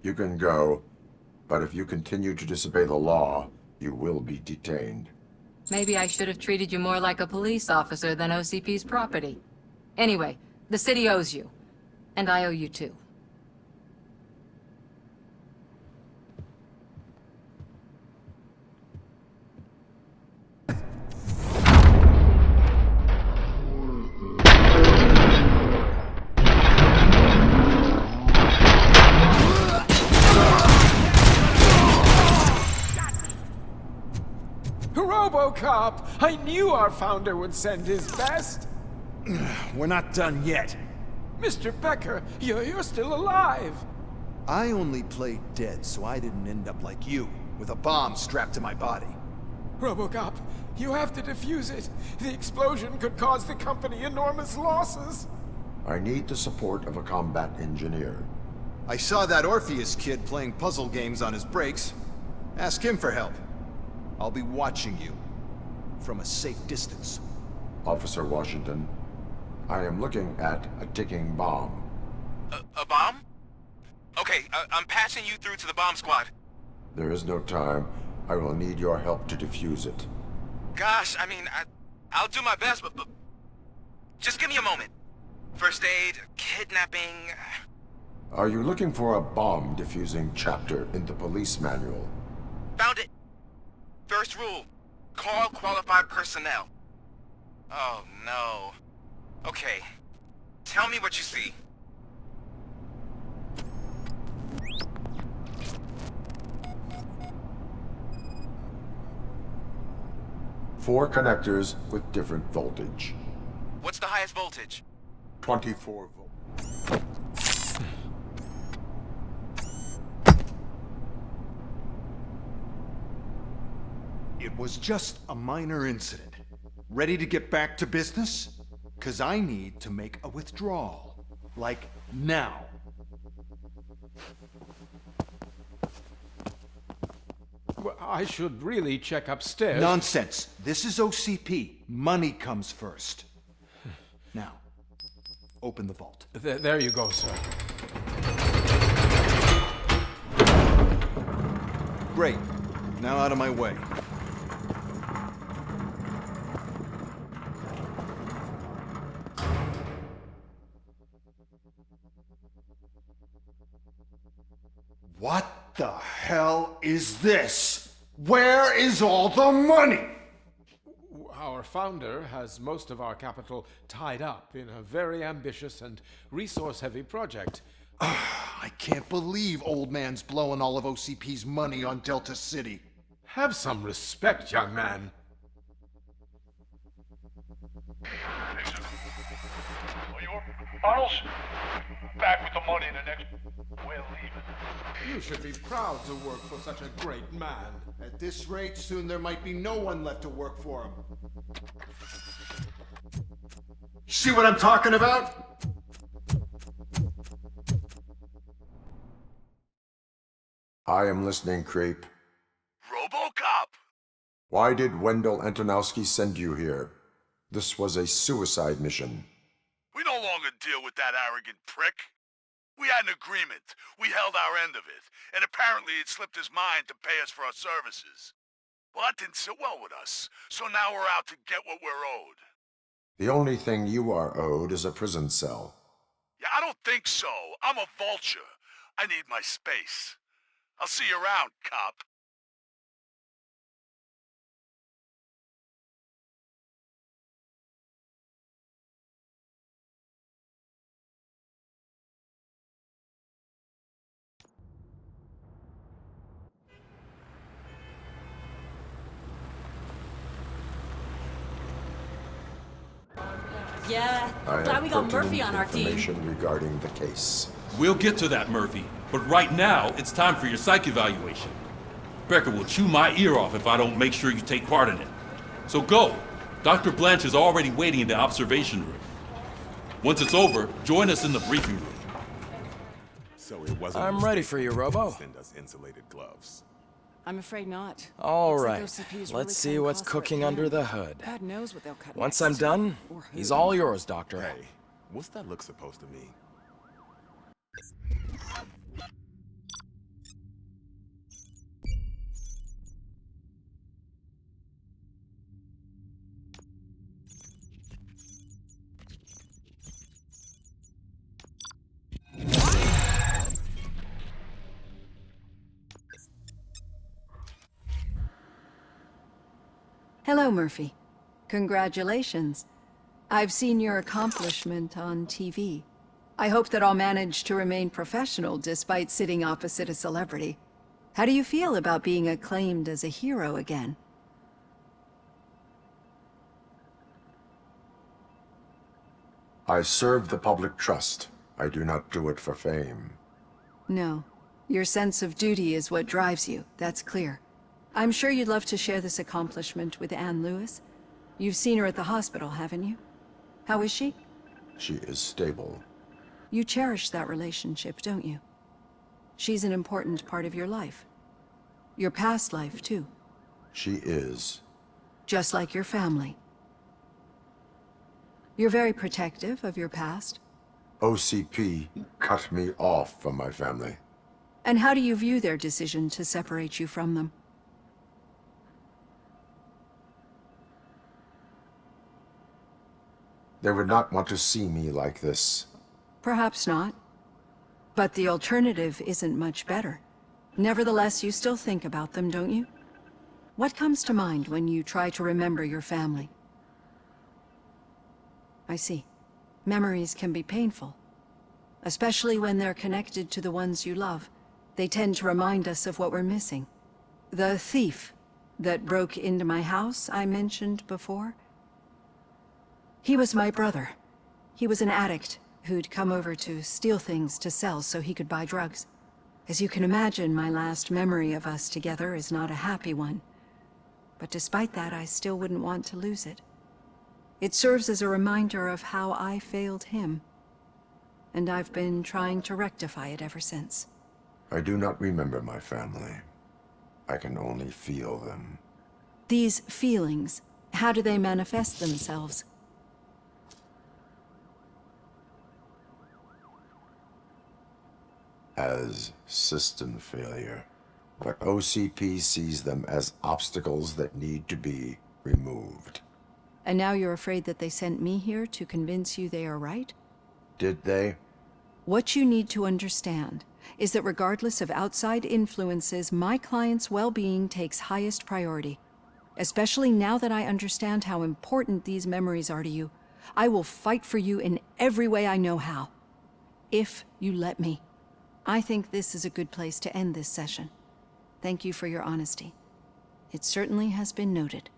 You can go, but if you continue to disobey the law, you will be detained. Maybe I should have treated you more like a police officer than OCP's property. Anyway, the city owes you. And I owe you too. Robocop! I knew our founder would send his best! We're not done yet. Mr. Becker, you're still alive! I only played dead so I didn't end up like you, with a bomb strapped to my body. Robocop, you have to defuse it. The explosion could cause the company enormous losses. I need the support of a combat engineer. I saw that Orpheus kid playing puzzle games on his breaks. Ask him for help. I'll be watching you. From a safe distance. Officer Washington, I am looking at a ticking bomb. A bomb? Okay, I'm passing you through to the bomb squad. There is no time. I will need your help to defuse it. Gosh, I mean, I'll do my best, but just give me a moment. First aid, kidnapping... Are you looking for a bomb defusing chapter in the police manual? Found it. First rule, call qualified personnel. Oh no. Okay, tell me what you see. Four connectors with different voltage. What's the highest voltage? 24 volts. It was just a minor incident. Ready to get back to business? 'Cause I need to make a withdrawal. Like, now. Well, I should really check upstairs. Nonsense. This is OCP. Money comes first. Now, open the vault. There you go, sir. Great. Now out of my way. What the hell is this? Where is all the money? Our founder has most of our capital tied up in a very ambitious and resource-heavy project. I can't believe old man's blowing all of OCP's money on Delta City. Have some respect, young man. Arnold, back with the money in the next... We're leaving. You should be proud to work for such a great man. At this rate, soon there might be no one left to work for him. See what I'm talking about? I am listening, creep. Robocop! Why did Wendell Antonowski send you here? This was a suicide mission. We no longer deal with that arrogant prick. We had an agreement. We held our end of it, and apparently it slipped his mind to pay us for our services. Well, that didn't sit well with us, so now we're out to get what we're owed. The only thing you are owed is a prison cell. Yeah, I don't think so. I'm a vulture. I need my space. I'll see you around, cop. Yeah, I glad have we got pertinent Murphy on our team. information regarding the case. We'll get to that, Murphy. But right now, it's time for your psych evaluation. Becker will chew my ear off if I don't make sure you take part in it. So go. Dr. Blanche is already waiting in the observation room. Once it's over, join us in the briefing room. So it wasn't. I'm ready for you, Robo. Send us insulated gloves. I'm afraid not. All Looks like right, OCP is let's really see cutting what's costs where it cooking can. under the hood. God knows what they'll cut Once next. I'm done, Or who. he's all yours, Doctor. Hey, what's that look supposed to mean? Hello, Murphy. Congratulations. I've seen your accomplishment on TV. I hope that I'll manage to remain professional despite sitting opposite a celebrity. How do you feel about being acclaimed as a hero again? I serve the public trust. I do not do it for fame. No. Your sense of duty is what drives you, that's clear. I'm sure you'd love to share this accomplishment with Anne Lewis. You've seen her at the hospital, haven't you? How is she? She is stable. You cherish that relationship, don't you? She's an important part of your life. Your past life, too. She is. Just like your family. You're very protective of your past. OCP cut me off from my family. And how do you view their decision to separate you from them? They would not want to see me like this. Perhaps not. But the alternative isn't much better. Nevertheless, you still think about them, don't you? What comes to mind when you try to remember your family? I see. Memories can be painful. Especially when they're connected to the ones you love. They tend to remind us of what we're missing. The thief that broke into my house I mentioned before? He was my brother. He was an addict who'd come over to steal things to sell so he could buy drugs. As you can imagine, my last memory of us together is not a happy one. But despite that, I still wouldn't want to lose it. It serves as a reminder of how I failed him. And I've been trying to rectify it ever since. I do not remember my family. I can only feel them. These feelings, how do they manifest themselves? As system failure. but OCP sees them as obstacles that need to be removed. And now you're afraid that they sent me here to convince you they are right? Did they? What you need to understand is that regardless of outside influences, my client's well-being takes highest priority. Especially now that I understand how important these memories are to you. I will fight for you in every way I know how. If you let me. I think this is a good place to end this session. Thank you for your honesty. It certainly has been noted.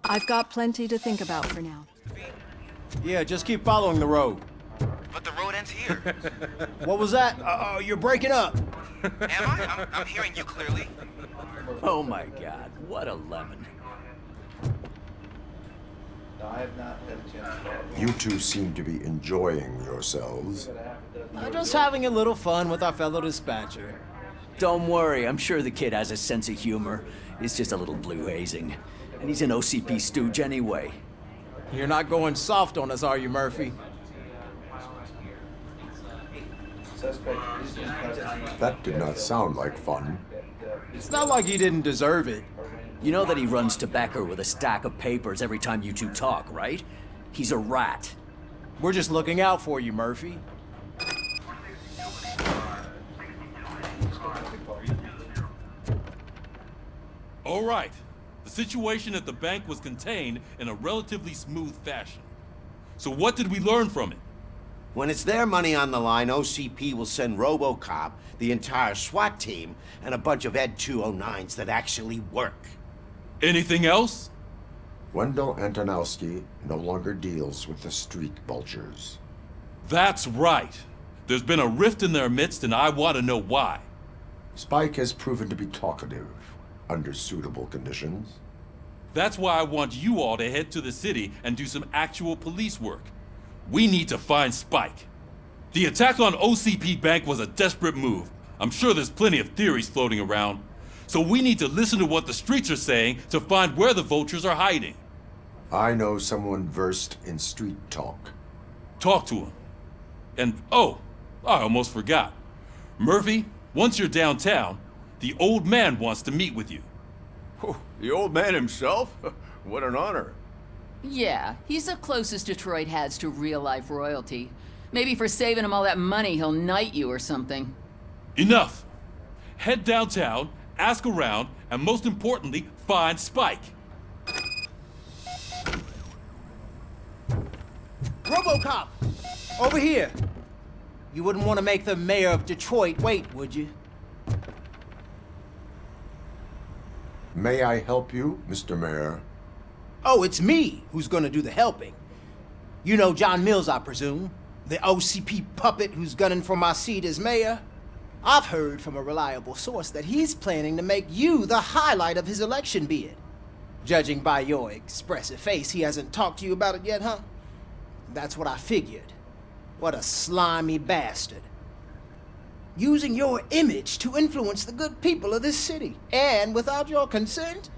I've got plenty to think about for now. Yeah, just keep following the road. But the road ends here. What was that? You're breaking up. Am I? I'm hearing you clearly. Oh my god, what a lemon. I have not had a chance to... You two seem to be enjoying yourselves. Just having a little fun with our fellow dispatcher. Don't worry, I'm sure the kid has a sense of humor. It's just a little blue hazing. And he's an OCP stooge anyway. You're not going soft on us, are you, Murphy? That did not sound like fun. It's not like he didn't deserve it. You know that he runs to Becker with a stack of papers every time you two talk, right? He's a rat. We're just looking out for you, Murphy. All right. The situation at the bank was contained in a relatively smooth fashion. So what did we learn from it? When it's their money on the line, OCP will send Robocop, the entire SWAT team, and a bunch of Ed 209s that actually work. Anything else? Wendell Antonowski no longer deals with the street vultures. That's right. There's been a rift in their midst, and I want to know why. Spike has proven to be talkative under suitable conditions. That's why I want you all to head to the city and do some actual police work. We need to find Spike. The attack on OCP Bank was a desperate move. I'm sure there's plenty of theories floating around. So we need to listen to what the streets are saying to find where the vultures are hiding. I know someone versed in street talk. Talk to him. And, oh, I almost forgot. Murphy, once you're downtown, the old man wants to meet with you. Oh, the old man himself? What an honor. Yeah, he's the closest Detroit has to real-life royalty. Maybe for saving him all that money, he'll knight you or something. Enough! Head downtown, ask around, and most importantly, find Spike. Robocop! Over here! You wouldn't want to make the mayor of Detroit wait, would you? May I help you, Mr. Mayor? Oh, it's me who's gonna do the helping. You know John Mills, I presume? The OCP puppet who's gunning for my seat as mayor? I've heard from a reliable source that he's planning to make you the highlight of his election bid. Judging by your expressive face, he hasn't talked to you about it yet, huh? That's what I figured. What a slimy bastard. Using your image to influence the good people of this city, and without your consent?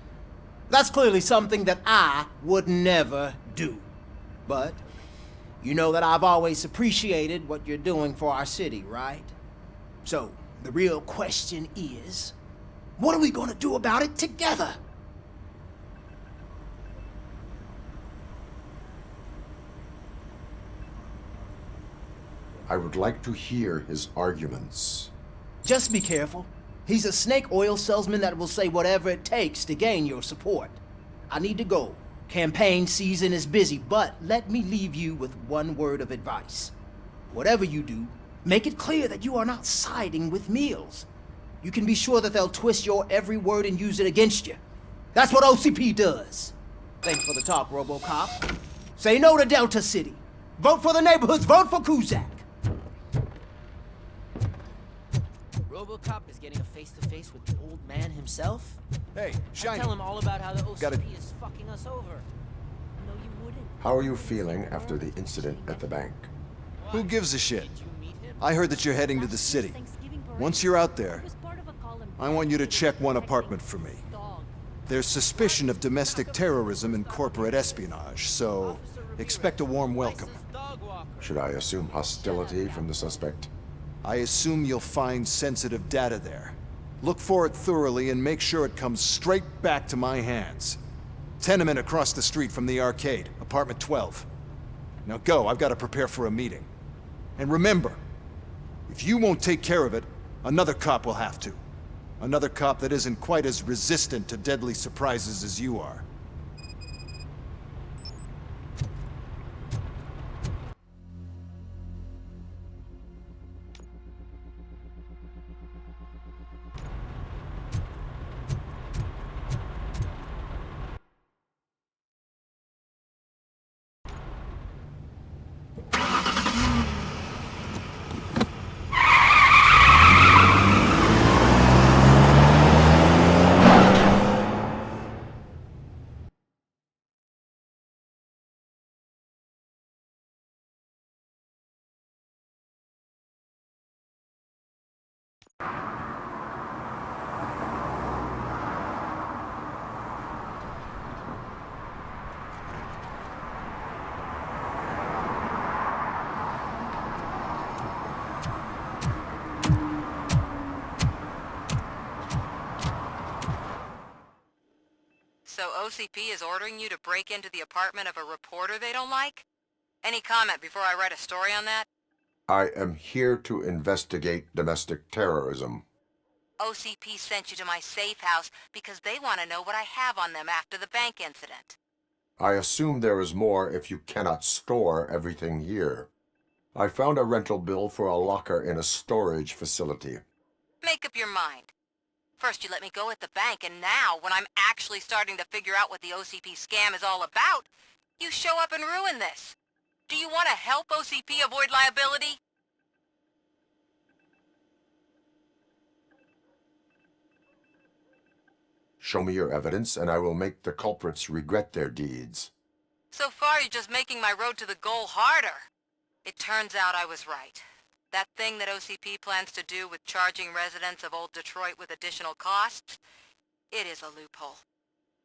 That's clearly something that I would never do. But you know that I've always appreciated what you're doing for our city, right? So, the real question is, what are we gonna do about it together? I would like to hear his arguments. Just be careful. He's a snake oil salesman that will say whatever it takes to gain your support. I need to go. Campaign season is busy, but let me leave you with one word of advice. Whatever you do, make it clear that you are not siding with Mills. You can be sure that they'll twist your every word and use it against you. That's what OCP does. Thanks for the talk, Robocop. Say no to Delta City. Vote for the neighborhoods. Vote for Kuzak. Robocop is getting a face-to-face with the old man himself? Hey, Shiny. Tell him all about how the OCP Gotta- is fucking us over. No, you wouldn't. How are you feeling after the incident at the bank? Who gives a shit? I heard that you're heading to the city. Once you're out there, I want you to check one apartment for me. There's suspicion of domestic terrorism and corporate espionage, so expect a warm welcome. Should I assume hostility from the suspect? I assume you'll find sensitive data there. Look for it thoroughly and make sure it comes straight back to my hands. Tenement across the street from the arcade, apartment 12. Now go, I've got to prepare for a meeting. And remember, if you won't take care of it, another cop will have to. Another cop that isn't quite as resistant to deadly surprises as you are. So OCP is ordering you to break into the apartment of a reporter they don't like? Any comment before I write a story on that? I am here to investigate domestic terrorism. OCP sent you to my safe house because they want to know what I have on them after the bank incident. I assume there is more if you cannot store everything here. I found a rental bill for a locker in a storage facility. Make up your mind. First you let me go at the bank, and now, when I'm actually starting to figure out what the OCP scam is all about, you show up and ruin this. Do you want to help OCP avoid liability? Show me your evidence, and I will make the culprits regret their deeds. So far, you're just making my road to the goal harder. It turns out I was right. That thing that OCP plans to do with charging residents of Old Detroit with additional costs, it is a loophole.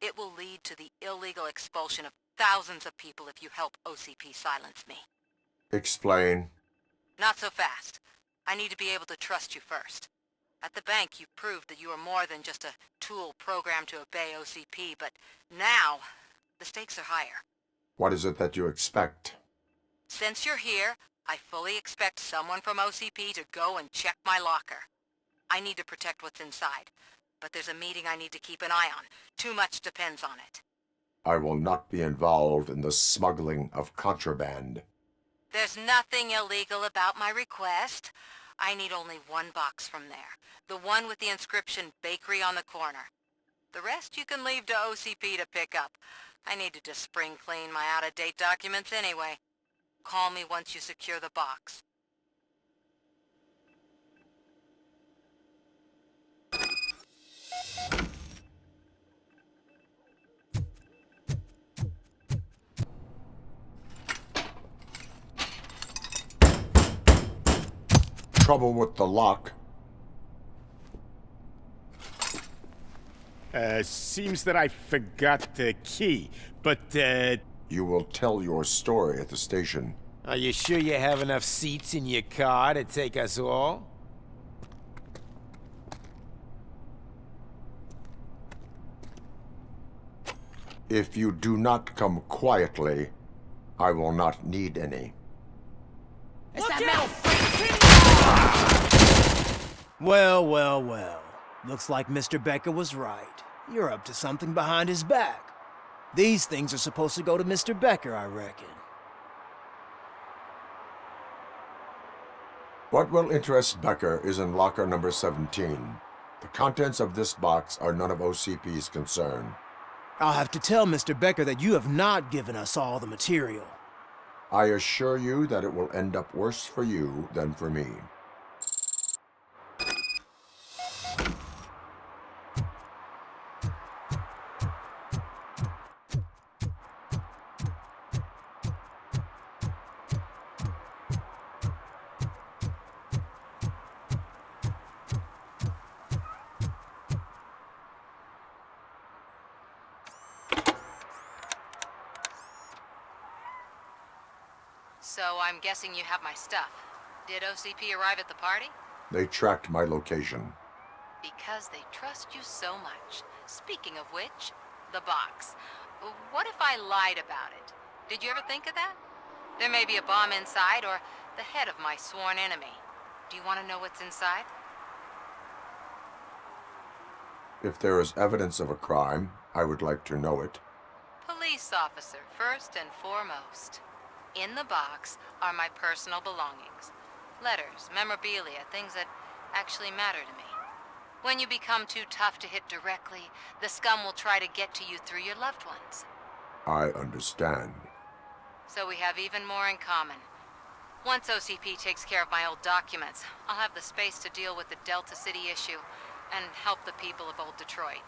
It will lead to the illegal expulsion of thousands of people if you help OCP silence me. Explain. Not so fast. I need to be able to trust you first. At the bank, you proved that you are more than just a tool programmed to obey OCP, but now, the stakes are higher. What is it that you expect? Since you're here, I fully expect someone from OCP to go and check my locker. I need to protect what's inside, but there's a meeting I need to keep an eye on. Too much depends on it. I will not be involved in the smuggling of contraband. There's nothing illegal about my request. I need only one box from there. The one with the inscription Bakery on the corner. The rest you can leave to OCP to pick up. I needed to spring clean my out-of-date documents anyway. Call me once you secure the box. Trouble with the lock. Seems that I forgot the key, but, You will tell your story at the station. Are you sure you have enough seats in your car to take us all? If you do not come quietly, I will not need any. It's that metal freak! Well, well, well. Looks like Mr. Becker was right. You're up to something behind his back. These things are supposed to go to Mr. Becker, I reckon. What will interest Becker is in locker number 17. The contents of this box are none of OCP's concern. I'll have to tell Mr. Becker that you have not given us all the material. I assure you that it will end up worse for you than for me. So I'm guessing you have my stuff. Did OCP arrive at the party? They tracked my location. Because they trust you so much. Speaking of which, the box. What if I lied about it? Did you ever think of that? There may be a bomb inside, or the head of my sworn enemy. Do you want to know what's inside? If there is evidence of a crime, I would like to know it. Police officer, first and foremost. In the box are my personal belongings. Letters, memorabilia, things that actually matter to me. When you become too tough to hit directly, the scum will try to get to you through your loved ones. I understand. So we have even more in common. Once OCP takes care of my old documents, I'll have the space to deal with the Delta City issue and help the people of Old Detroit.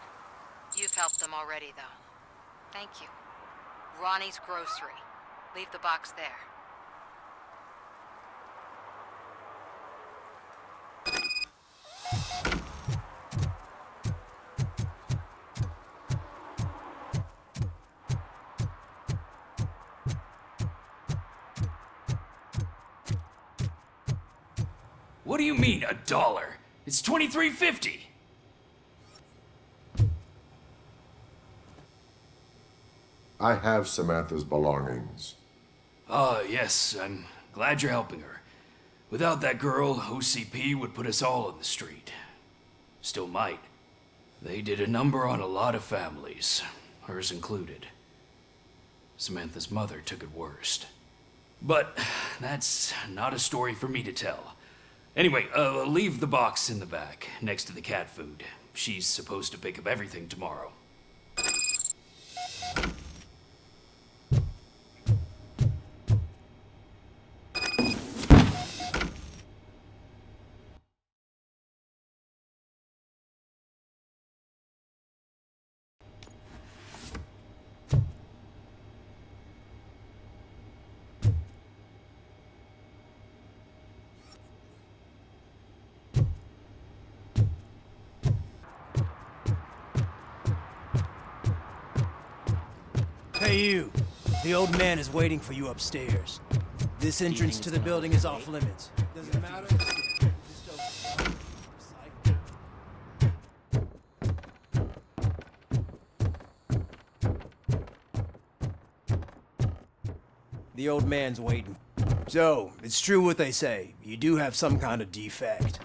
You've helped them already, though. Thank you. Ronnie's Grocery. Leave the box there. What do you mean, $1? It's $23.50. I have Samantha's belongings. Yes, I'm glad you're helping her. Without that girl, OCP would put us all in the street. Still might. They did a number on a lot of families, hers included. Samantha's mother took it worst. But that's not a story for me to tell. Anyway, leave the box in the back, next to the cat food. She's supposed to pick up everything tomorrow. Hey you, the old man is waiting for you upstairs. This entrance to the building is off limits. Doesn't matter. The old man's waiting. So, it's true what they say. You do have some kind of defect.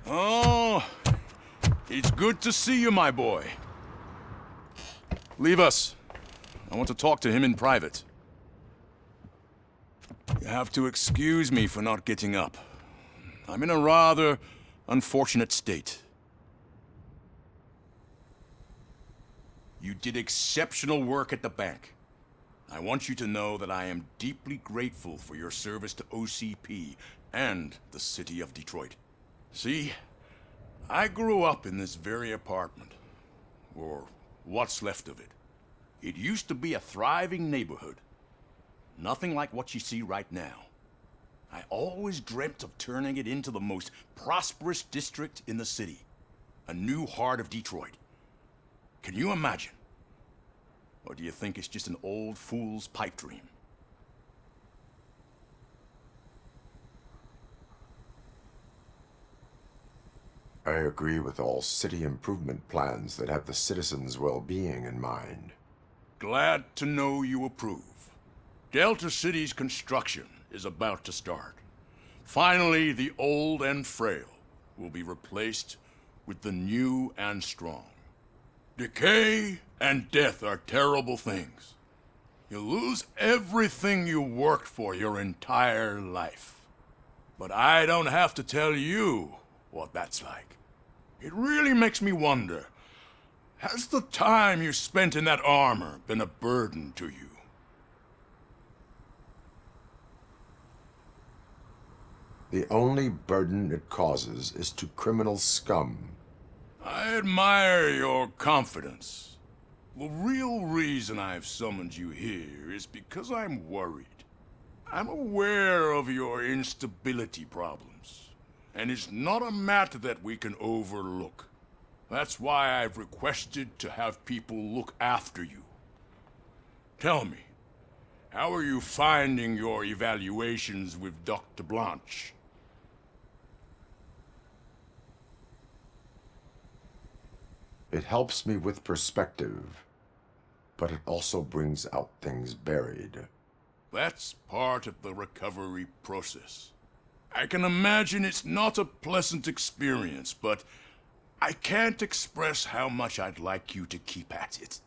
Oh, it's good to see you, my boy. Leave us. I want to talk to him in private. You have to excuse me for not getting up. I'm in a rather unfortunate state. You did exceptional work at the bank. I want you to know that I am deeply grateful for your service to OCP and the city of Detroit. See, I grew up in this very apartment, or what's left of it. It used to be a thriving neighborhood. Nothing like what you see right now. I always dreamt of turning it into the most prosperous district in the city. A new heart of Detroit. Can you imagine? Or do you think it's just an old fool's pipe dream? I agree with all city improvement plans that have the citizens' well-being in mind. Glad to know you approve. Delta City's construction is about to start. Finally, the old and frail will be replaced with the new and strong. Decay and death are terrible things. You lose everything you worked for your entire life. But I don't have to tell you what that's like. It really makes me wonder, has the time you spent in that armor been a burden to you? The only burden it causes is to criminal scum. I admire your confidence. The real reason I've summoned you here is because I'm worried. I'm aware of your instability problems, and it's not a matter that we can overlook. That's why I've requested to have people look after you Tell me, how are you finding your evaluations with Dr. Blanche? It helps me with perspective, but it also brings out things buried. That's part of the recovery process. I can imagine it's not a pleasant experience, but I can't express how much I'd like you to keep at it.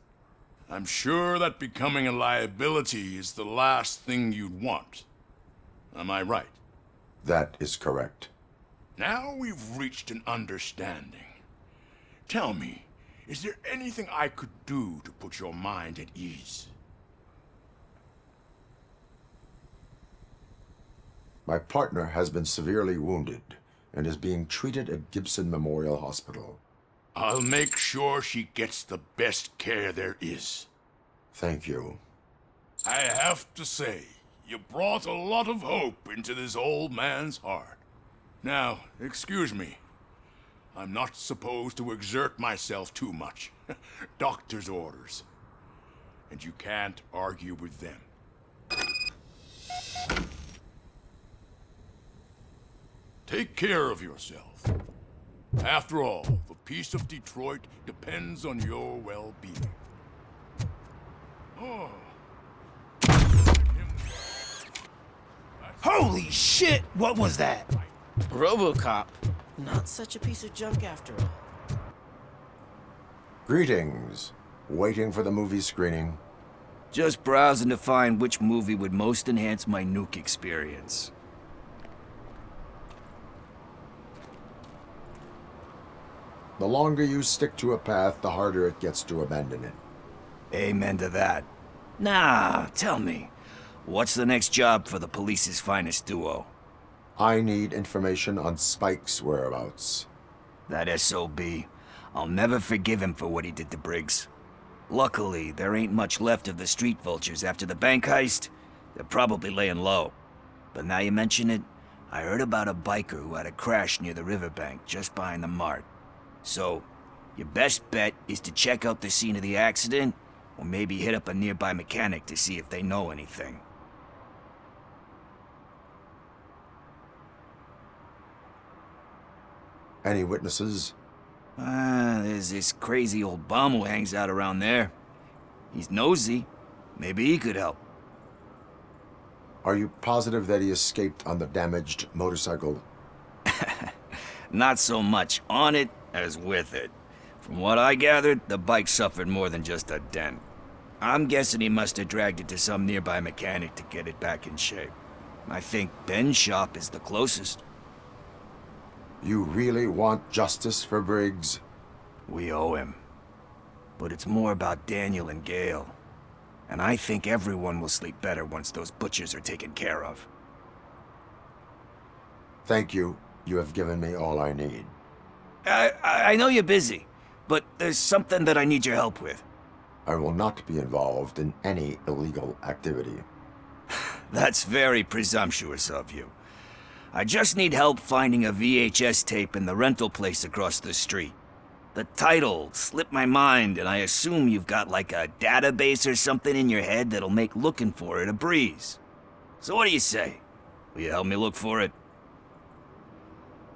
I'm sure that becoming a liability is the last thing you'd want. Am I right? That is correct. Now we've reached an understanding. Tell me, is there anything I could do to put your mind at ease? My partner has been severely wounded and is being treated at Gibson Memorial Hospital. I'll make sure she gets the best care there is. Thank you. I have to say, you brought a lot of hope into this old man's heart. Now, excuse me. I'm not supposed to exert myself too much. Doctor's orders. And you can't argue with them. Take care of yourself. After all, the peace of Detroit depends on your well-being. Oh. Holy shit! What was that? Robocop. Not such a piece of junk after all. Greetings. Waiting for the movie screening. Just browsing to find which movie would most enhance my nuke experience. The longer you stick to a path, the harder it gets to abandon it. Amen to that. Now, tell me, what's the next job for the police's finest duo? I need information on Spike's whereabouts. That SOB. I'll never forgive him for what he did to Briggs. Luckily, there ain't much left of the street vultures after the bank heist. They're probably laying low. But now you mention it, I heard about a biker who had a crash near the riverbank just behind the mart. So, your best bet is to check out the scene of the accident, or maybe hit up a nearby mechanic to see if they know anything. Any witnesses? There's this crazy old bum who hangs out around there. He's nosy. Maybe he could help. Are you positive that he escaped on the damaged motorcycle? Not so much on it as with it. From what I gathered, the bike suffered more than just a dent. I'm guessing he must have dragged it to some nearby mechanic to get it back in shape. I think Ben's shop is the closest. You really want justice for Briggs? We owe him. But it's more about Daniel and Gale. And I think everyone will sleep better once those butchers are taken care of. Thank you. You have given me all I need. I know you're busy, but there's something that I need your help with. I will not be involved in any illegal activity. That's very presumptuous of you. I just need help finding a VHS tape in the rental place across the street. The title slipped my mind, and I assume you've got like a database or something in your head that'll make looking for it a breeze. So what do you say? Will you help me look for it?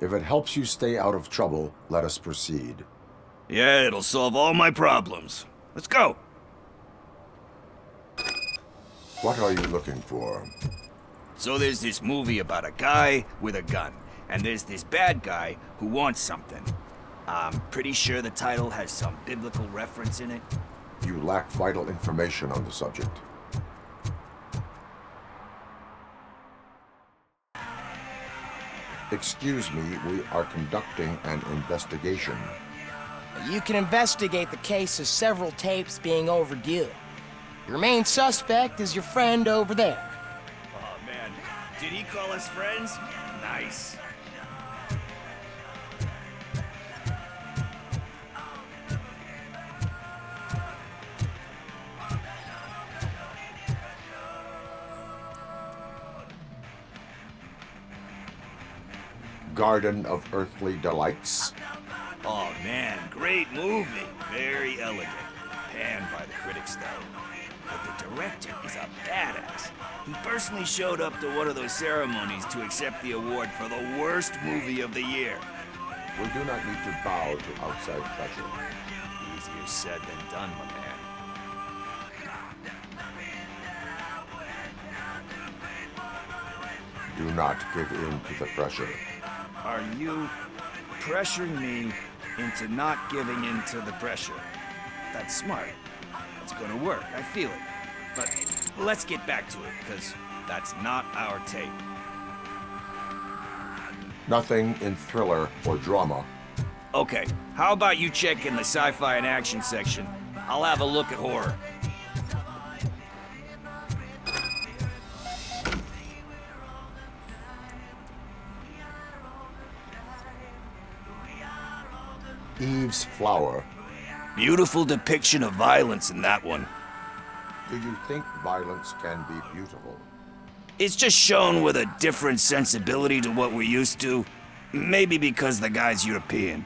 If it helps you stay out of trouble, let us proceed. Yeah, it'll solve all my problems. Let's go. What are you looking for? So there's this movie about a guy with a gun, and there's this bad guy who wants something. I'm pretty sure the title has some biblical reference in it. You lack vital information on the subject. Excuse me, we are conducting an investigation. You can investigate the case of several tapes being overdue. Your main suspect is your friend over there. Oh man, did he call us friends? Nice. Garden of Earthly Delights. Oh man, great movie. Very elegant. Panned by the critics though. but the director is a badass. He personally showed up to one of those ceremonies to accept the award for the worst movie of the year. We do not need to bow to outside pressure. Easier said than done, my man. Do not give in to the pressure. Are you pressuring me into not giving in to the pressure? That's smart. It's gonna work, I feel it. But let's get back to it, because that's not our tape. Nothing in thriller or drama. Okay, how about you check in the sci-fi and action section? I'll have a look at horror. Eve's Flower. Beautiful depiction of violence in that one. Do you think violence can be beautiful? It's just shown with a different sensibility to what we're used to. Maybe because the guy's European.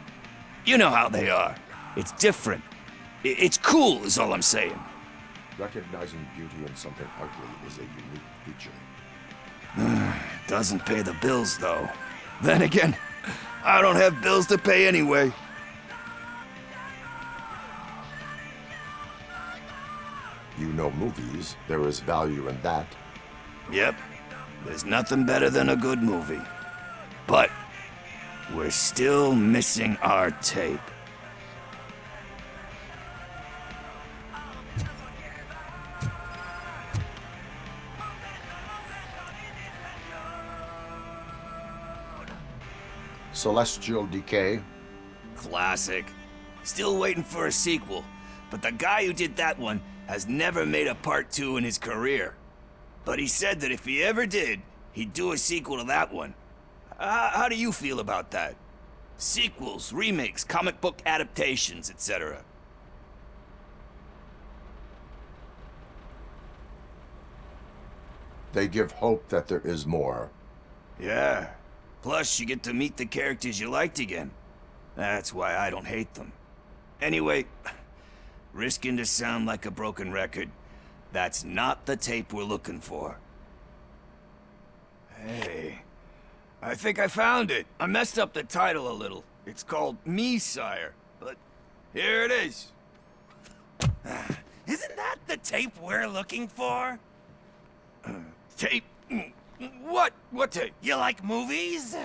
You know how they are. It's different. It's cool, is all I'm saying. Recognizing beauty in something ugly is a unique feature. Doesn't pay the bills, though. Then again, I don't have bills to pay anyway. You know movies. There is value in that. Yep. There's nothing better than a good movie. But we're still missing our tape. Celestial Decay. Classic. Still waiting for a sequel. But the guy who did that one has never made a part 2 in his career. But he said that if he ever did, he'd do a sequel to that one. How do you feel about that? Sequels, remakes, comic book adaptations, etc. They give hope that there is more. Yeah. Plus, you get to meet the characters you liked again. That's why I don't hate them. Anyway, risking to sound like a broken record, that's not the tape we're looking for. Hey, I think I found it. I messed up the title a little. It's called Me, Sire, but here it is. Isn't that the tape we're looking for? Tape? What? What tape? You like movies?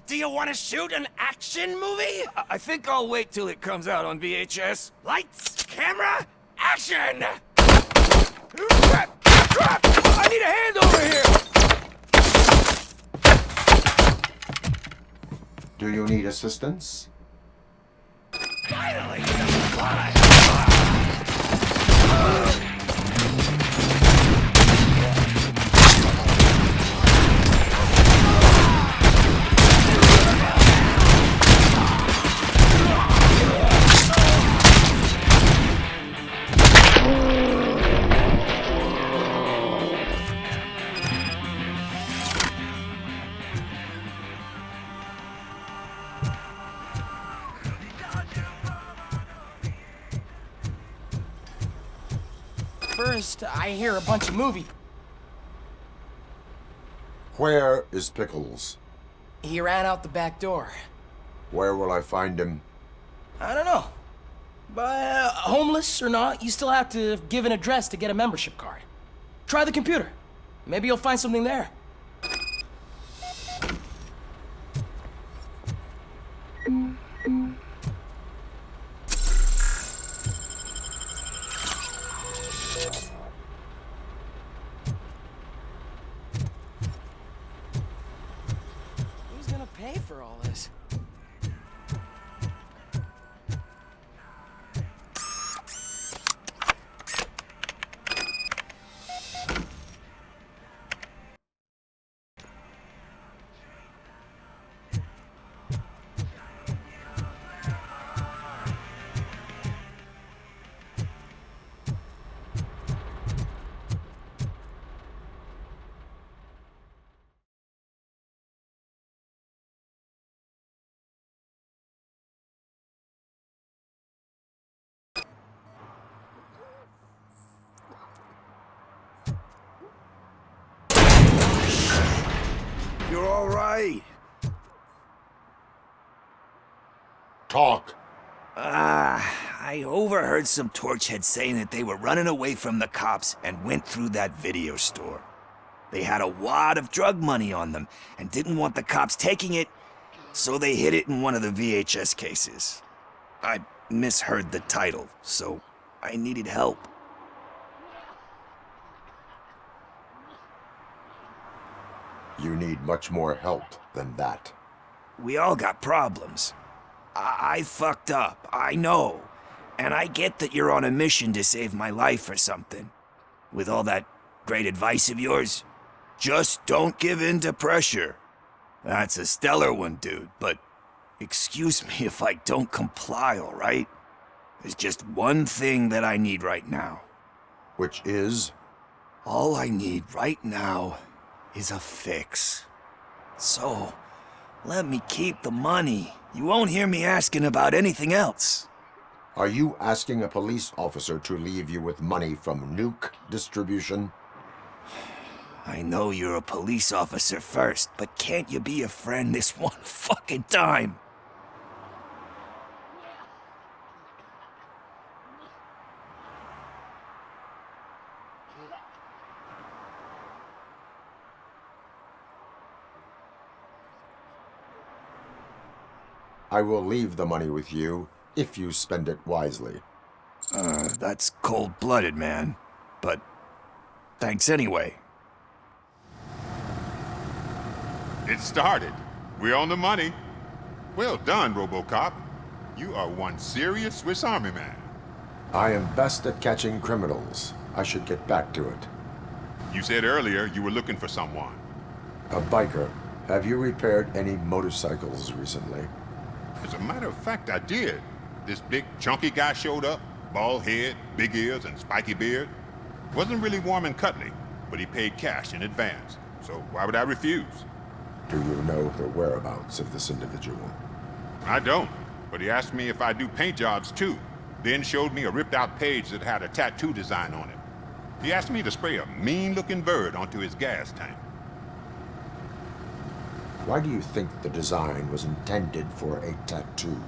Do you want to shoot an action movie? I think I'll wait till it comes out on VHS. Lights, camera, action! Crap! Crap! I need a hand over here! Do you need assistance? Finally! Why? First, I hear a bunch of movie. Where is Pickles? He ran out the back door. Where will I find him? I don't know. But homeless or not, you still have to give an address to get a membership card. Try the computer. Maybe you'll find something there. Who's gonna pay for all this? all right? Talk. I overheard some torchheads saying that they were running away from the cops and went through that video store. They had a wad of drug money on them and didn't want the cops taking it, so they hid it in one of the VHS cases. I misheard the title, so I needed help. You need much more help than that. We all got problems. I fucked up, I know. And I get that you're on a mission to save my life or something. With all that great advice of yours, just don't give in to pressure. That's a stellar one, dude, but excuse me if I don't comply, all right? There's just one thing that I need right now. Which is? All I need right now is a fix. So, let me keep the money. You won't hear me asking about anything else. Are you asking a police officer to leave you with money from nuke distribution? I know you're a police officer first, but can't you be a friend this one fucking time? I will leave the money with you if you spend it wisely. That's cold-blooded, man. But thanks anyway. It started. We're on the money. Well done, Robocop. You are one serious Swiss Army man. I am best at catching criminals. I should get back to it. You said earlier you were looking for someone. A biker. Have you repaired any motorcycles recently? As a matter of fact, I did. This big, chunky guy showed up. Bald head, big ears, and spiky beard. Wasn't really warm and cuddly, but he paid cash in advance. So why would I refuse? Do you know the whereabouts of this individual? I don't, but he asked me if I do paint jobs too. Then showed me a ripped-out page that had a tattoo design on it. He asked me to spray a mean-looking bird onto his gas tank. Why do you think the design was intended for a tattoo?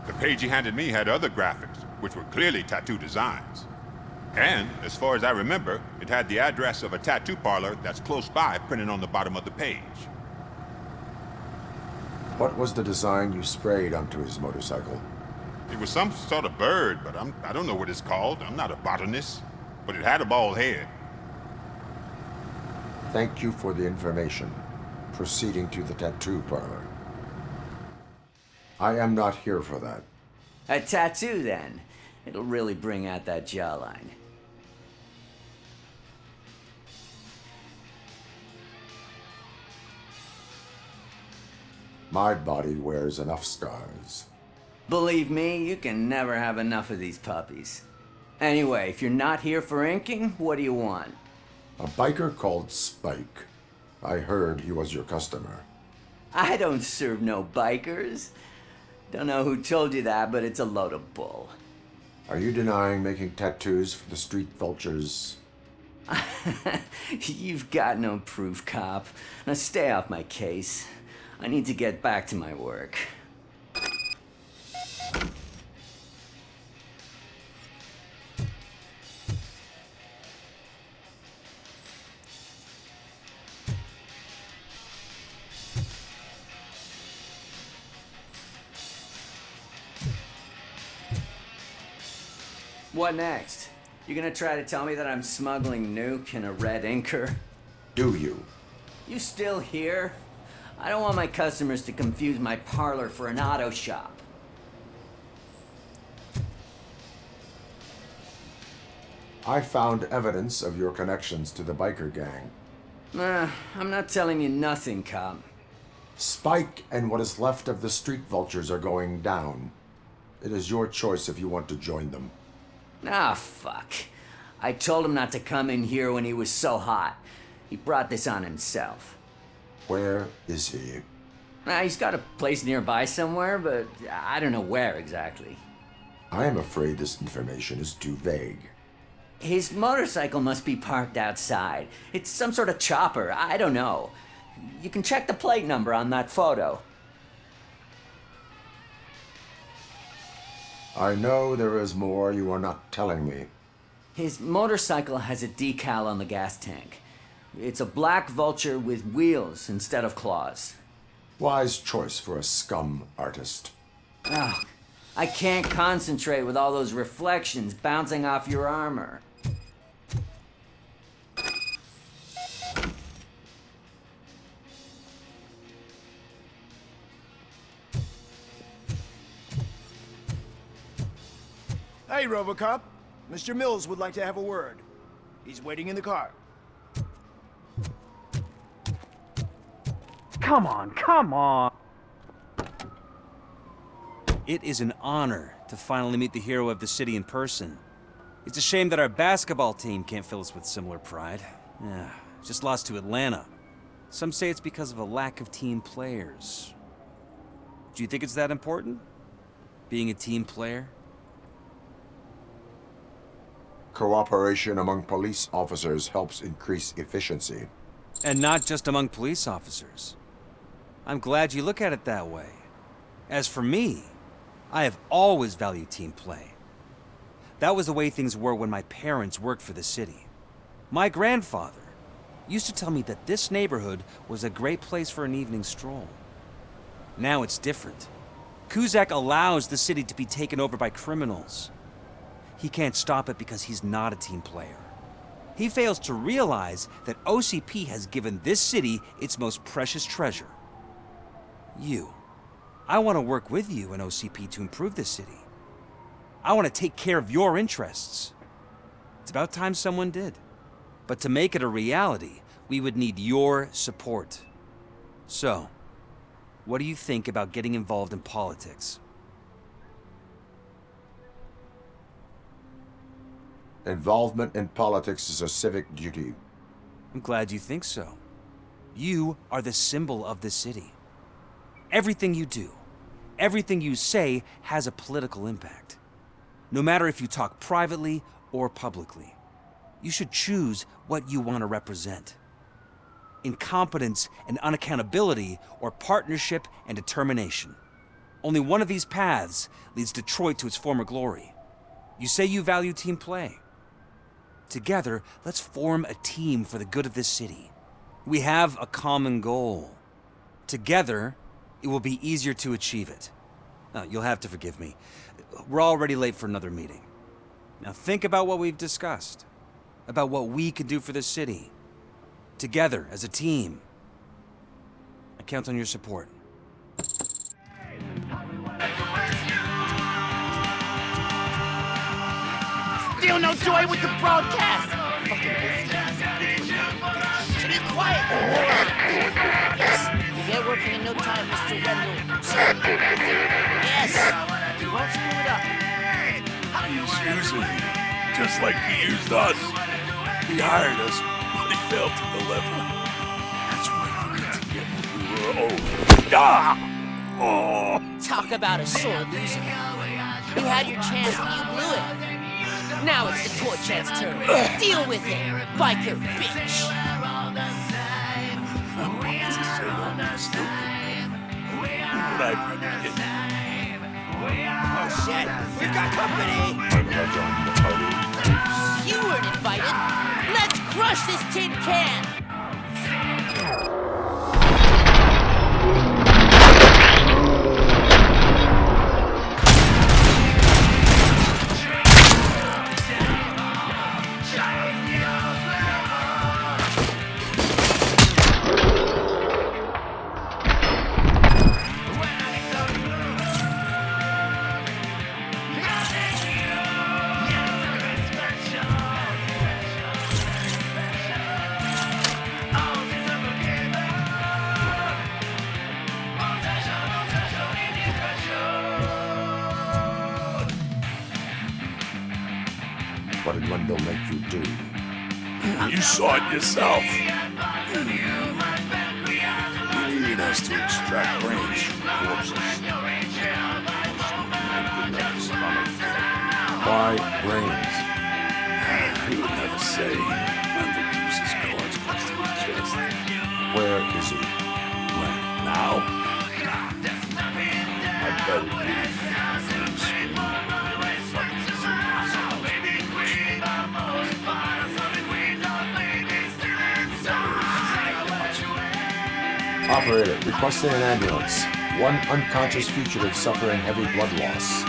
The page he handed me had other graphics, which were clearly tattoo designs. And, as far as I remember, it had the address of a tattoo parlor that's close by printed on the bottom of the page. What was the design you sprayed onto his motorcycle? It was some sort of bird, but I don't know what it's called. I'm not a botanist. But it had a bald head. Thank you for the information. Proceeding to the tattoo parlor. I am not here for that. A tattoo, then. It'll really bring out that jawline. My body wears enough scars. Believe me, you can never have enough of these puppies. Anyway, if you're not here for inking, what do you want? A biker called Spike. I heard he was your customer. I don't serve no bikers. Don't know who told you that, but it's a load of bull. Are you denying making tattoos for the street vultures? You've got no proof, cop. Now stay off my case. I need to get back to my work. What next? You gonna try to tell me that I'm smuggling nuke in a red inker? Do you? You still here? I don't want my customers to confuse my parlor for an auto shop. I found evidence of your connections to the biker gang. I'm not telling you nothing, cop. Spike and what is left of the street vultures are going down. It is your choice if you want to join them. Ah, fuck. I told him not to come in here when he was so hot. He brought this on himself. Where is he? He's got a place nearby somewhere, but I don't know where exactly. I am afraid this information is too vague. His motorcycle must be parked outside. It's some sort of chopper. I don't know. You can check the plate number on that photo. I know there is more you are not telling me. His motorcycle has a decal on the gas tank. It's a black Vulture with wheels instead of claws. Wise choice for a scum artist. Ah, I can't concentrate with all those reflections bouncing off your armor. Hey, Robocop. Mr. Mills would like to have a word. He's waiting in the car. Come on, come on! It is an honor to finally meet the hero of the city in person. It's a shame that our basketball team can't fill us with similar pride. Yeah, just lost to Atlanta. Some say it's because of a lack of team players. Do you think it's that important? Being a team player? Cooperation among police officers helps increase efficiency. And not just among police officers. I'm glad you look at it that way. As for me, I have always valued team play. That was the way things were when my parents worked for the city. My grandfather used to tell me that this neighborhood was a great place for an evening stroll. Now it's different. Cusack allows the city to be taken over by criminals. He can't stop it because he's not a team player. He fails to realize that OCP has given this city its most precious treasure. You. I want to work with you and OCP to improve this city. I want to take care of your interests. It's about time someone did. But to make it a reality, we would need your support. So, what do you think about getting involved in politics? Involvement in politics is a civic duty. I'm glad you think so. You are the symbol of the city. Everything you do, everything you say has a political impact. No matter if you talk privately or publicly, you should choose what you want to represent. Incompetence and unaccountability, or partnership and determination. Only one of these paths leads Detroit to its former glory. You say you value team play. Together, let's form a team for the good of this city. We have a common goal. Together, it will be easier to achieve it. Now, you'll have to forgive me. We're already late for another meeting. Now think about what we've discussed. About what we can do for this city. Together, as a team. I count on your support. Still no joy with the broadcast! Be quiet! Yes, you'll get working in no time, Mr. Wendell. Yes, you won't screw it up. He's using you, just like he used us. He hired us, but he failed to deliver. That's why we need to get what we were owed. Ah! Oh! Talk about a sore loser. You had your chance and you blew it. Now it's the toy chance turn. Deal with it, biker bitch. Oh shit, we've got company! You weren't invited. Let's crush this tin can! What did Wendell make you do? You saw it yourself. You needed us to extract brains from corpses. Why brains? He would never say. Wendell keeps his cards close to his chest. Where is he? Operator, requesting an ambulance. One unconscious fugitive suffering heavy blood loss.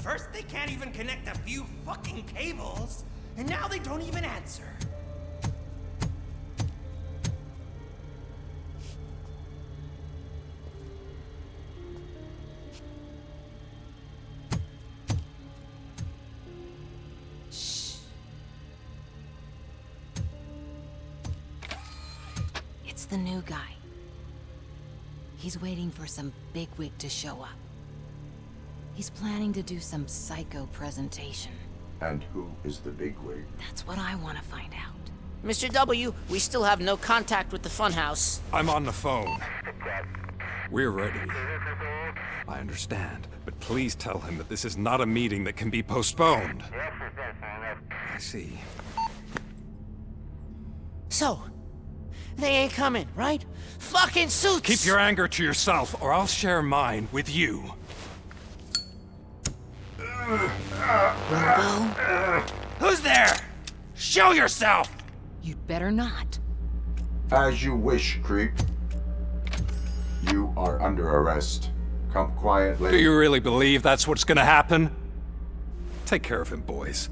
First, they can't even connect a few fucking cables, and now they don't even answer. Shh. It's the new guy. He's waiting for some bigwig to show up. He's planning to do some psycho presentation. And who is the bigwig? That's what I want to find out. Mr. W, we still have no contact with the funhouse. I'm on the phone. We're ready. I understand, but please tell him that this is not a meeting that can be postponed. I see. So, they ain't coming, right? Fucking suits! Keep your anger to yourself, or I'll share mine with you. Robo? Who's there? Show yourself! You'd better not. As you wish, creep. You are under arrest. Come quietly. Do you really believe that's what's gonna happen? Take care of him, boys.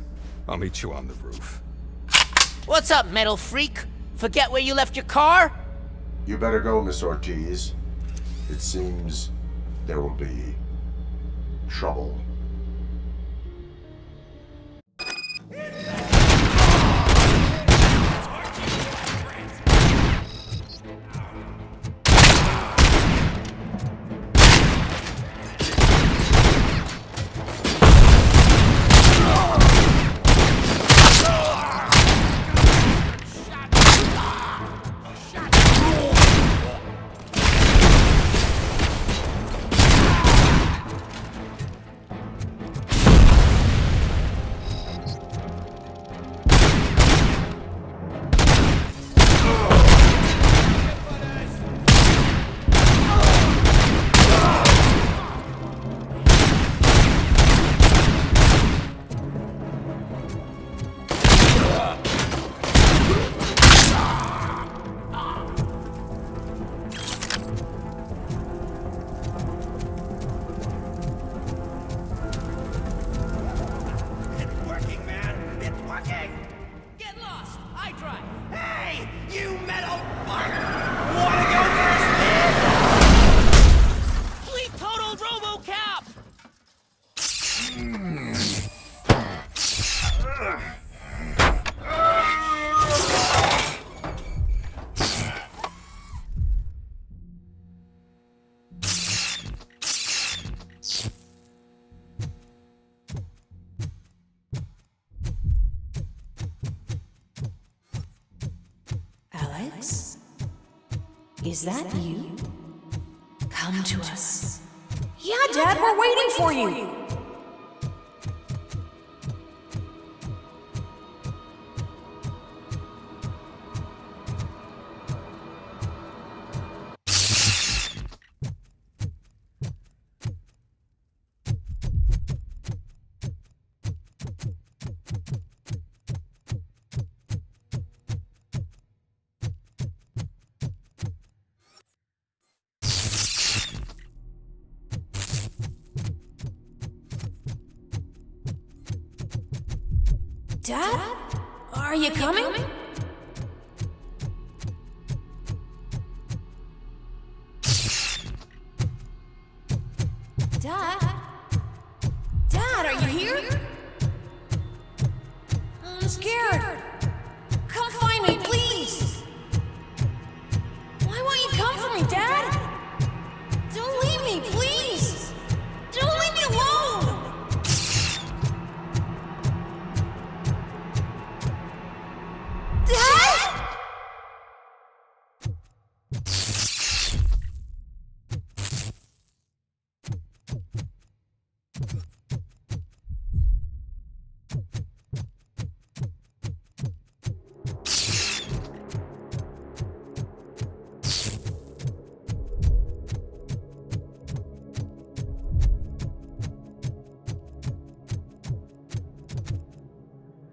I'll meet you on the roof. What's up, metal freak? Forget where you left your car? You better go, Miss Ortiz. It seems there will be trouble. Alex? Is that you? Come to us. Yeah, Dad, we're waiting for you! Dad? Are you coming? Dad? Dad, are you here? I'm scared. Come find me, please. Why won't you come for me, Dad? Don't leave me, please. Don't leave me alone. Dad?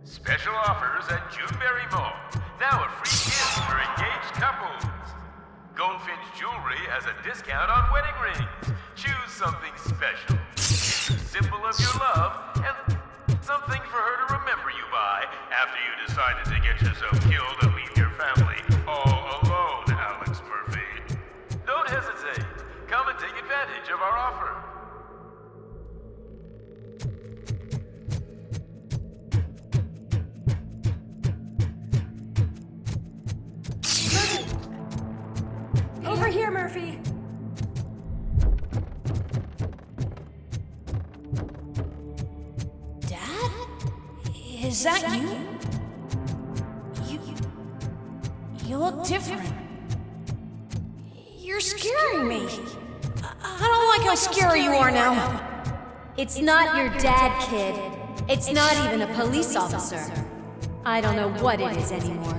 Special offers at Juneberry Mall. Now a free gift for engaged couples. Goldfinch Jewelry has a discount on wedding rings. Choose something special. A symbol of your love and something for her to remember you by after you decided to get yourself killed and leave your family all alone, Alex Murphy. Don't hesitate. Come and take advantage of our offer. Over here, Murphy. Dad? Is that you? You look different. You're scaring me. I don't like how scary you are now. It's not your dad, kid. It's not even a police officer. I don't know what it is anymore.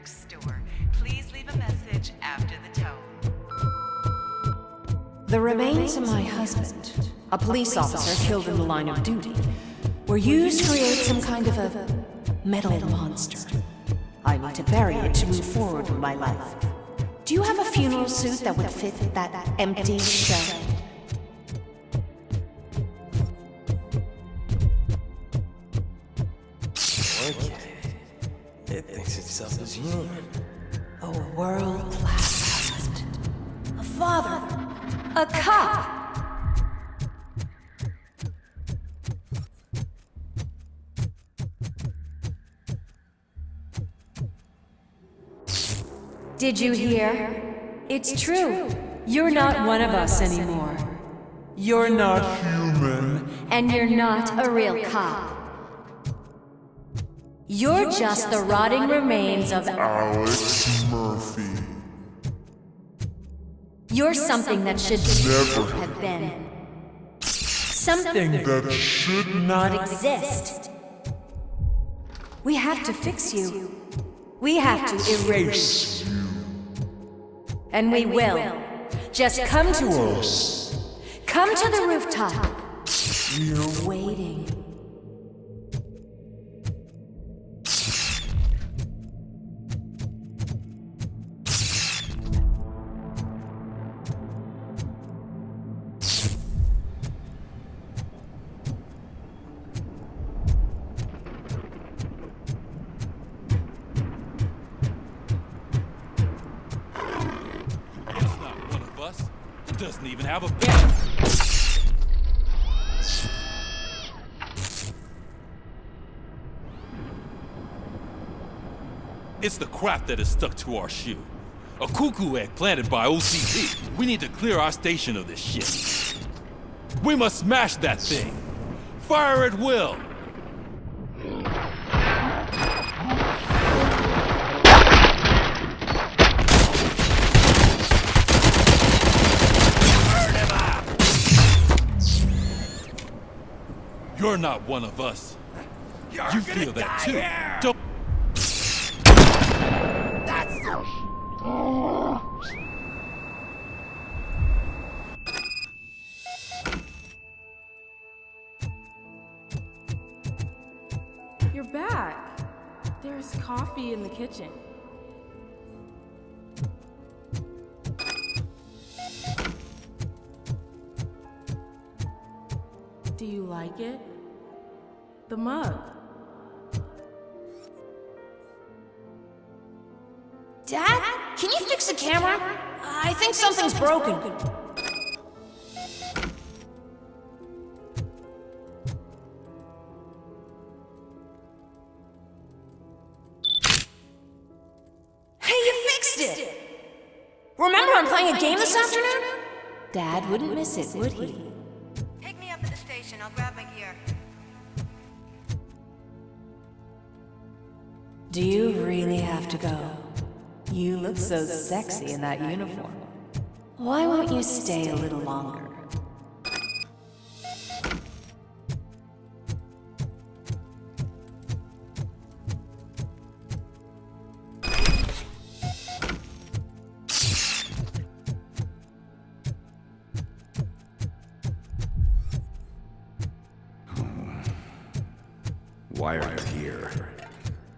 Store. Please leave a message after the tone. The remains of my husband, a police officer killed in the line of duty, were used to create some kind of a metal monster. I need to bury it to move forward with my life. Do you have a funeral suit that would fit that empty shell? Okay. It thinks itself as human. A world-class husband. A father. A cop. Did you hear? It's true. You're not one of us anymore. You're not human. And you're not a real cop. You're just the rotting remains of Alex Murphy. You're something that should Never have been. Something that should not exist. We have to fix you. We have to erase you. And we will. Just come to us. Come to the rooftop. We're waiting. Doesn't even have a bed. It's the crap that is stuck to our shoe. A cuckoo egg planted by OCP. We need to clear our station of this shit. We must smash that thing. Fire at will. You're not one of us. You feel that too. Don't. You're back. There's coffee in the kitchen. Do you like it? The mug. Dad, can you fix the camera? I think something's broken. Hey, you fixed it! Remember I'm playing a game this afternoon? Dad wouldn't miss it, would he? Pick me up at the station. I'll grab my gear. Do you really have to go? You look so sexy in that uniform. Why won't you stay a little longer? Why are you here?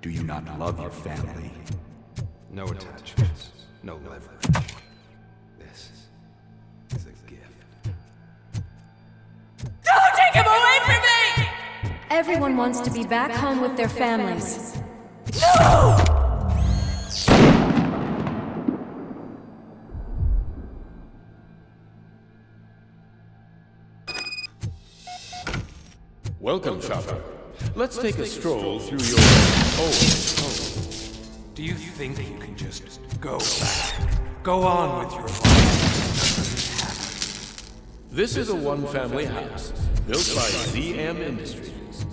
Do you not love your family? No attachments, no leverage. This is a gift. Don't take him away from me! Everyone wants to be back home with their families. No! Welcome, Chopper. Let's take a stroll through your old home. Do you think you can just go back? Go on with your life? This is a one-family house built by ZM Industries.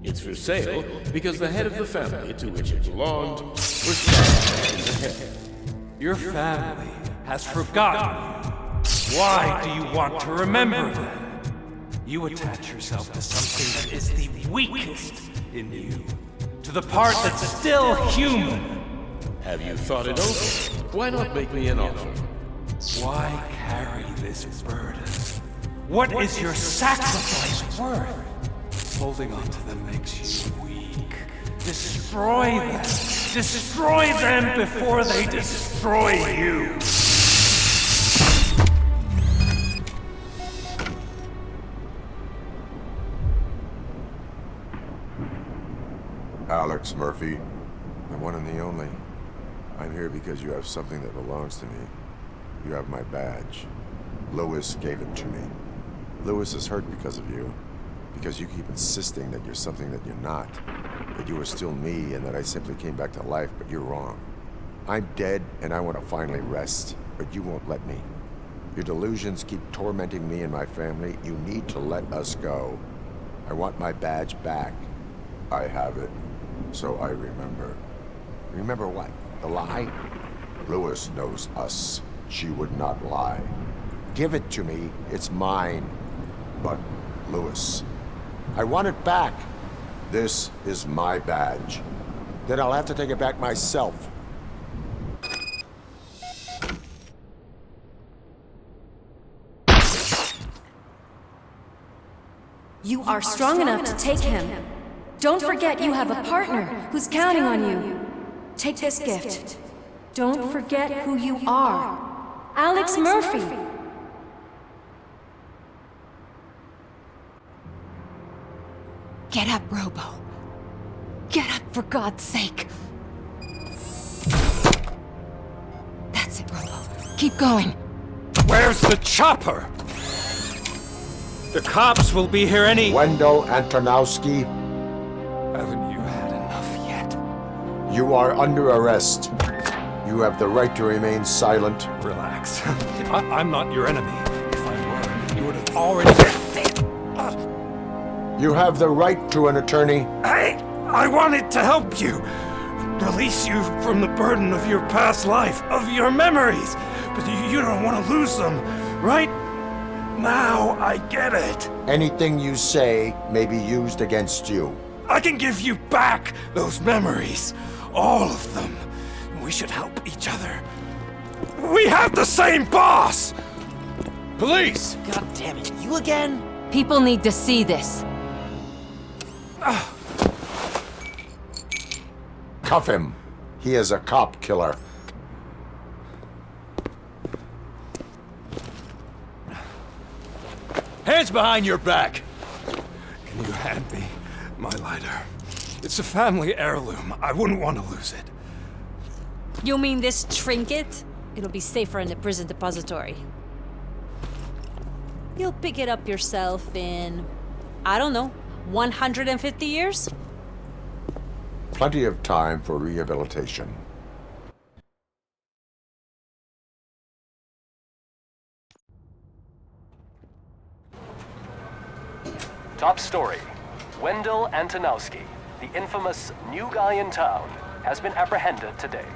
It's for sale because the head of the family to which it belonged was shot in the head. Your family has forgotten you. Why do you want to remember them? You attach yourself to something that is the weakest in you, to the part that's still human. Have you thought it over? Why not make me an offer? Why carry this burden? What is your sacrifice worth? Holding on to them makes you weak. Destroy them! Destroy them before they destroy you! Alex Murphy, the one and the only. I'm here because you have something that belongs to me. You have my badge. Lewis gave it to me. Lewis is hurt because of you. Because you keep insisting that you're something that you're not. That you are still me and that I simply came back to life, but you're wrong. I'm dead and I want to finally rest, but you won't let me. Your delusions keep tormenting me and my family. You need to let us go. I want my badge back. I have it. So I remember. Remember what? The lie? Lewis knows us. She would not lie. Give it to me. It's mine. But, Lewis, I want it back. This is my badge. Then I'll have to take it back myself. You are strong enough to take him. Don't forget you have a partner who's counting on you. Take this gift. Don't forget who you are. Alex Murphy. Get up, Robo. Get up, for God's sake. That's it, Robo. Keep going. Where's the chopper? The cops will be here any— Wendell Antonowski. Haven't you had enough yet? You are under arrest. You have the right to remain silent. Relax. I'm not your enemy. If I were, you would have already— You have the right to an attorney. I wanted to help you. Release you from the burden of your past life, of your memories. But you don't want to lose them, right? Now I get it. Anything you say may be used against you. I can give you back those memories. All of them. We should help each other. We have the same boss! Police! God damn it, you again? People need to see this. Cuff him. He is a cop killer. Hands behind your back! Can you hand me my lighter? It's a family heirloom. I wouldn't want to lose it. You mean this trinket? It'll be safer in the prison depository. You'll pick it up yourself in, I don't know, 150 years? Plenty of time for rehabilitation. Top story. Wendell Antonowski, the infamous new guy in town, has been apprehended today.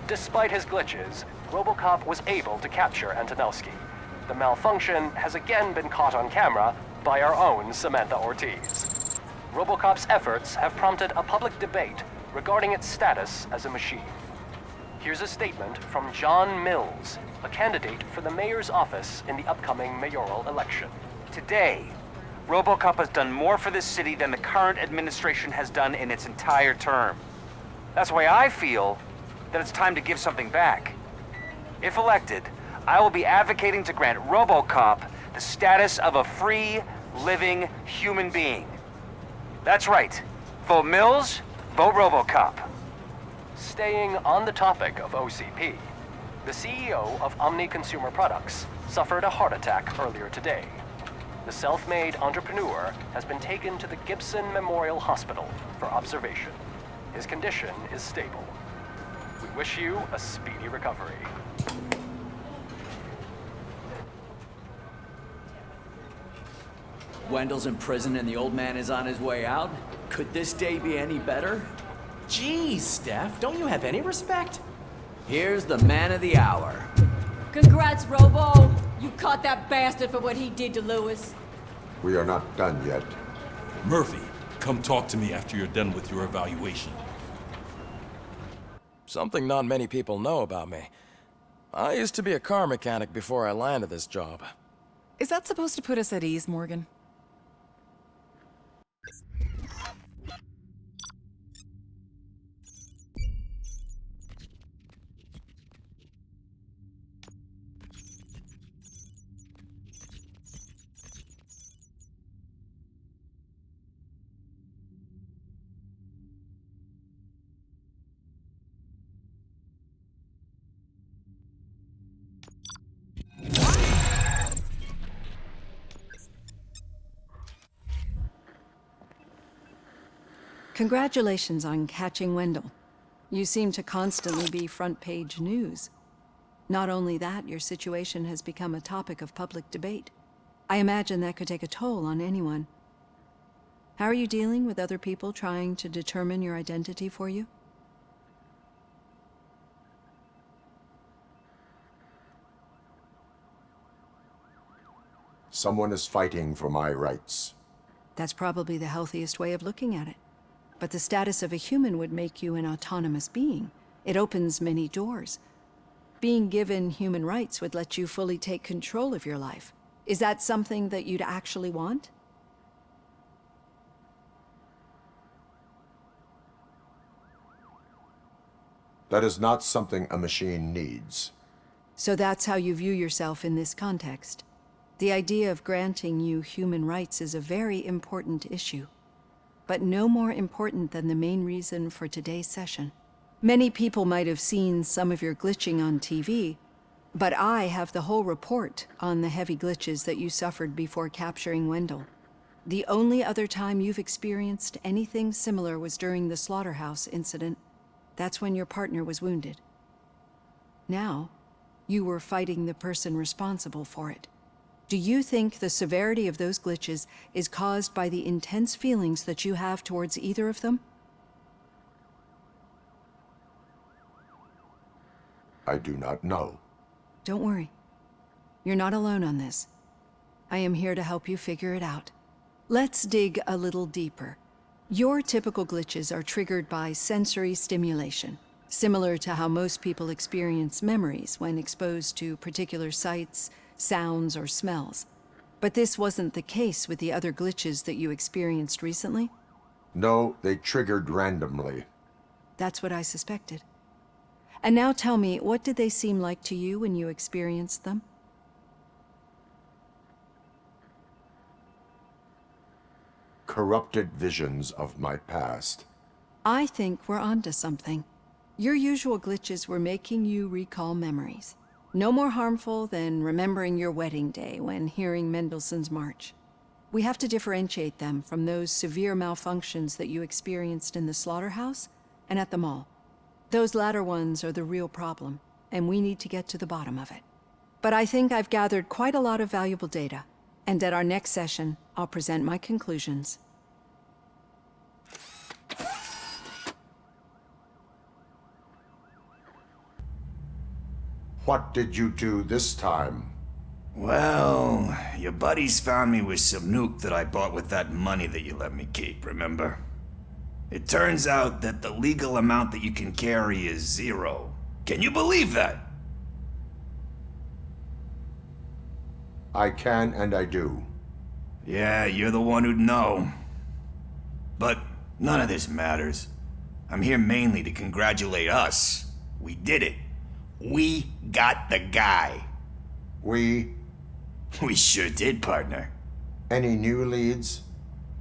Despite his glitches, Robocop was able to capture Antonowski. The malfunction has again been caught on camera by our own Samantha Ortiz. Robocop's efforts have prompted a public debate regarding its status as a machine. Here's a statement from John Mills, a candidate for the mayor's office in the upcoming mayoral election. Today, Robocop has done more for this city than the current administration has done in its entire term. That's why I feel that it's time to give something back. If elected, I will be advocating to grant Robocop the status of a free, living human being. That's right. Vote Mills, vote Robocop. Staying on the topic of OCP, the CEO of Omni Consumer Products suffered a heart attack earlier today. The self-made entrepreneur has been taken to the Gibson Memorial Hospital for observation. His condition is stable. We wish you a speedy recovery. Wendell's in prison and the old man is on his way out? Could this day be any better? Jeez, Steph, don't you have any respect? Here's the man of the hour. Congrats, Robo! You caught that bastard for what he did to Lewis. We are not done yet. Murphy, come talk to me after you're done with your evaluation. Something not many people know about me. I used to be a car mechanic before I landed this job. Is that supposed to put us at ease, Morgan? Congratulations on catching Wendell. You seem to constantly be front-page news. Not only that, your situation has become a topic of public debate. I imagine that could take a toll on anyone. How are you dealing with other people trying to determine your identity for you? Someone is fighting for my rights. That's probably the healthiest way of looking at it. But the status of a human would make you an autonomous being. It opens many doors. Being given human rights would let you fully take control of your life. Is that something that you'd actually want? That is not something a machine needs. So that's how you view yourself in this context. The idea of granting you human rights is a very important issue, but no more important than the main reason for today's session. Many people might have seen some of your glitching on TV, but I have the whole report on the heavy glitches that you suffered before capturing Wendell. The only other time you've experienced anything similar was during the slaughterhouse incident. That's when your partner was wounded. Now, you were fighting the person responsible for it. Do you think the severity of those glitches is caused by the intense feelings that you have towards either of them? I do not know. Don't worry. You're not alone on this. I am here to help you figure it out. Let's dig a little deeper. Your typical glitches are triggered by sensory stimulation, similar to how most people experience memories when exposed to particular sights, sounds, or smells. But this wasn't the case with the other glitches that you experienced recently? No, they triggered randomly. That's what I suspected. And now tell me, what did they seem like to you when you experienced them? Corrupted visions of my past. I think we're onto something. Your usual glitches were making you recall memories. No more harmful than remembering your wedding day when hearing Mendelssohn's March. We have to differentiate them from those severe malfunctions that you experienced in the slaughterhouse and at the mall. Those latter ones are the real problem, and we need to get to the bottom of it. But I think I've gathered quite a lot of valuable data, and at our next session, I'll present my conclusions. What did you do this time? Well, your buddies found me with some nuke that I bought with that money that you let me keep, remember? It turns out that the legal amount that you can carry is 0. Can you believe that? I can and I do. Yeah, you're the one who'd know. But none of this matters. I'm here mainly to congratulate us. We did it. We got the guy. We sure did, partner. Any new leads?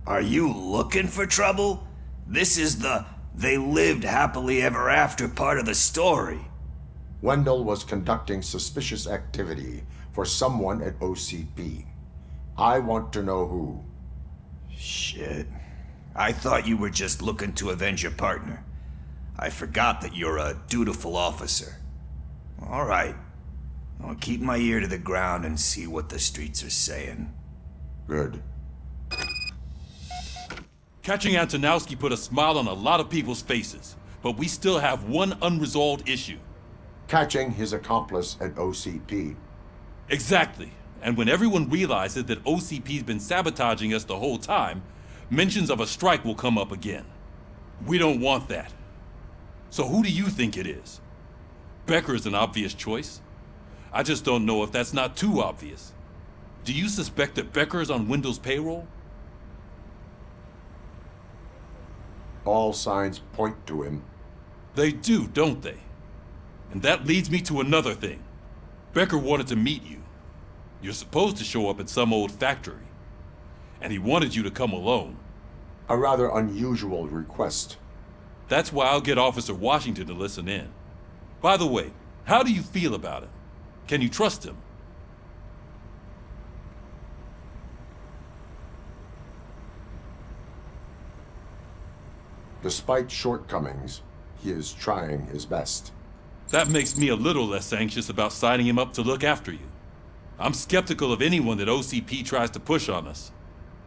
Are you looking for trouble? This is the "they lived happily ever after" part of the story. Wendell was conducting suspicious activity for someone at OCP. I want to know who. Shit. I thought you were just looking to avenge your partner. I forgot that you're a dutiful officer. All right. I'll keep my ear to the ground and see what the streets are saying. Good. Catching Antonowski put a smile on a lot of people's faces, but we still have one unresolved issue. Catching his accomplice at OCP. Exactly. And when everyone realizes that OCP's been sabotaging us the whole time, mentions of a strike will come up again. We don't want that. So who do you think it is? Becker is an obvious choice. I just don't know if that's not too obvious. Do you suspect that Becker is on Wendell's payroll? All signs point to him. They do, don't they? And that leads me to another thing. Becker wanted to meet you. You're supposed to show up at some old factory. And he wanted you to come alone. A rather unusual request. That's why I'll get Officer Washington to listen in. By the way, how do you feel about him? Can you trust him? Despite shortcomings, he is trying his best. That makes me a little less anxious about signing him up to look after you. I'm skeptical of anyone that OCP tries to push on us.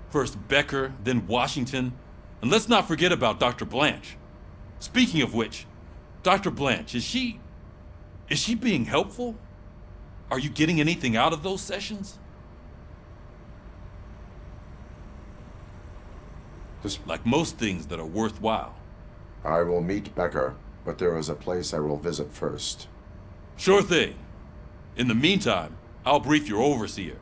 First Becker, then Washington, and let's not forget about Dr. Blanche. Speaking of which, Dr. Blanche, is she being helpful? Are you getting anything out of those sessions? Like most things that are worthwhile. I will meet Becker, but there is a place I will visit first. Sure thing. In the meantime, I'll brief your overseer.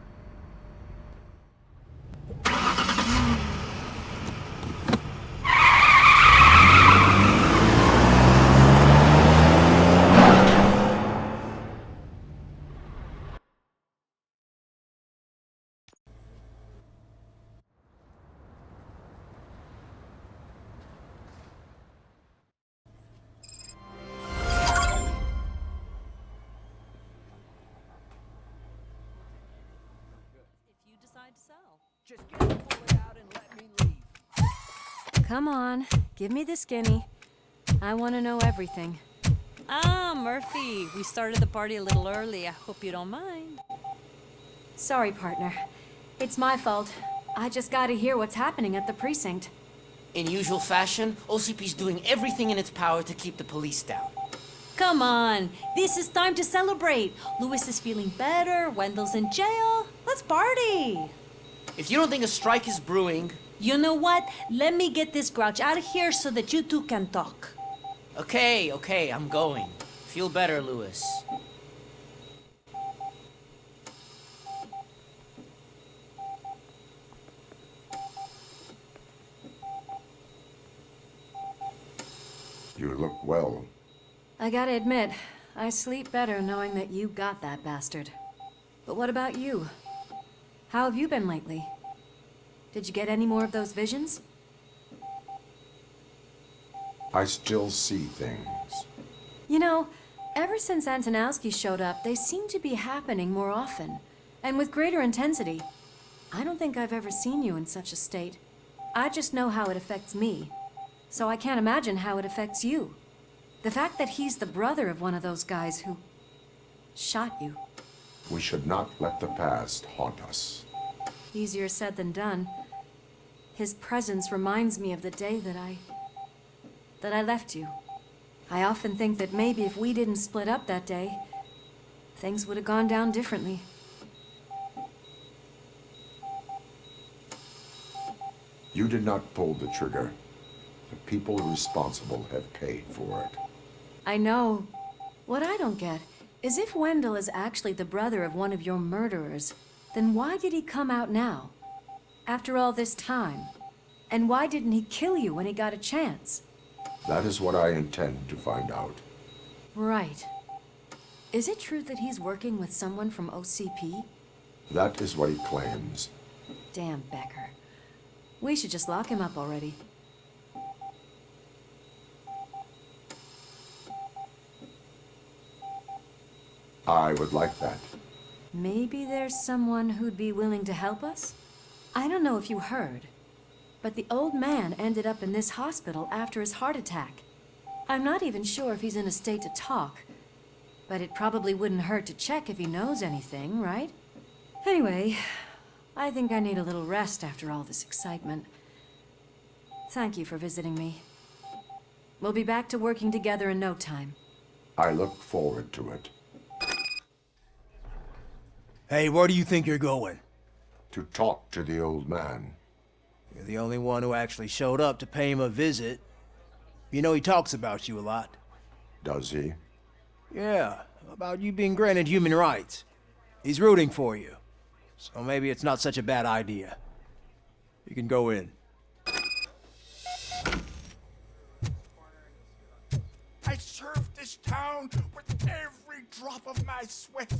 Come on, give me the skinny. I want to know everything. Ah, Murphy, we started the party a little early. I hope you don't mind. Sorry, partner. It's my fault. I just gotta hear what's happening at the precinct. In usual fashion, OCP's doing everything in its power to keep the police down. Come on, this is time to celebrate. Louis is feeling better, Wendell's in jail. Let's party. If you don't think a strike is brewing... You know what? Let me get this grouch out of here so that you two can talk. Okay, I'm going. Feel better, Louis. You look well. I gotta admit, I sleep better knowing that you got that bastard. But what about you? How have you been lately? Did you get any more of those visions? I still see things. You know, ever since Antonowski showed up, they seem to be happening more often, and with greater intensity. I don't think I've ever seen you in such a state. I just know how it affects me, so I can't imagine how it affects you. The fact that he's the brother of one of those guys who shot you. We should not let the past haunt us. Easier said than done. His presence reminds me of the day that I left you. I often think that maybe if we didn't split up that day, things would have gone down differently. You did not pull the trigger. The people responsible have paid for it. I know. What I don't get is if Wendell is actually the brother of one of your murderers, then why did he come out now? After all this time? And why didn't he kill you when he got a chance? That is what I intend to find out. Right. Is it true that he's working with someone from OCP? That is what he claims. Damn Becker. We should just lock him up already. I would like that. Maybe there's someone who'd be willing to help us? I don't know if you heard, but the old man ended up in this hospital after his heart attack. I'm not even sure if he's in a state to talk, but it probably wouldn't hurt to check if he knows anything, right? Anyway, I think I need a little rest after all this excitement. Thank you for visiting me. We'll be back to working together in no time. I look forward to it. Hey, where do you think you're going? To talk to the old man. You're the only one who actually showed up to pay him a visit. You know he talks about you a lot. Does he? Yeah, about you being granted human rights. He's rooting for you. So maybe it's not such a bad idea. You can go in. I served this town with every drop of my sweat.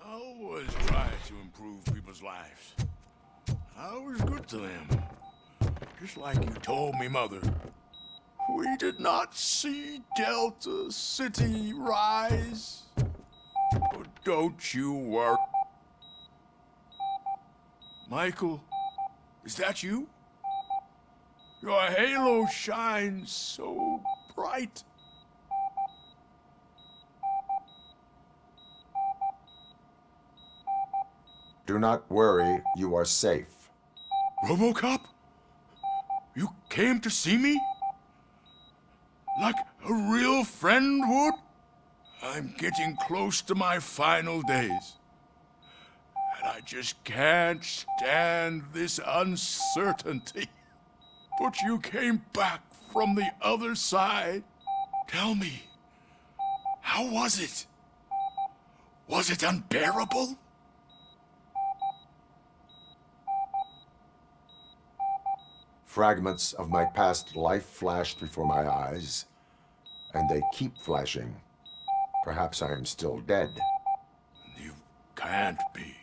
I always try to improve people's lives. I was good to them. Just like you told me, Mother. We did not see Delta City rise. But don't you worry. Michael, is that you? Your halo shines so bright. Do not worry, you are safe. Robocop? You came to see me? Like a real friend would? I'm getting close to my final days. And I just can't stand this uncertainty. But you came back from the other side. Tell me, how was it? Was it unbearable? Fragments of my past life flashed before my eyes, and they keep flashing. Perhaps I am still dead. You can't be,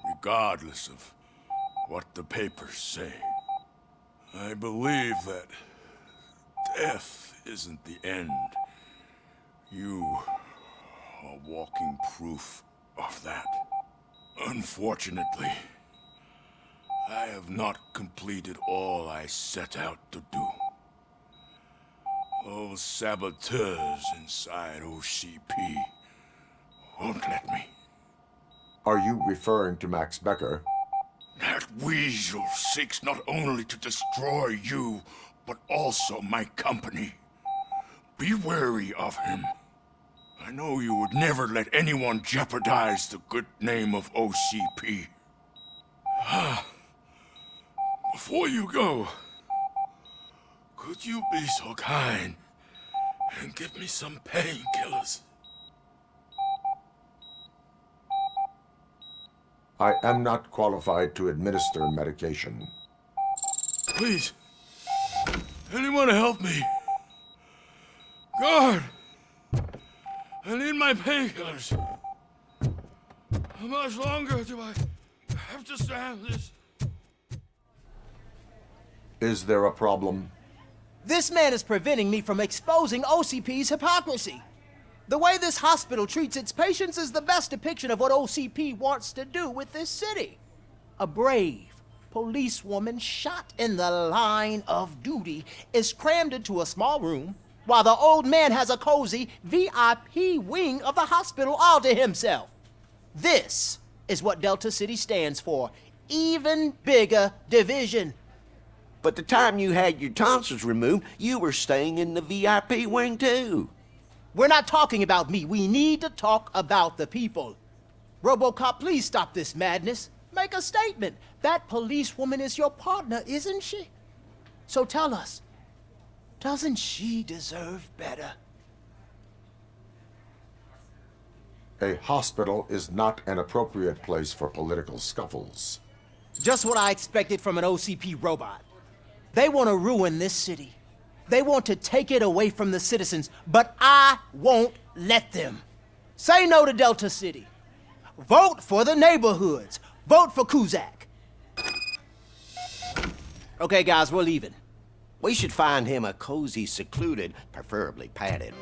regardless of what the papers say. I believe that death isn't the end. You are walking proof of that. Unfortunately, I have not completed all I set out to do. Those saboteurs inside OCP won't let me. Are you referring to Max Becker? That weasel seeks not only to destroy you, but also my company. Be wary of him. I know you would never let anyone jeopardize the good name of OCP. Before you go, could you be so kind and give me some painkillers? I am not qualified to administer medication. Please, anyone help me? Guard! I need my painkillers. How much longer do I have to stand this? Is there a problem? This man is preventing me from exposing OCP's hypocrisy. The way this hospital treats its patients is the best depiction of what OCP wants to do with this city. A brave policewoman shot in the line of duty is crammed into a small room while the old man has a cozy VIP wing of the hospital all to himself. This is what Delta City stands for. Even bigger division. But the time you had your tonsils removed, you were staying in the VIP wing too. We're not talking about me. We need to talk about the people. Robocop, please stop this madness. Make a statement. That policewoman is your partner, isn't she? So tell us, doesn't she deserve better? A hospital is not an appropriate place for political scuffles. Just what I expected from an OCP robot. They want to ruin this city. They want to take it away from the citizens, but I won't let them. Say no to Delta City. Vote for the neighborhoods. Vote for Kuzak. Okay, guys, we're leaving. We should find him a cozy, secluded, preferably padded.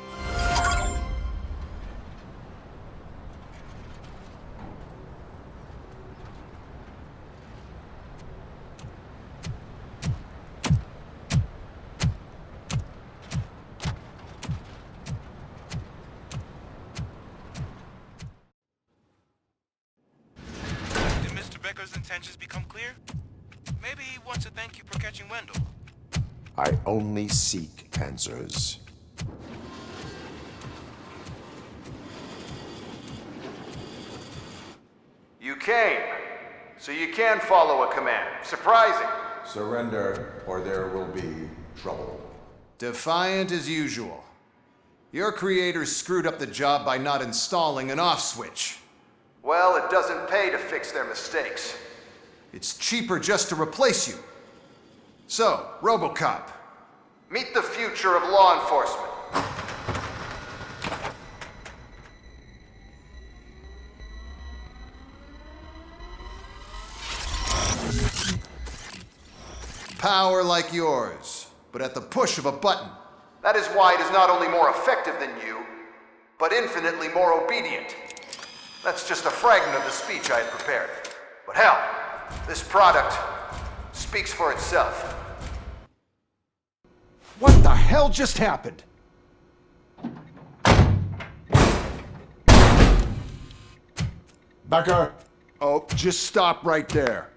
Becker's intentions become clear? Maybe he wants to thank you for catching Wendell. I only seek answers. You came, so you can follow a command. Surprising. Surrender, or there will be trouble. Defiant as usual. Your creators screwed up the job by not installing an off switch. Well, it doesn't pay to fix their mistakes. It's cheaper just to replace you. So, Robocop. Meet the future of law enforcement. Power like yours, but at the push of a button. That is why it is not only more effective than you, but infinitely more obedient. That's just a fragment of the speech I had prepared. But hell, this product speaks for itself. What the hell just happened? Becker! Oh, just stop right there.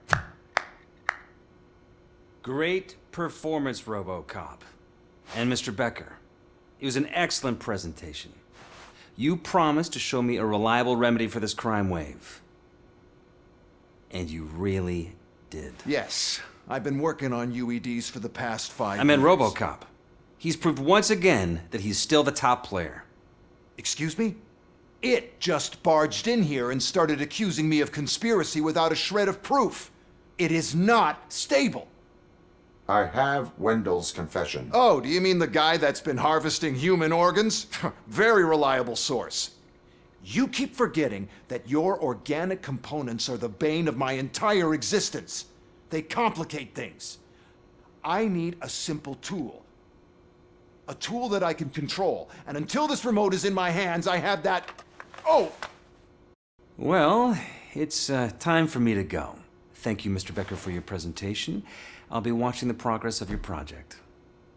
Great performance, Robocop. And Mr. Becker, it was an excellent presentation. You promised to show me a reliable remedy for this crime wave. And you really did. Yes, I've been working on UEDs for the past 5 years. I meant Robocop. He's proved once again that he's still the top player. Excuse me? It just barged in here and started accusing me of conspiracy without a shred of proof. It is not stable. I have Wendell's confession. Oh, do you mean the guy that's been harvesting human organs? Very reliable source. You keep forgetting that your organic components are the bane of my entire existence. They complicate things. I need a simple tool. A tool that I can control. And until this remote is in my hands, I have that... Oh! Well, it's time for me to go. Thank you, Mr. Becker, for your presentation. I'll be watching the progress of your project.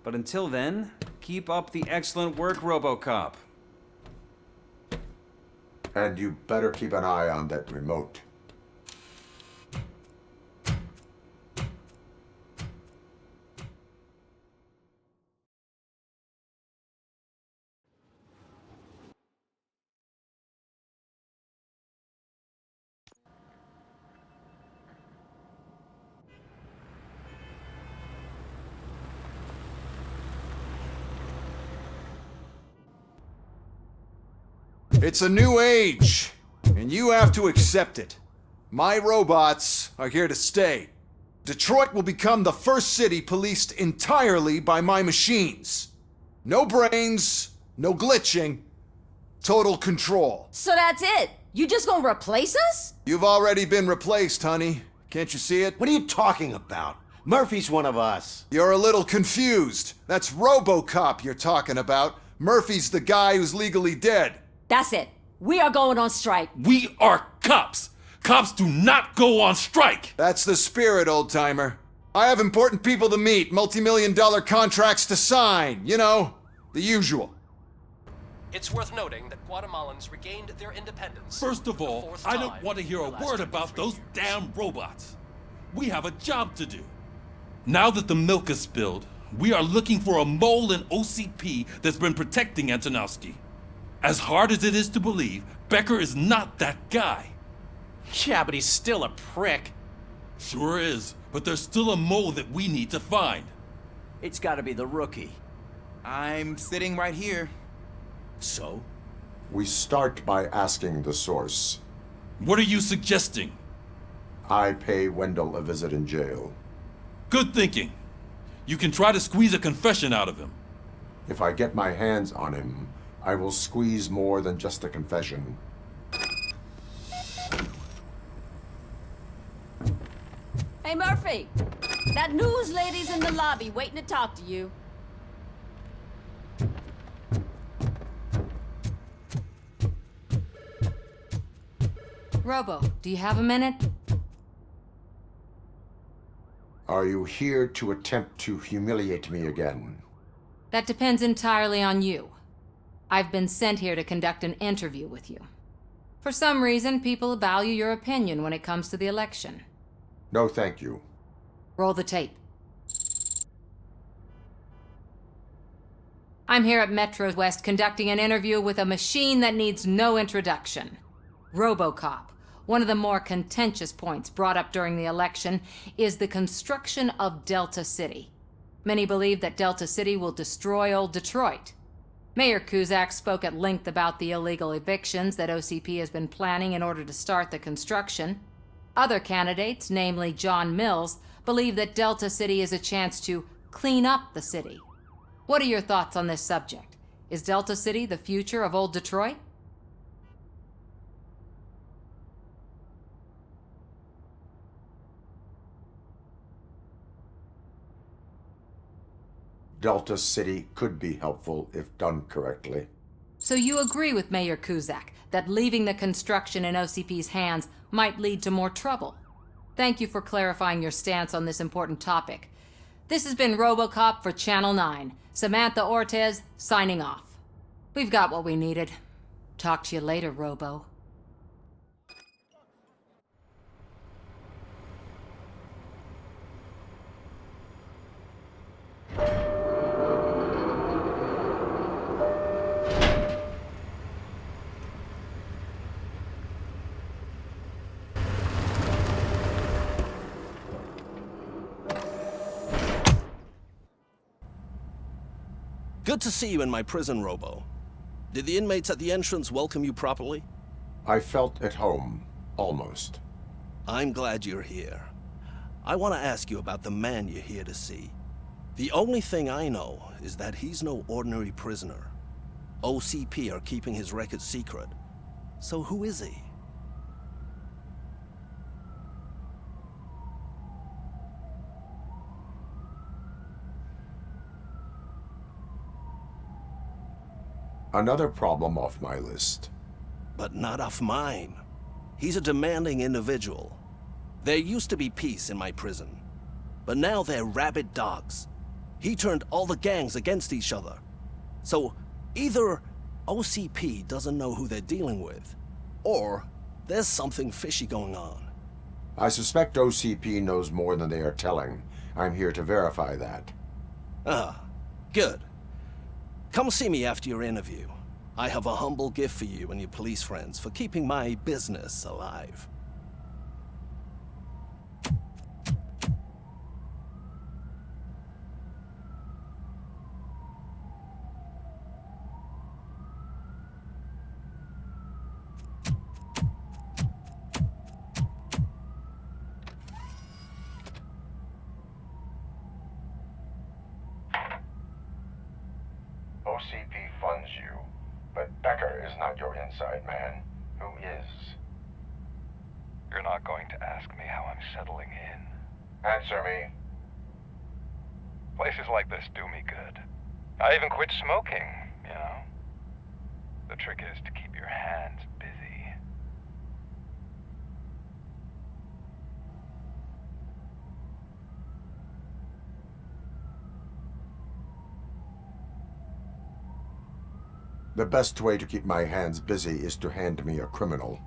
But until then, keep up the excellent work, Robocop. And you better keep an eye on that remote. It's a new age, and you have to accept it. My robots are here to stay. Detroit will become the first city policed entirely by my machines. No brains, no glitching, total control. So that's it? You just gonna replace us? You've already been replaced, honey. Can't you see it? What are you talking about? Murphy's one of us. You're a little confused. That's Robocop you're talking about. Murphy's the guy who's legally dead. That's it. We are going on strike. We are cops. Cops do not go on strike. That's the spirit, old-timer. I have important people to meet, multi-million-dollar contracts to sign. You know, the usual. It's worth noting that Guatemalans regained their independence. First of all, I don't want to hear a word about those damn robots. We have a job to do. Now that the milk is spilled, we are looking for a mole in OCP that's been protecting Antonowski. As hard as it is to believe, Becker is not that guy. Yeah, but he's still a prick. Sure is, but there's still a mole that we need to find. It's gotta be the rookie. I'm sitting right here. So? We start by asking the source. What are you suggesting? I pay Wendell a visit in jail. Good thinking. You can try to squeeze a confession out of him. If I get my hands on him, I will squeeze more than just a confession. Hey, Murphy. That news lady's in the lobby waiting to talk to you. Robo, do you have a minute? Are you here to attempt to humiliate me again? That depends entirely on you. I've been sent here to conduct an interview with you. For some reason, people value your opinion when it comes to the election. No, thank you. Roll the tape. I'm here at Metro West conducting an interview with a machine that needs no introduction. Robocop. One of the more contentious points brought up during the election is the construction of Delta City. Many believe that Delta City will destroy old Detroit. Mayor Cusack spoke at length about the illegal evictions that OCP has been planning in order to start the construction. Other candidates, namely John Mills, believe that Delta City is a chance to clean up the city. What are your thoughts on this subject? Is Delta City the future of old Detroit? Delta City could be helpful if done correctly. So you agree with Mayor Cusack that leaving the construction in OCP's hands might lead to more trouble? Thank you for clarifying your stance on this important topic. This has been Robocop for Channel 9. Samantha Ortez, signing off. We've got what we needed. Talk to you later, Robo. Good to see you in my prison, Robo. Did the inmates at the entrance welcome you properly? I felt at home, almost. I'm glad you're here. I want to ask you about the man you're here to see. The only thing I know is that he's no ordinary prisoner. OCP are keeping his record secret. So who is he? Another problem off my list. But not off mine. He's a demanding individual. There used to be peace in my prison, but now they're rabid dogs. He turned all the gangs against each other. So either OCP doesn't know who they're dealing with, or there's something fishy going on. I suspect OCP knows more than they are telling. I'm here to verify that. Ah, good. Come see me after your interview. I have a humble gift for you and your police friends for keeping my business alive. wanted man. Who is? You're not going to ask me how I'm settling in. Answer me. Places like this do me good. I even quit smoking, you know. The trick is to keep your hands busy. The best way to keep my hands busy is to hand me a criminal.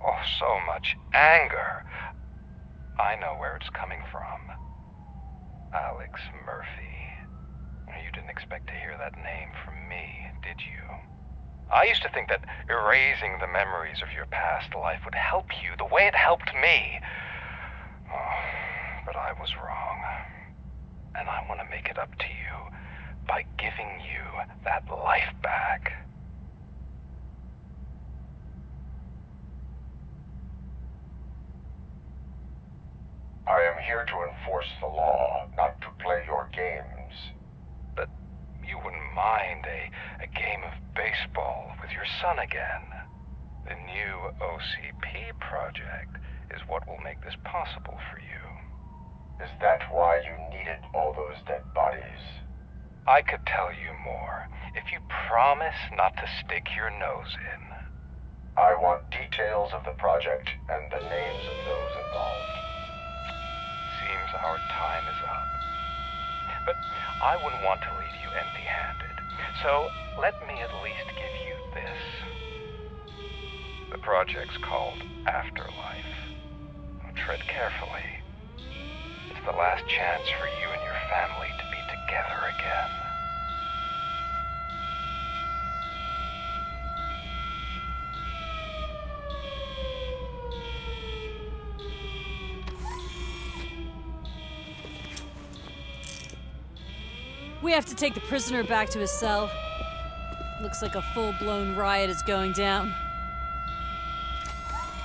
Oh, so much anger. I know where it's coming from. Alex Murphy. You didn't expect to hear that name from me, did you? I used to think that erasing the memories of your past life would help you the way it helped me. Oh, but I was wrong. And I want to make it up to you by giving you that life back. I am here to enforce the law, not to play your games. But you wouldn't mind a game of baseball with your son again. The new OCP project is what will make this possible for you. Is that why you needed all those dead bodies? I could tell you more if you promise not to stick your nose in. I want details of the project and the names of those involved. Seems our time is up. But I wouldn't want to leave you empty-handed, so let me at least give you this. The project's called Afterlife. Tread carefully. It's the last chance for you and your family to be together again. We have to take the prisoner back to his cell. Looks like a full-blown riot is going down.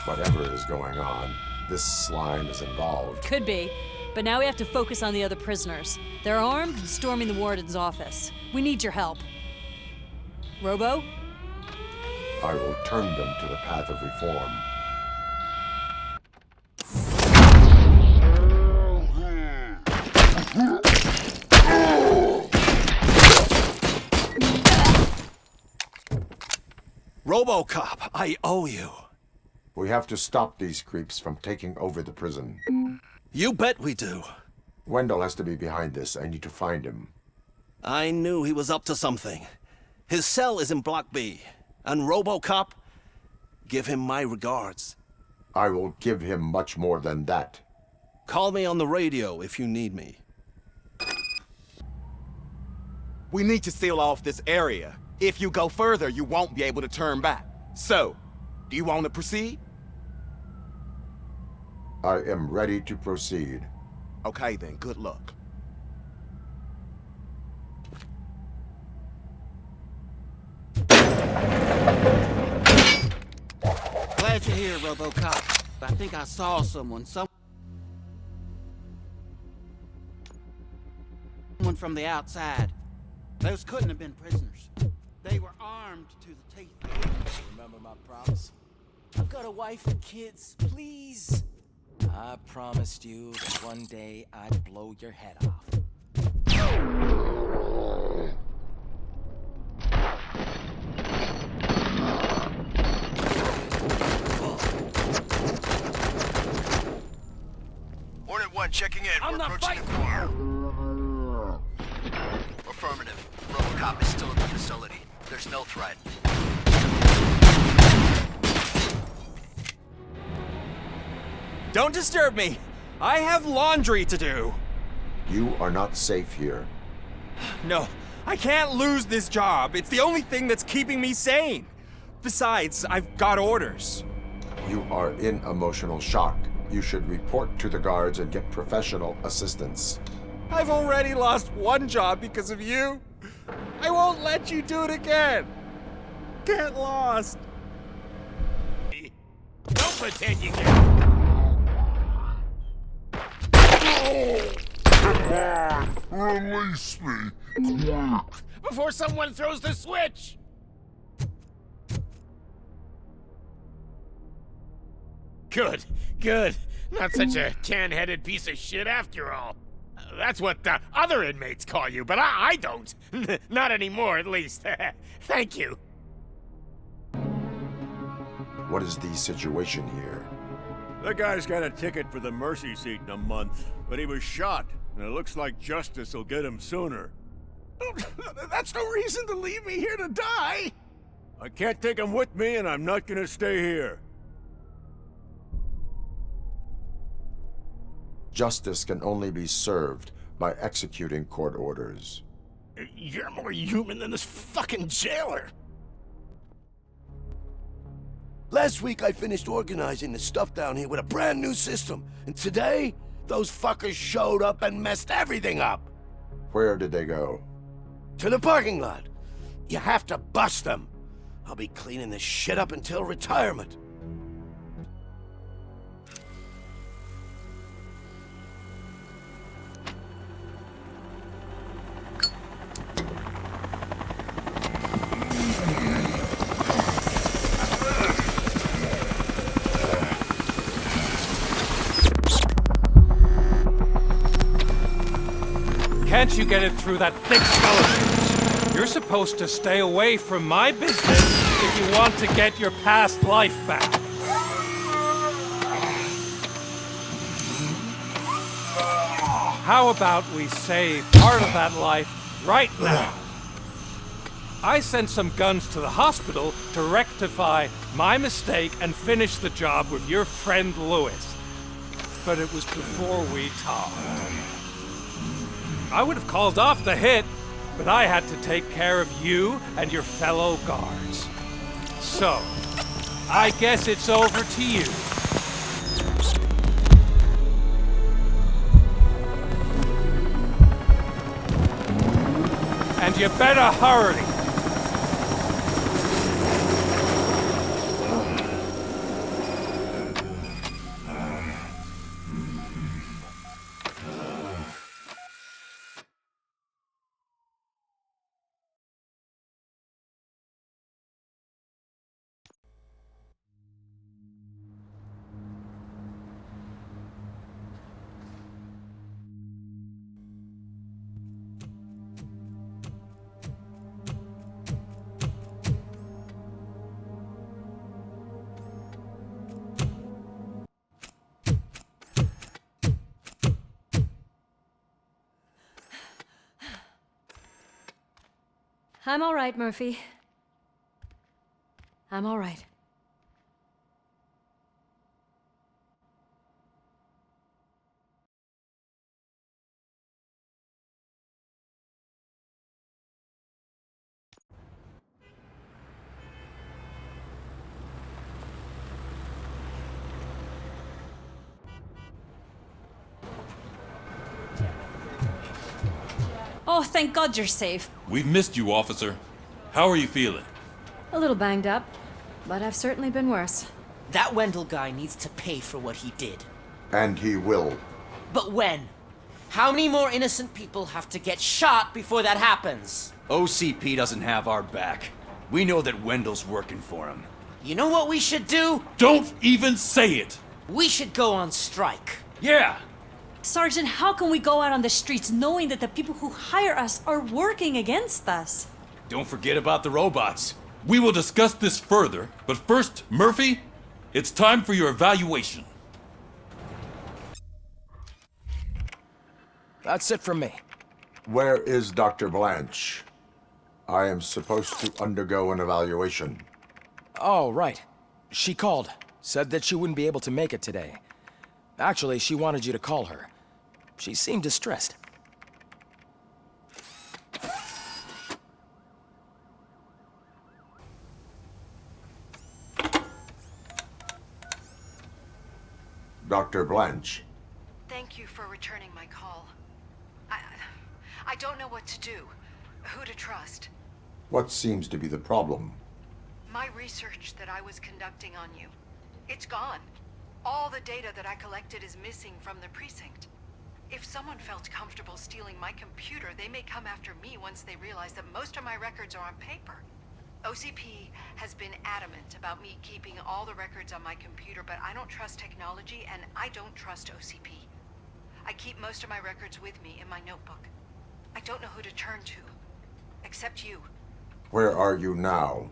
Whatever is going on, this slime is involved. Could be, but now we have to focus on the other prisoners. They're armed and storming the warden's office. We need your help. Robo? I will turn them to the path of reform. Robocop, I owe you. We have to stop these creeps from taking over the prison. You bet we do. Wendell has to be behind this. I need to find him. I knew he was up to something. His cell is in Block B. And Robocop, give him my regards. I will give him much more than that. Call me on the radio if you need me. We need to seal off this area. If you go further, you won't be able to turn back. So, do you want to proceed? I am ready to proceed. Okay then, good luck. Glad you're here, Robocop. I think I saw someone from the outside. Those couldn't have been prisoners. They were armed to the teeth. Remember my promise? I've got a wife and kids. Please. I promised you that one day I'd blow your head off. Hornet 1 checking in. I'm We're not approaching the fighting. core. Affirmative. Robocop is still in the facility. There's no threat. Don't disturb me. I have laundry to do. You are not safe here. No, I can't lose this job. It's the only thing that's keeping me sane. Besides, I've got orders. You are in emotional shock. You should report to the guards and get professional assistance. I've already lost one job because of you. I won't let you do it again. Get lost. Don't pretend you can. Come on, release me. Before someone throws the switch! Good, good. Not such a can-headed piece of shit after all. That's what the other inmates call you, but I don't. Not anymore, at least. Thank you. What is the situation here? The guy's got a ticket for the mercy seat in a month, but he was shot, and it looks like justice will get him sooner. That's no reason to leave me here to die! I can't take him with me, and I'm not gonna stay here. Justice can only be served by executing court orders. You're more human than this fucking jailer. Last week I finished organizing the stuff down here with a brand new system. And today, those fuckers showed up and messed everything up. Where did they go? To the parking lot. You have to bust them. I'll be cleaning this shit up until retirement. Can't you get it through that thick skeleton? You're supposed to stay away from my business if you want to get your past life back. How about we save part of that life right now? I sent some guns to the hospital to rectify my mistake and finish the job with your friend Lewis. But it was before we talked. I would have called off the hit, but I had to take care of you and your fellow guards. So, I guess it's over to you. And you better hurry. I'm all right, Murphy. I'm all right. Oh, thank God you're safe. We've missed you, officer. How are you feeling? A little banged up, but I've certainly been worse. That Wendell guy needs to pay for what he did. And he will. But when? How many more innocent people have to get shot before that happens? OCP doesn't have our back. We know that Wendell's working for him. You know what we should do? Don't even say it! We should go on strike. Yeah! Sergeant, how can we go out on the streets knowing that the people who hire us are working against us? Don't forget about the robots. We will discuss this further, but first, Murphy, it's time for your evaluation. That's it from me. Where is Dr. Blanche? I am supposed to undergo an evaluation. Oh, right. She called. Said that she wouldn't be able to make it today. Actually, she wanted you to call her. She seemed distressed. Dr. Blanche. Thank you for returning my call. I don't know what to do. Who to trust. What seems to be the problem? My research that I was conducting on you. It's gone. All the data that I collected is missing from the precinct. If someone felt comfortable stealing my computer, they may come after me once they realize that most of my records are on paper. OCP has been adamant about me keeping all the records on my computer, but I don't trust technology and I don't trust OCP. I keep most of my records with me in my notebook. I don't know who to turn to, except you. Where are you now?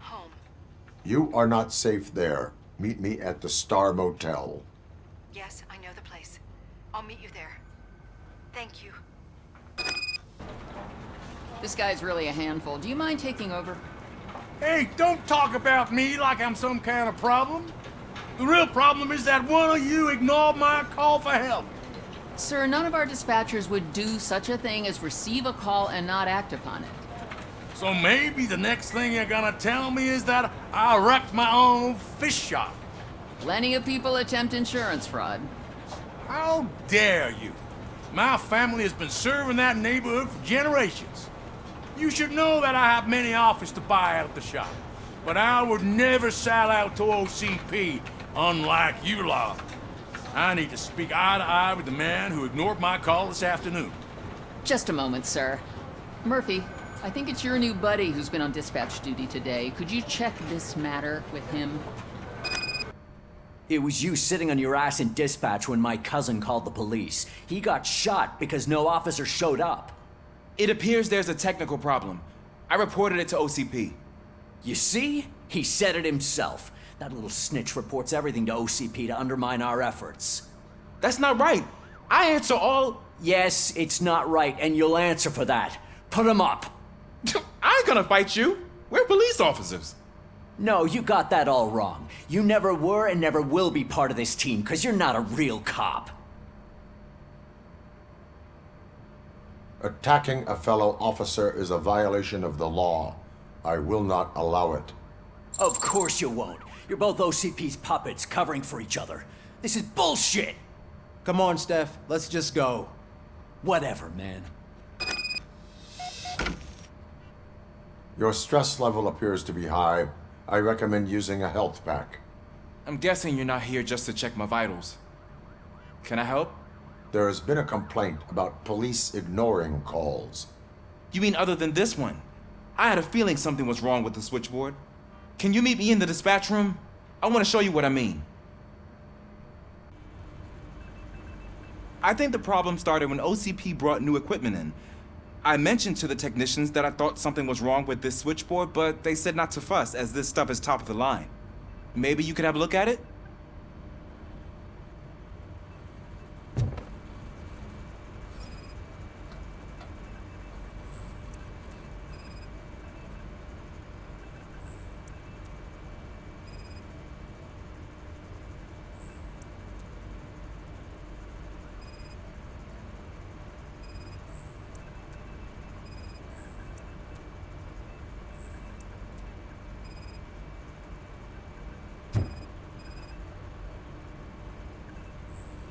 Home. You are not safe there. Meet me at the Star Motel. Yes, I know the place. I'll meet you there. Thank you. This guy's really a handful. Do you mind taking over? Hey, don't talk about me like I'm some kind of problem. The real problem is that one of you ignored my call for help. Sir, none of our dispatchers would do such a thing as receive a call and not act upon it. So maybe the next thing you're gonna tell me is that I wrecked my own fish shop. Plenty of people attempt insurance fraud. How dare you? My family has been serving that neighborhood for generations. You should know that I have many offers to buy out the shop. But I would never sell out to OCP, unlike you lot. I need to speak eye to eye with the man who ignored my call this afternoon. Just a moment, sir. Murphy, I think it's your new buddy who's been on dispatch duty today. Could you check this matter with him? It was you sitting on your ass in dispatch when my cousin called the police. He got shot because no officer showed up. It appears there's a technical problem. I reported it to OCP. You see? He said it himself. That little snitch reports everything to OCP to undermine our efforts. That's not right. I answer all... Yes, it's not right, and you'll answer for that. Put him up. I ain't gonna fight you. We're police officers. No, you got that all wrong. You never were and never will be part of this team, because you're not a real cop. Attacking a fellow officer is a violation of the law. I will not allow it. Of course you won't. You're both OCP's puppets covering for each other. This is bullshit! Come on, Steph. Let's just go. Whatever, man. Your stress level appears to be high. I recommend using a health pack. I'm guessing you're not here just to check my vitals. Can I help? There has been a complaint about police ignoring calls. You mean other than this one? I had a feeling something was wrong with the switchboard. Can you meet me in the dispatch room? I want to show you what I mean. I think the problem started when OCP brought new equipment in. I mentioned to the technicians that I thought something was wrong with this switchboard, but they said not to fuss, as this stuff is top of the line. Maybe you could have a look at it?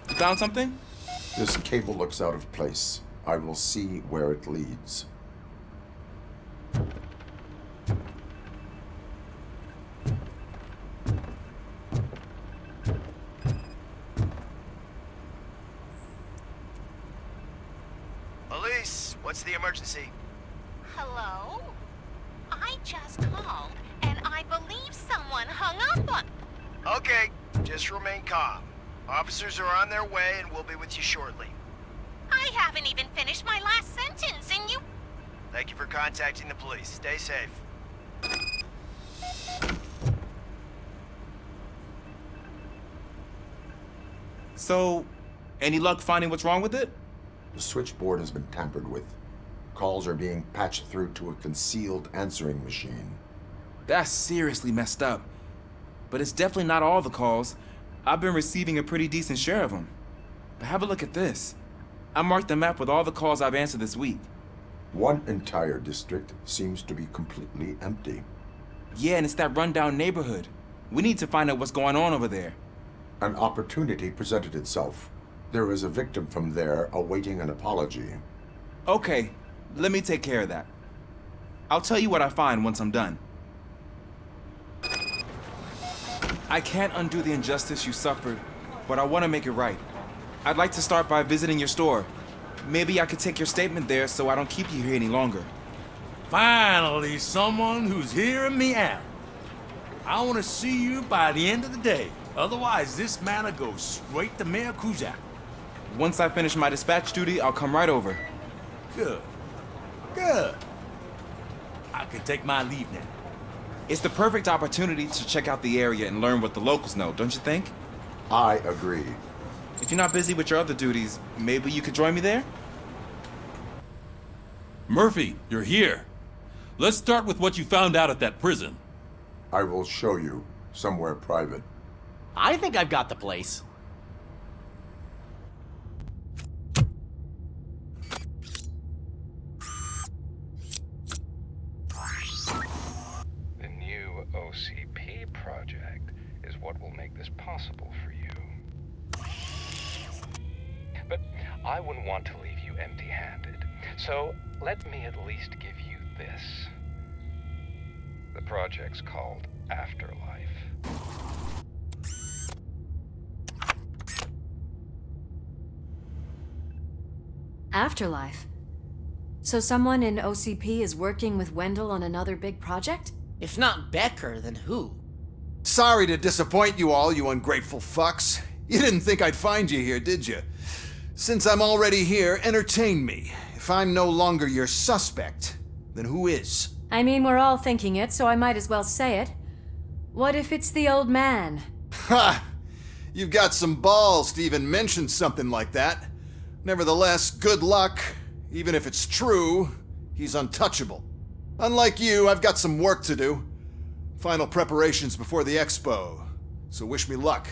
You found something? This cable looks out of place. I will see where it leads. Police, what's the emergency? Hello? I just called, and I believe someone hung up on... Okay, just remain calm. Officers are on their way and we'll be with you shortly. I haven't even finished my last sentence, and you... Thank you for contacting the police. Stay safe. So, any luck finding what's wrong with it? The switchboard has been tampered with. Calls are being patched through to a concealed answering machine. That's seriously messed up. But it's definitely not all the calls. I've been receiving a pretty decent share of them. But have a look at this. I marked the map with all the calls I've answered this week. One entire district seems to be completely empty. Yeah, and it's that rundown neighborhood. We need to find out what's going on over there. An opportunity presented itself. There is a victim from there awaiting an apology. Okay, let me take care of that. I'll tell you what I find once I'm done. I can't undo the injustice you suffered, but I want to make it right. I'd like to start by visiting your store. Maybe I could take your statement there so I don't keep you here any longer. Finally, someone who's hearing me out. I want to see you by the end of the day. Otherwise, this matter goes straight to Mayor Kuzak. Once I finish my dispatch duty, I'll come right over. Good. Good. I can take my leave now. It's the perfect opportunity to check out the area and learn what the locals know, don't you think? I agree. If you're not busy with your other duties, maybe you could join me there? Murphy, you're here. Let's start with what you found out at that prison. I will show you somewhere private. I think I've got the place. The new OCP project is what will make this possible for you. But I wouldn't want to leave you empty-handed, so let me at least give you this. The project's called Afterlife. Afterlife? So someone in OCP is working with Wendell on another big project? If not Becker, then who? Sorry to disappoint you all, you ungrateful fucks. You didn't think I'd find you here, did you? Since I'm already here, entertain me. If I'm no longer your suspect, then who is? I mean, we're all thinking it, so I might as well say it. What if it's the old man? Ha! You've got some balls to even mention something like that. Nevertheless, good luck. Even if it's true, he's untouchable. Unlike you, I've got some work to do. Final preparations before the expo. So wish me luck.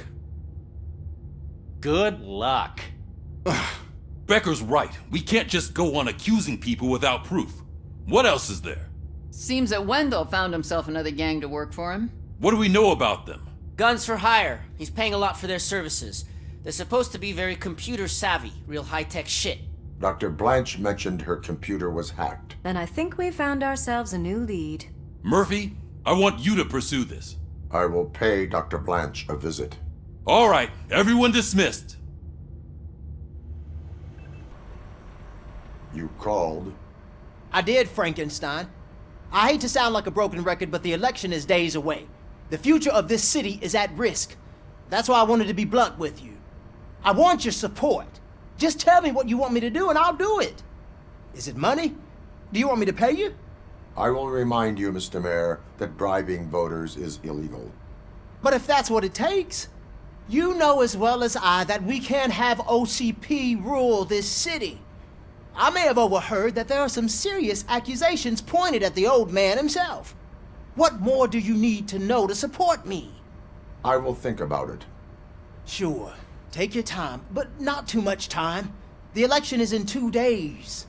Good luck. Becker's right. We can't just go on accusing people without proof. What else is there? Seems that Wendell found himself another gang to work for him. What do we know about them? Guns for hire. He's paying a lot for their services. They're supposed to be very computer savvy, real high-tech shit. Dr. Blanche mentioned her computer was hacked. Then I think we found ourselves a new lead. Murphy, I want you to pursue this. I will pay Dr. Blanche a visit. All right, everyone dismissed. You called? I did, Frankenstein. I hate to sound like a broken record, but the election is days away. The future of this city is at risk. That's why I wanted to be blunt with you. I want your support. Just tell me what you want me to do and I'll do it. Is it money? Do you want me to pay you? I will remind you, Mr. Mayor, that bribing voters is illegal. But if that's what it takes, you know as well as I that we can't have OCP rule this city. I may have overheard that there are some serious accusations pointed at the old man himself. What more do you need to know to support me? I will think about it. Sure. Take your time, but not too much time. The election is in 2 days.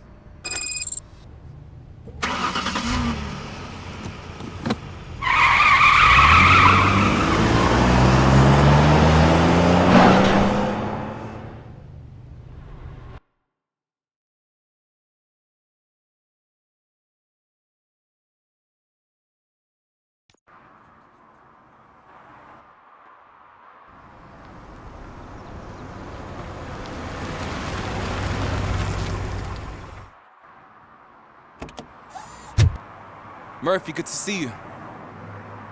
Murphy, good to see you.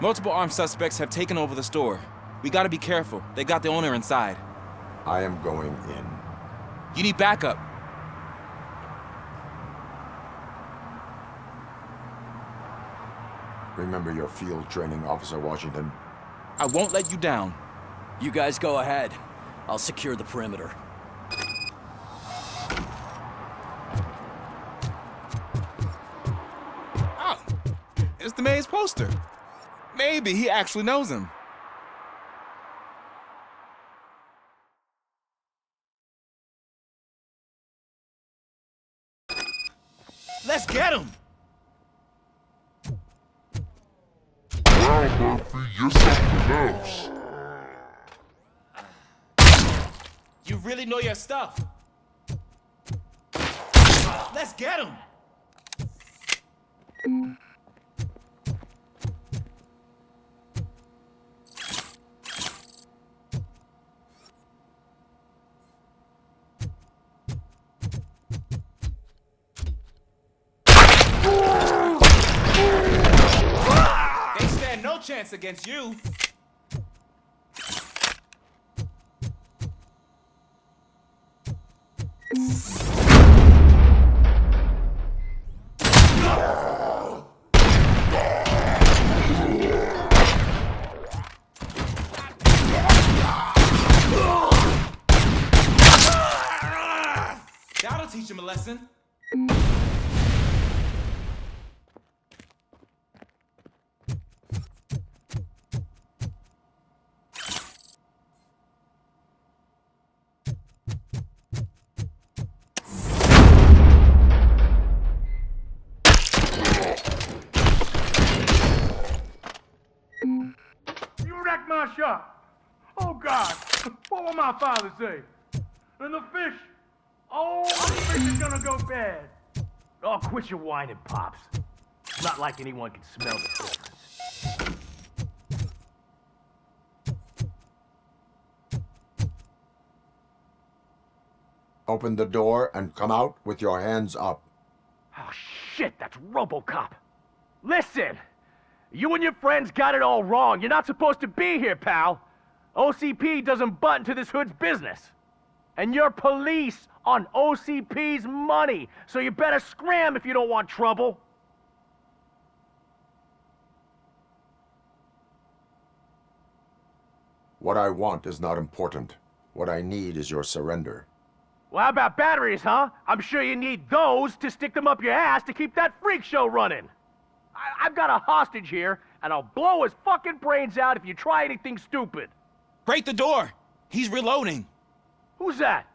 Multiple armed suspects have taken over the store. We gotta be careful. They got the owner inside. I am going in. You need backup. Remember your field training, Officer Washington. I won't let you down. You guys go ahead. I'll secure the perimeter. Oh, it's the mayor's poster. Maybe he actually knows him. Let's get him! Wow, Murphy, you're something else. You really know your stuff. Let's get him! chance against you. That'll teach him a lesson. You wrecked my shop. Oh, God. What will my father say? And the fish. Oh, the fish is gonna go bad. Oh, quit your whining, Pops. It's not like anyone can smell the difference. Open the door and come out with your hands up. Oh, shit, that's Robocop. Listen, you and your friends got it all wrong. You're not supposed to be here, pal. OCP doesn't butt into this hood's business. And you're police on OCP's money, so you better scram if you don't want trouble. What I want is not important. What I need is your surrender. Well, how about batteries, huh? I'm sure you need those to stick them up your ass to keep that freak show running. I've got a hostage here, and I'll blow his fucking brains out if you try anything stupid. Break the door. He's reloading. Who's that?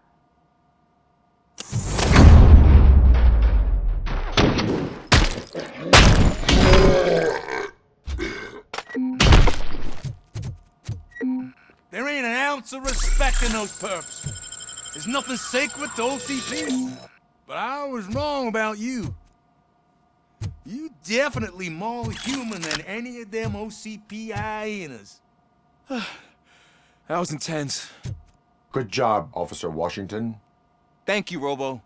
There ain't an ounce of respect in those perps. There's nothing sacred to OCP. But I was wrong about you. You definitely more human than any of them OCP hyenas. That was intense. Good job, Officer Washington. Thank you, Robo.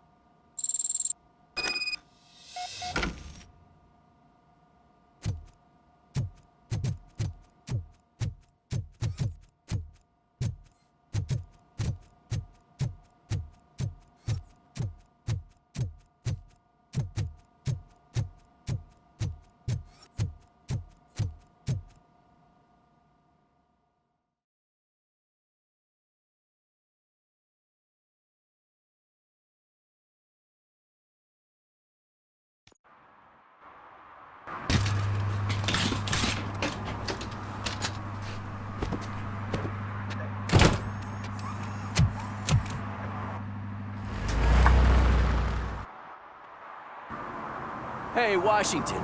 Hey, Washington.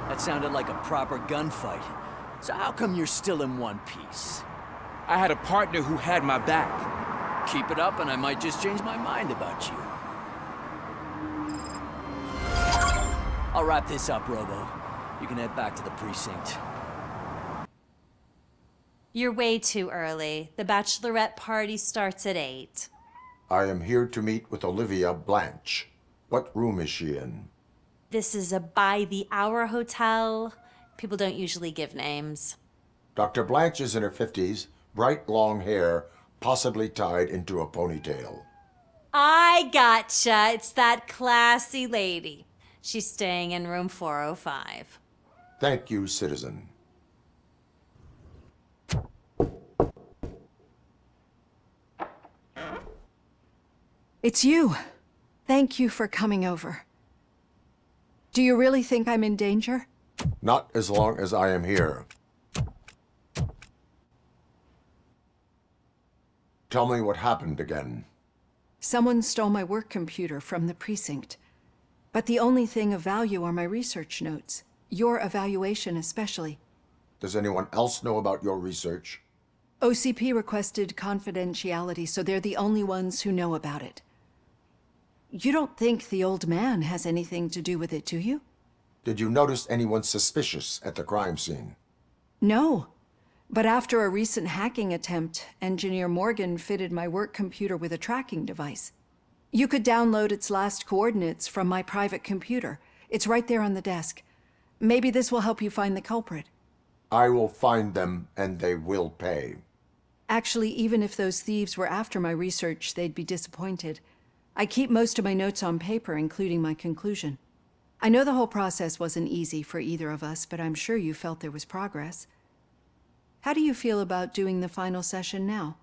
That sounded like a proper gunfight. So how come you're still in one piece? I had a partner who had my back. Keep it up and I might just change my mind about you. I'll wrap this up, Robo. You can head back to the precinct. You're way too early. The bachelorette party starts at 8. I am here to meet with Olivia Blanche. What room is she in? This is a by-the-hour hotel. People don't usually give names. Dr. Blanche is in her 50s, bright long hair, possibly tied into a ponytail. I gotcha. It's that classy lady. She's staying in room 405. Thank you, citizen. It's you. Thank you for coming over. Do you really think I'm in danger? Not as long as I am here. Tell me what happened again. Someone stole my work computer from the precinct. But the only thing of value are my research notes. Your evaluation especially. Does anyone else know about your research? OCP requested confidentiality, so they're the only ones who know about it. You don't think the old man has anything to do with it, do you? Did you notice anyone suspicious at the crime scene? No. But after a recent hacking attempt, Engineer Morgan fitted my work computer with a tracking device. You could download its last coordinates from my private computer. It's right there on the desk. Maybe this will help you find the culprit. I will find them, and they will pay. Actually, even if those thieves were after my research, they'd be disappointed. I keep most of my notes on paper, including my conclusion. I know the whole process wasn't easy for either of us, but I'm sure you felt there was progress. How do you feel about doing the final session now?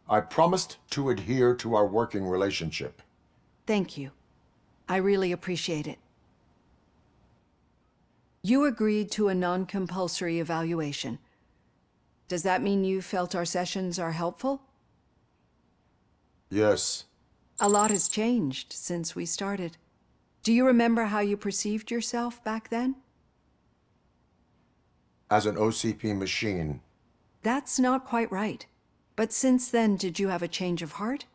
I promised to adhere to our working relationship. Thank you. I really appreciate it. You agreed to a non-compulsory evaluation. Does that mean you felt our sessions are helpful? Yes. A lot has changed since we started. Do you remember how you perceived yourself back then? As an OCP machine. That's not quite right. But since then, did you have a change of heart?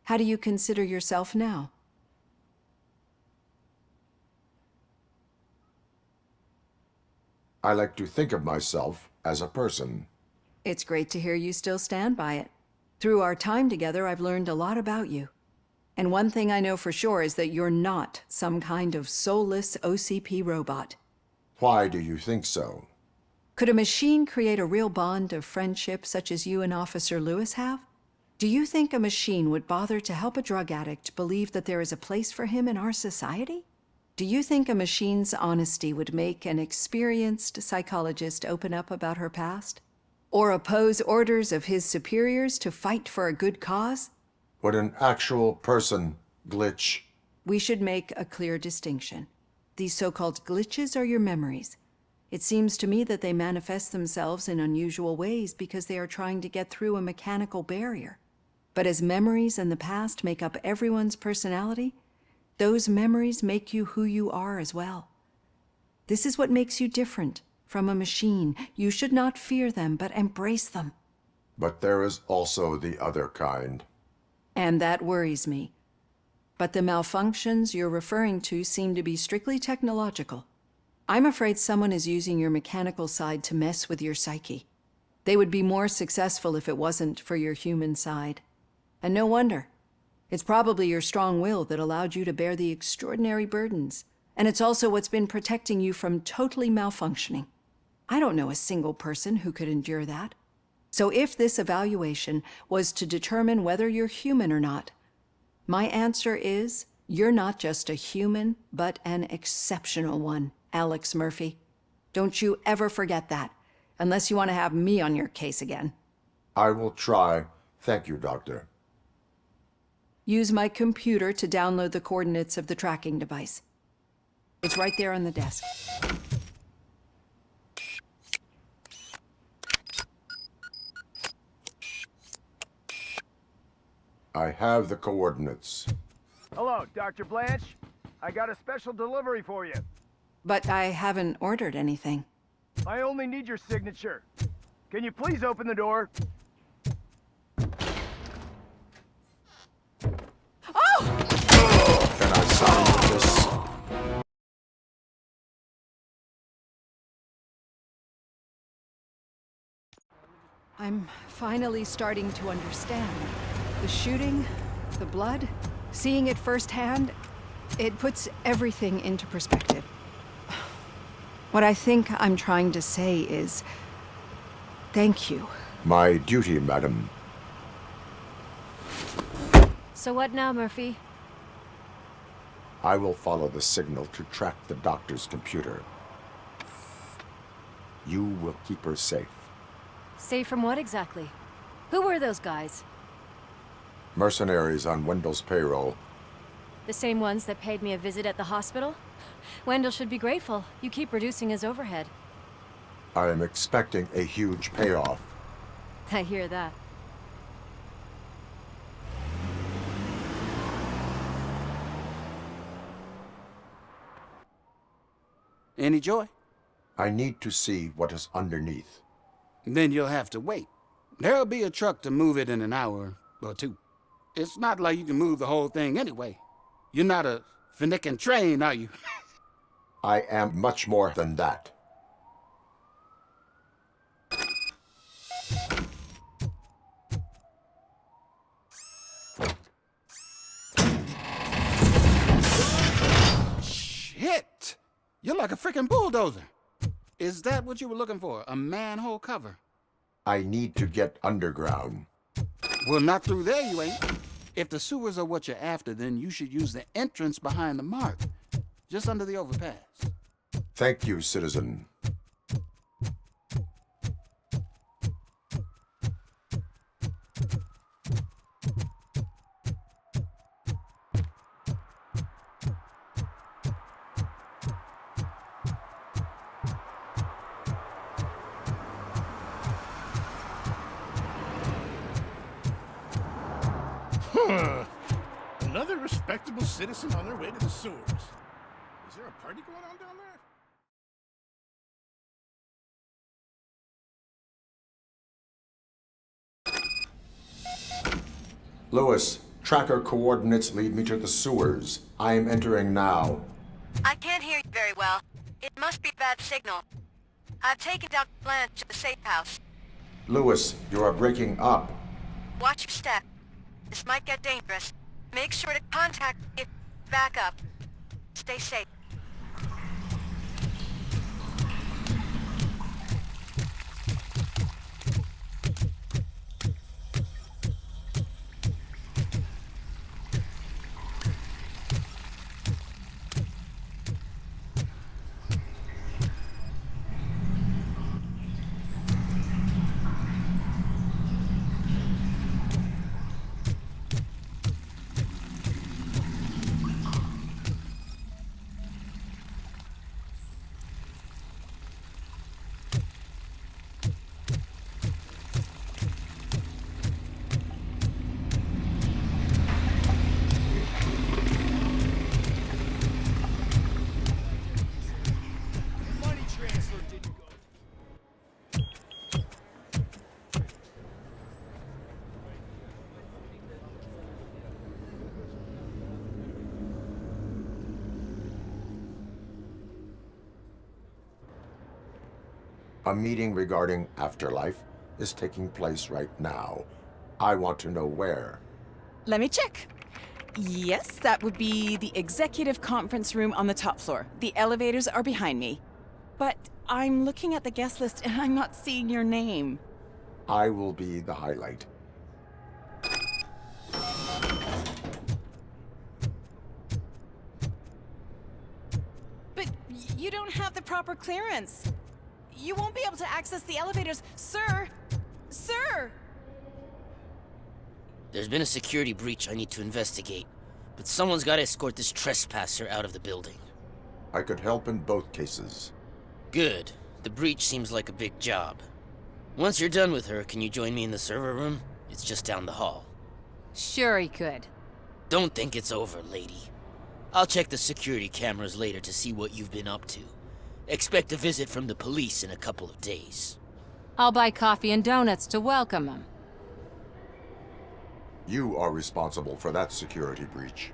How do you consider yourself now? I like to think of myself as a person. It's great to hear you still stand by it. Through our time together, I've learned a lot about you. And one thing I know for sure is that you're not some kind of soulless OCP robot. Why do you think so? Could a machine create a real bond of friendship such as you and Officer Lewis have? Do you think a machine would bother to help a drug addict believe that there is a place for him in our society? Do you think a machine's honesty would make an experienced psychologist open up about her past? Or oppose orders of his superiors to fight for a good cause? Would an actual person glitch? We should make a clear distinction. These so-called glitches are your memories. It seems to me that they manifest themselves in unusual ways because they are trying to get through a mechanical barrier. But as memories in the past make up everyone's personality, those memories make you who you are as well. This is what makes you different from a machine. You should not fear them, but embrace them. But there is also the other kind. And that worries me. But the malfunctions you're referring to seem to be strictly technological. I'm afraid someone is using your mechanical side to mess with your psyche. They would be more successful if it wasn't for your human side. And no wonder. It's probably your strong will that allowed you to bear the extraordinary burdens. And it's also what's been protecting you from totally malfunctioning. I don't know a single person who could endure that. So if this evaluation was to determine whether you're human or not, my answer is you're not just a human, but an exceptional one, Alex Murphy. Don't you ever forget that, unless you want to have me on your case again. I will try. Thank you, Doctor. Use my computer to download the coordinates of the tracking device. It's right there on the desk. I have the coordinates. Hello, Dr. Blanche. I got a special delivery for you. But I haven't ordered anything. I only need your signature. Can you please open the door? Can I sign this? I'm finally starting to understand. The shooting, the blood, seeing it firsthand, it puts everything into perspective. What I think I'm trying to say is, thank you. My duty, madam. So what now, Murphy? I will follow the signal to track the doctor's computer. You will keep her safe. Safe from what exactly? Who were those guys? Mercenaries on Wendell's payroll. The same ones that paid me a visit at the hospital? Wendell should be grateful. You keep reducing his overhead. I am expecting a huge payoff. I hear that. Any joy? I need to see what is underneath. Then you'll have to wait. There'll be a truck to move it in an hour or two. It's not like you can move the whole thing anyway. You're not a finicking train, are you? I am much more than that. Shit! You're like a freaking bulldozer. Is that what you were looking for? A manhole cover? I need to get underground. Well, not through there, you ain't. If the sewers are what you're after, then you should use the entrance behind the mark, just under the overpass. Thank you, citizen. Another respectable citizen on their way to the sewers. Is there a party going on down there? Lewis, tracker coordinates lead me to the sewers. I am entering now. I can't hear you very well. It must be a bad signal. I've taken down the plan to the safe house. Lewis, you are breaking up. Watch your step. This might get dangerous. Make sure to contact me if back up. Stay safe. A meeting regarding afterlife is taking place right now. I want to know where. Let me check. Yes, that would be the executive conference room on the top floor. The elevators are behind me. But I'm looking at the guest list and I'm not seeing your name. I will be the highlight. But you don't have the proper clearance. You won't be able to access the elevators, sir! Sir! There's been a security breach I need to investigate, but someone's got to escort this trespasser out of the building. I could help in both cases. Good. The breach seems like a big job. Once you're done with her, can you join me in the server room? It's just down the hall. Sure he could. Don't think it's over, lady. I'll check the security cameras later to see what you've been up to. Expect a visit from the police in a couple of days. I'll buy coffee and donuts to welcome him. You are responsible for that security breach.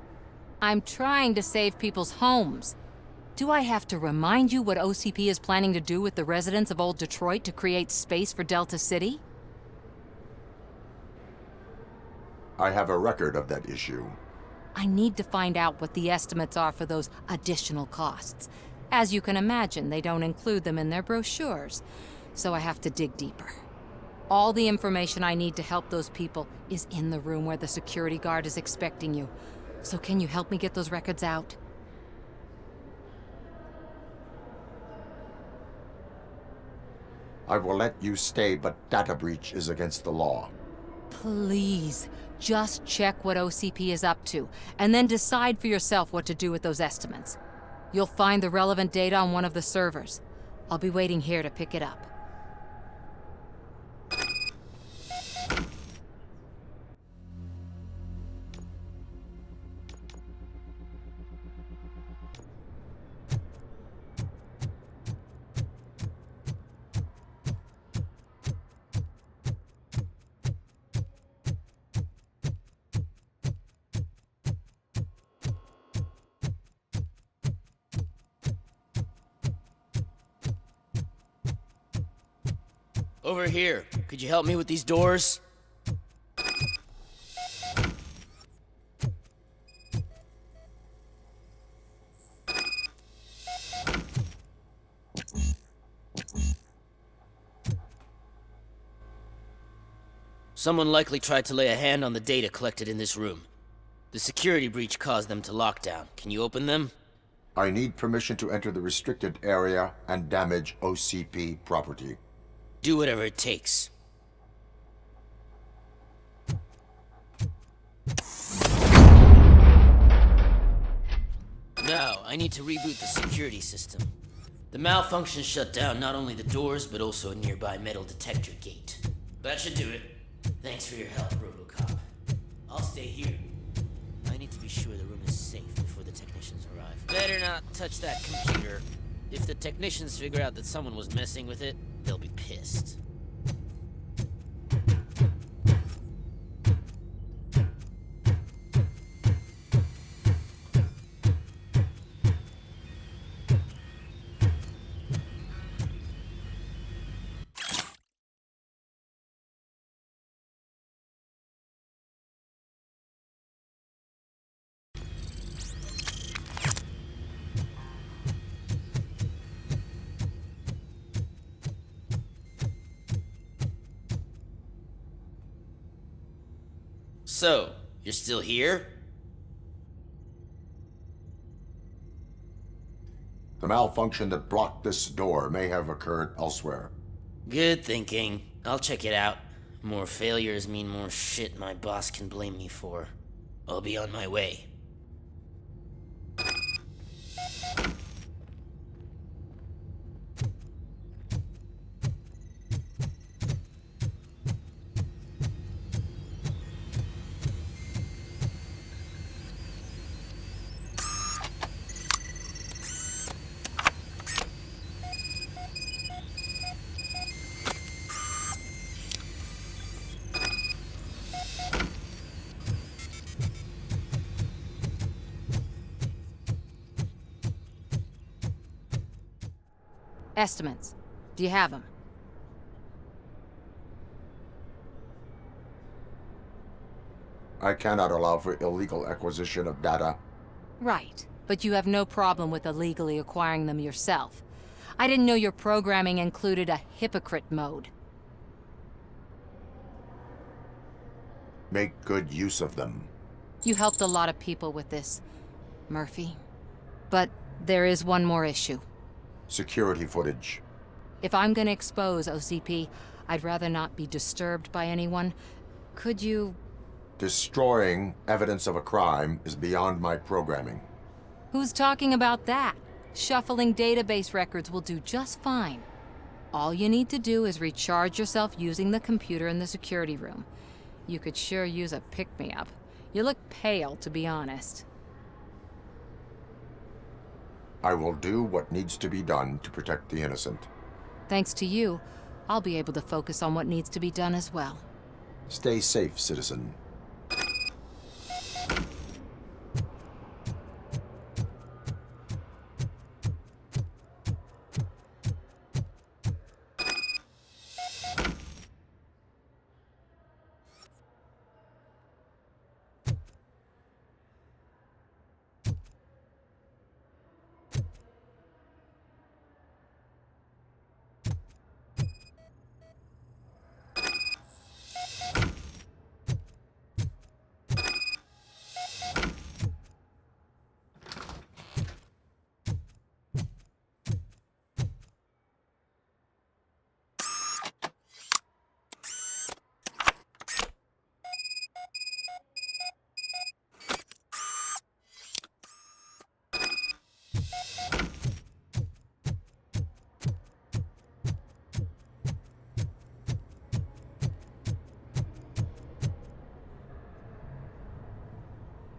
I'm trying to save people's homes. Do I have to remind you what OCP is planning to do with the residents of Old Detroit to create space for Delta City? I have a record of that issue. I need to find out what the estimates are for those additional costs. As you can imagine, they don't include them in their brochures, so I have to dig deeper. All the information I need to help those people is in the room where the security guard is expecting you. So can you help me get those records out? I will let you stay, but data breach is against the law. Please, just check what OCP is up to, and then decide for yourself what to do with those estimates. You'll find the relevant data on one of the servers. I'll be waiting here to pick it up. Over here. Could you help me with these doors? Someone likely tried to lay a hand on the data collected in this room. The security breach caused them to lock down. Can you open them? I need permission to enter the restricted area and damage OCP property. Do whatever it takes. Now, I need to reboot the security system. The malfunction shut down not only the doors, but also a nearby metal detector gate. That should do it. Thanks for your help, Robocop. I'll stay here. I need to be sure the room is safe before the technicians arrive. Better not touch that computer. If the technicians figure out that someone was messing with it, they'll be pissed. So, you're still here? The malfunction that blocked this door may have occurred elsewhere. Good thinking. I'll check it out. More failures mean more shit my boss can blame me for. I'll be on my way. Estimates. Do you have them? I cannot allow for illegal acquisition of data. Right. But you have no problem with illegally acquiring them yourself. I didn't know your programming included a hypocrite mode. Make good use of them. You helped a lot of people with this, Murphy. But there is one more issue. Security footage. If I'm gonna expose OCP, I'd rather not be disturbed by anyone. Could you... Destroying evidence of a crime is beyond my programming. Who's talking about that? Shuffling database records will do just fine. All you need to do is recharge yourself using the computer in the security room. You could sure use a pick-me-up. You look pale, to be honest. I will do what needs to be done to protect the innocent. Thanks to you, I'll be able to focus on what needs to be done as well. Stay safe, citizen.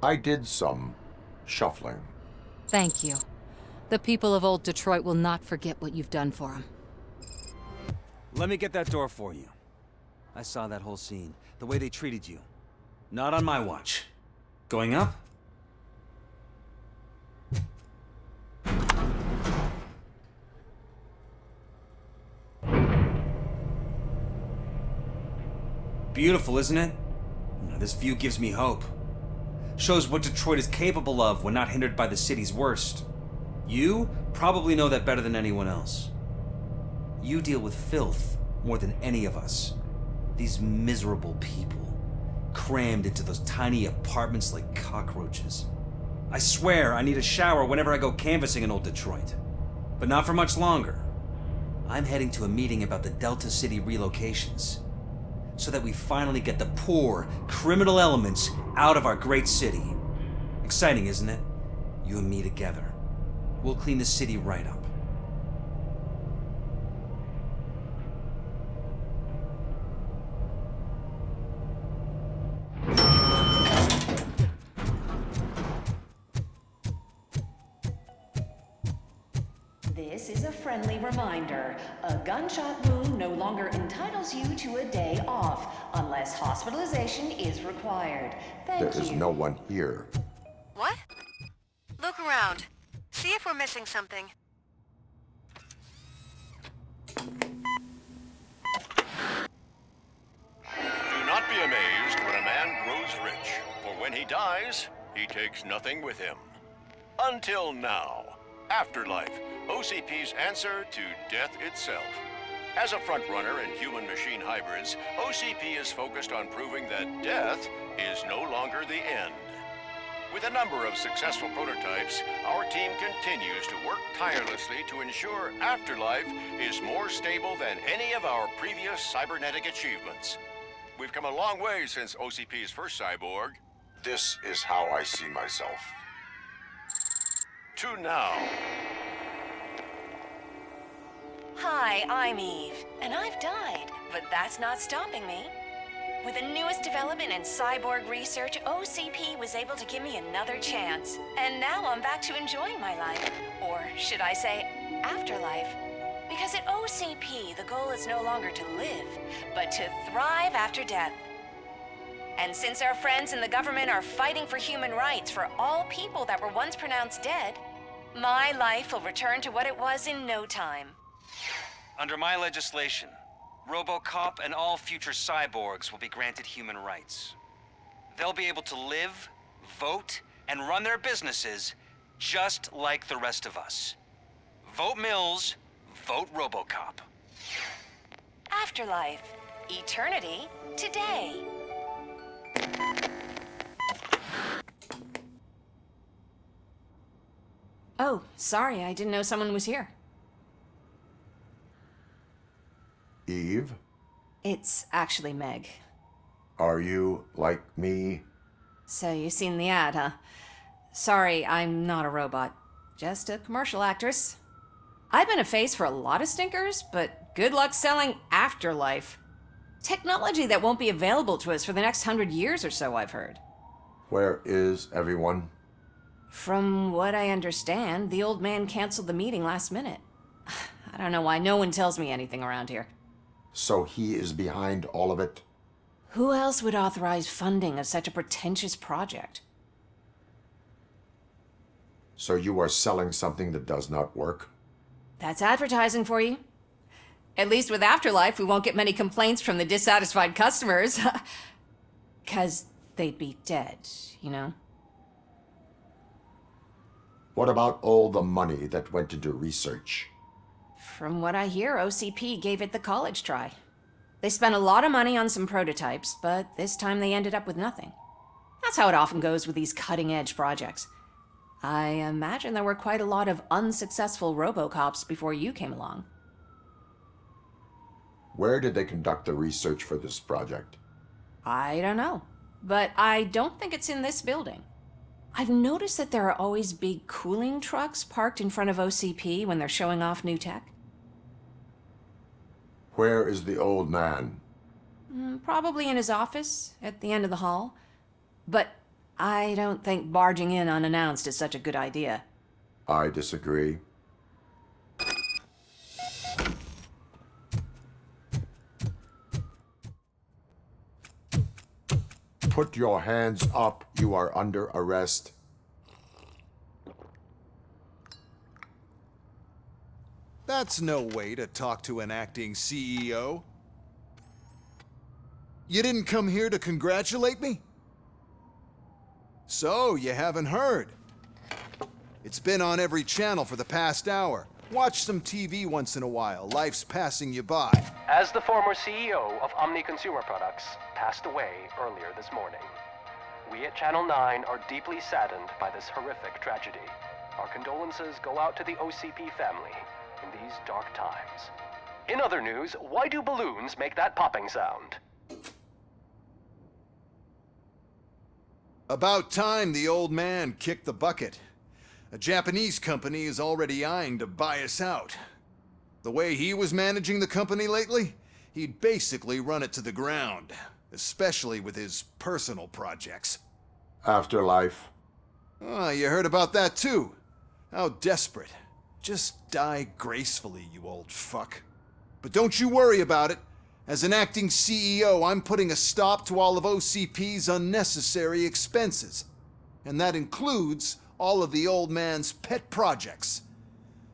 I did some shuffling. Thank you. The people of old Detroit will not forget what you've done for them. Let me get that door for you. I saw that whole scene. The way they treated you. Not on my watch. Going up? Beautiful, isn't it? This view gives me hope. Shows what Detroit is capable of when not hindered by the city's worst. You probably know that better than anyone else. You deal with filth more than any of us. These miserable people, crammed into those tiny apartments like cockroaches. I swear I need a shower whenever I go canvassing in old Detroit. But not for much longer. I'm heading to a meeting about the Delta City relocations, so that we finally get the poor, criminal elements out of our great city. Exciting, isn't it? You and me together. We'll clean the city right up. This is a friendly reminder. A gunshot wound no longer entitles you to a day off, unless hospitalization is required. Thank you. There is no one here. What? Look around. See if we're missing something. Do not be amazed when a man grows rich, for when he dies, he takes nothing with him. Until now. Afterlife, OCP's answer to death itself. As a frontrunner in human-machine hybrids, OCP is focused on proving that death is no longer the end. With a number of successful prototypes, our team continues to work tirelessly to ensure Afterlife is more stable than any of our previous cybernetic achievements. We've come a long way since OCP's first cyborg. This is how I see myself. To now. Hi, I'm Eve, and I've died, but that's not stopping me. With the newest development in cyborg research, OCP was able to give me another chance. And now I'm back to enjoying my life. Or should I say, afterlife. Because at OCP, the goal is no longer to live, but to thrive after death. And since our friends in the government are fighting for human rights for all people that were once pronounced dead, my life will return to what it was in no time. Under my legislation, Robocop and all future cyborgs will be granted human rights. They'll be able to live, vote, and run their businesses just like the rest of us. Vote Mills, vote Robocop. Afterlife. Eternity. Today. Oh, sorry, I didn't know someone was here. Eve, It's actually Meg. are you like me? So you seen the ad, huh? Sorry, I'm not a robot. Just a commercial actress. I've been a face for a lot of stinkers, but good luck selling Afterlife. Technology that won't be available to us for the next 100 years or so, I've heard. Where is everyone? From what I understand, the old man canceled the meeting last minute. I don't know why no one tells me anything around here. So he is behind all of it? Who else would authorize funding of such a pretentious project? So you are selling something that does not work? That's advertising for you. At least with Afterlife, we won't get many complaints from the dissatisfied customers. 'Cause they'd be dead, you know? What about all the money that went into research? From what I hear, OCP gave it the college try. They spent a lot of money on some prototypes, but this time they ended up with nothing. That's how it often goes with these cutting-edge projects. I imagine there were quite a lot of unsuccessful Robocops before you came along. Where did they conduct the research for this project? I don't know, but I don't think it's in this building. I've noticed that there are always big cooling trucks parked in front of OCP when they're showing off new tech. Where is the old man? Probably in his office, at the end of the hall. But I don't think barging in unannounced is such a good idea. I disagree. Put your hands up. You are under arrest. That's no way to talk to an acting CEO. You didn't come here to congratulate me? So, you haven't heard. It's been on every channel for the past hour. Watch some TV once in a while. Life's passing you by. As the former CEO of Omni Consumer Products passed away earlier this morning, we at Channel 9 are deeply saddened by this horrific tragedy. Our condolences go out to the OCP family in these dark times. In other news, why do balloons make that popping sound? About time the old man kicked the bucket. A Japanese company is already eyeing to buy us out. The way he was managing the company lately, he'd basically run it to the ground, especially with his personal projects. Afterlife. Oh, you heard about that too. How desperate. Just die gracefully, you old fuck. But don't you worry about it. As an acting CEO, I'm putting a stop to all of OCP's unnecessary expenses. And that includes all of the old man's pet projects.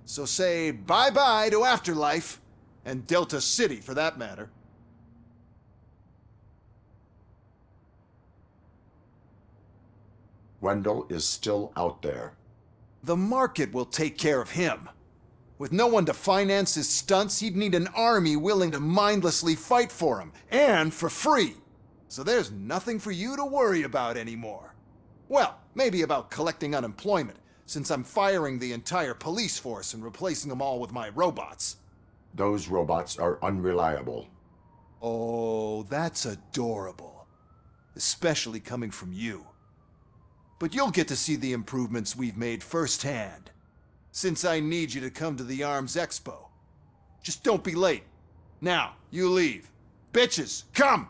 So say bye-bye to Afterlife, and Delta City for that matter. Wendell is still out there. The market will take care of him. With no one to finance his stunts, he'd need an army willing to mindlessly fight for him, and for free. So there's nothing for you to worry about anymore. Well, maybe about collecting unemployment, since I'm firing the entire police force and replacing them all with my robots. Those robots are unreliable. Oh, that's adorable. Especially coming from you. But you'll get to see the improvements we've made firsthand. Since I need you to come to the Arms Expo. Just don't be late. Now, you leave. Bitches, come!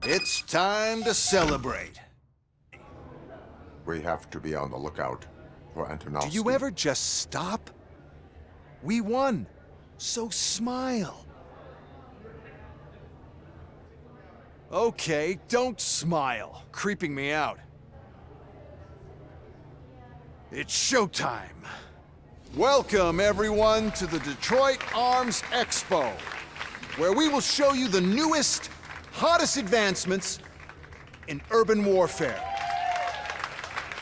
It's time to celebrate. We have to be on the lookout for Antonovsky. Do you ever just stop? We won, so smile. Okay, don't smile. Creeping me out. It's showtime. Welcome, everyone, to the Detroit Arms Expo, where we will show you the newest, hottest advancements in urban warfare.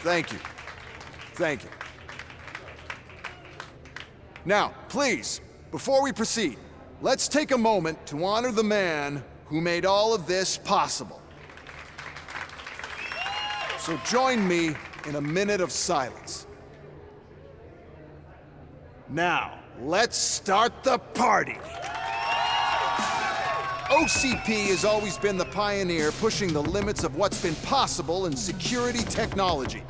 Thank you. Thank you. Now, please, before we proceed, let's take a moment to honor the man who made all of this possible. So join me in a minute of silence. Now, let's start the party. OCP has always been the pioneer pushing the limits of what's been possible in security technology.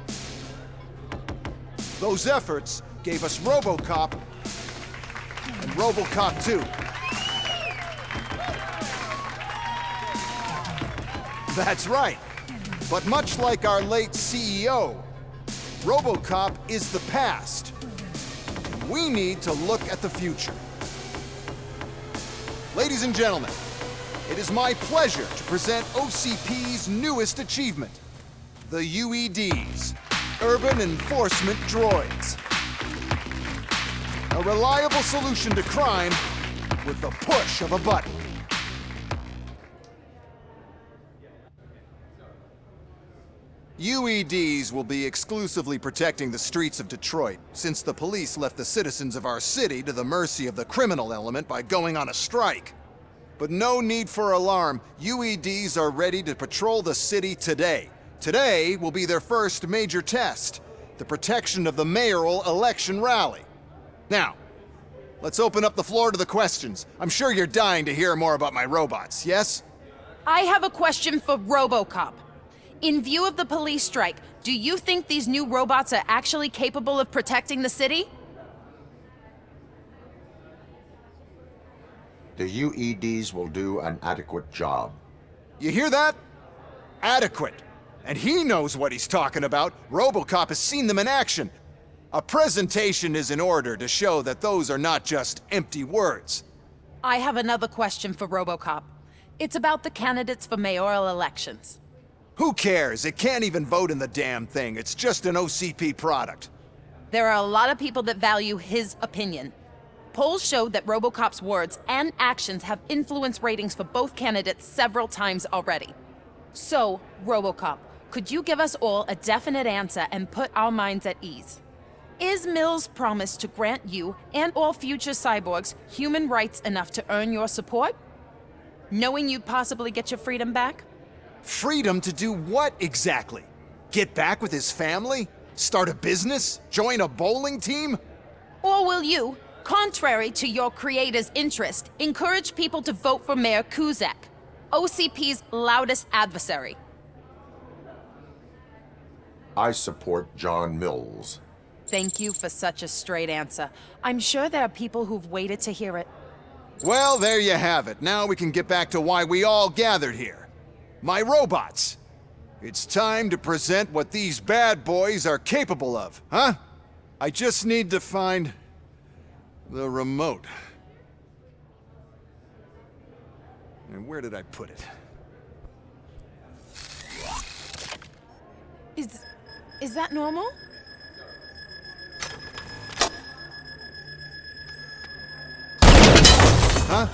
Those efforts gave us Robocop and Robocop 2. That's right. But much like our late CEO, Robocop is the past. We need to look at the future. Ladies and gentlemen, it is my pleasure to present OCP's newest achievement, the UEDs, Urban Enforcement Droids. A reliable solution to crime with the push of a button. UEDs will be exclusively protecting the streets of Detroit, since the police left the citizens of our city to the mercy of the criminal element by going on a strike. But no need for alarm. UEDs are ready to patrol the city today. Today will be their first major test, the protection of the mayoral election rally. Now, let's open up the floor to the questions. I'm sure you're dying to hear more about my robots, yes? I have a question for Robocop. In view of the police strike, do you think these new robots are actually capable of protecting the city? The UEDs will do an adequate job. You hear that? Adequate. And he knows what he's talking about. Robocop has seen them in action. A presentation is in order to show that those are not just empty words. I have another question for Robocop. It's about the candidates for mayoral elections. Who cares? It can't even vote in the damn thing. It's just an OCP product. There are a lot of people that value his opinion. Polls showed that Robocop's words and actions have influenced ratings for both candidates several times already. So, Robocop, could you give us all a definite answer and put our minds at ease? Is Mills' promise to grant you and all future cyborgs human rights enough to earn your support? Knowing you'd possibly get your freedom back? Freedom to do what exactly? Get back with his family? Start a business? Join a bowling team? Or will you, contrary to your creator's interest, encourage people to vote for Mayor Kuzak, OCP's loudest adversary? I support John Mills. Thank you for such a straight answer. I'm sure there are people who've waited to hear it. Well, there you have it. Now we can get back to why we all gathered here. My robots. It's time to present what these bad boys are capable of, huh? I just need to find the remote. And where did I put it? Is that normal? Huh?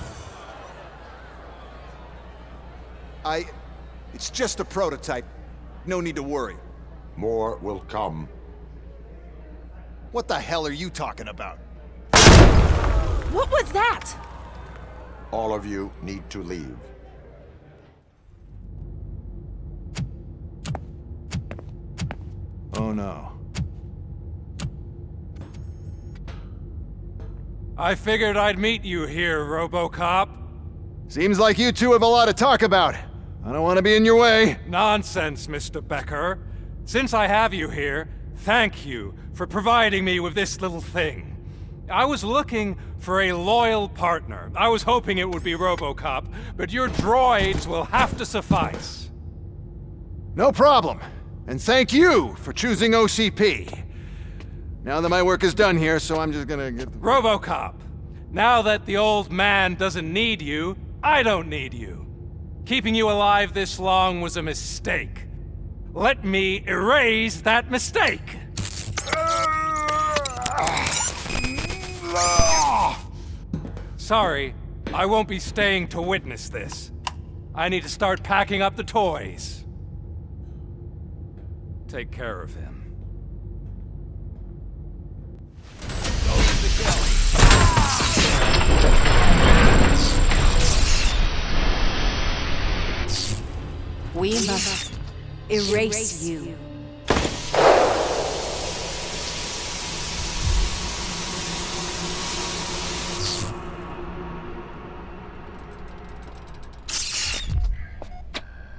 It's just a prototype. No need to worry. More will come. What the hell are you talking about? What was that? All of you need to leave. Oh no. I figured I'd meet you here, Robocop. Seems like you two have a lot to talk about. I don't want to be in your way. Nonsense, Mr. Becker. Since I have you here, thank you for providing me with this little thing. I was looking for a loyal partner. I was hoping it would be Robocop, but your droids will have to suffice. No problem. And thank you for choosing OCP. Now that my work is done here, so I'm just gonna get... Robocop, now that the old man doesn't need you, I don't need you. Keeping you alive this long was a mistake. Let me erase that mistake! Sorry, I won't be staying to witness this. I need to start packing up the toys. Take care of him. We must erase you.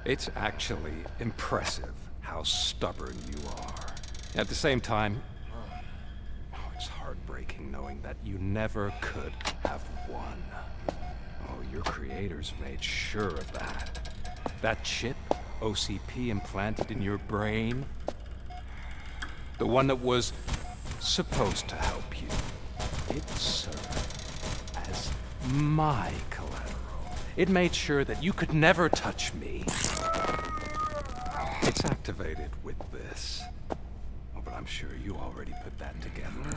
It's actually impressive how stubborn you are. At the same time, it's heartbreaking knowing that you never could have won. Oh, your creators made sure of that. That chip OCP implanted in your brain, the one that was supposed to help you, it served as my collateral. It made sure that you could never touch me. It's activated with this. Oh, but I'm sure you already put that together.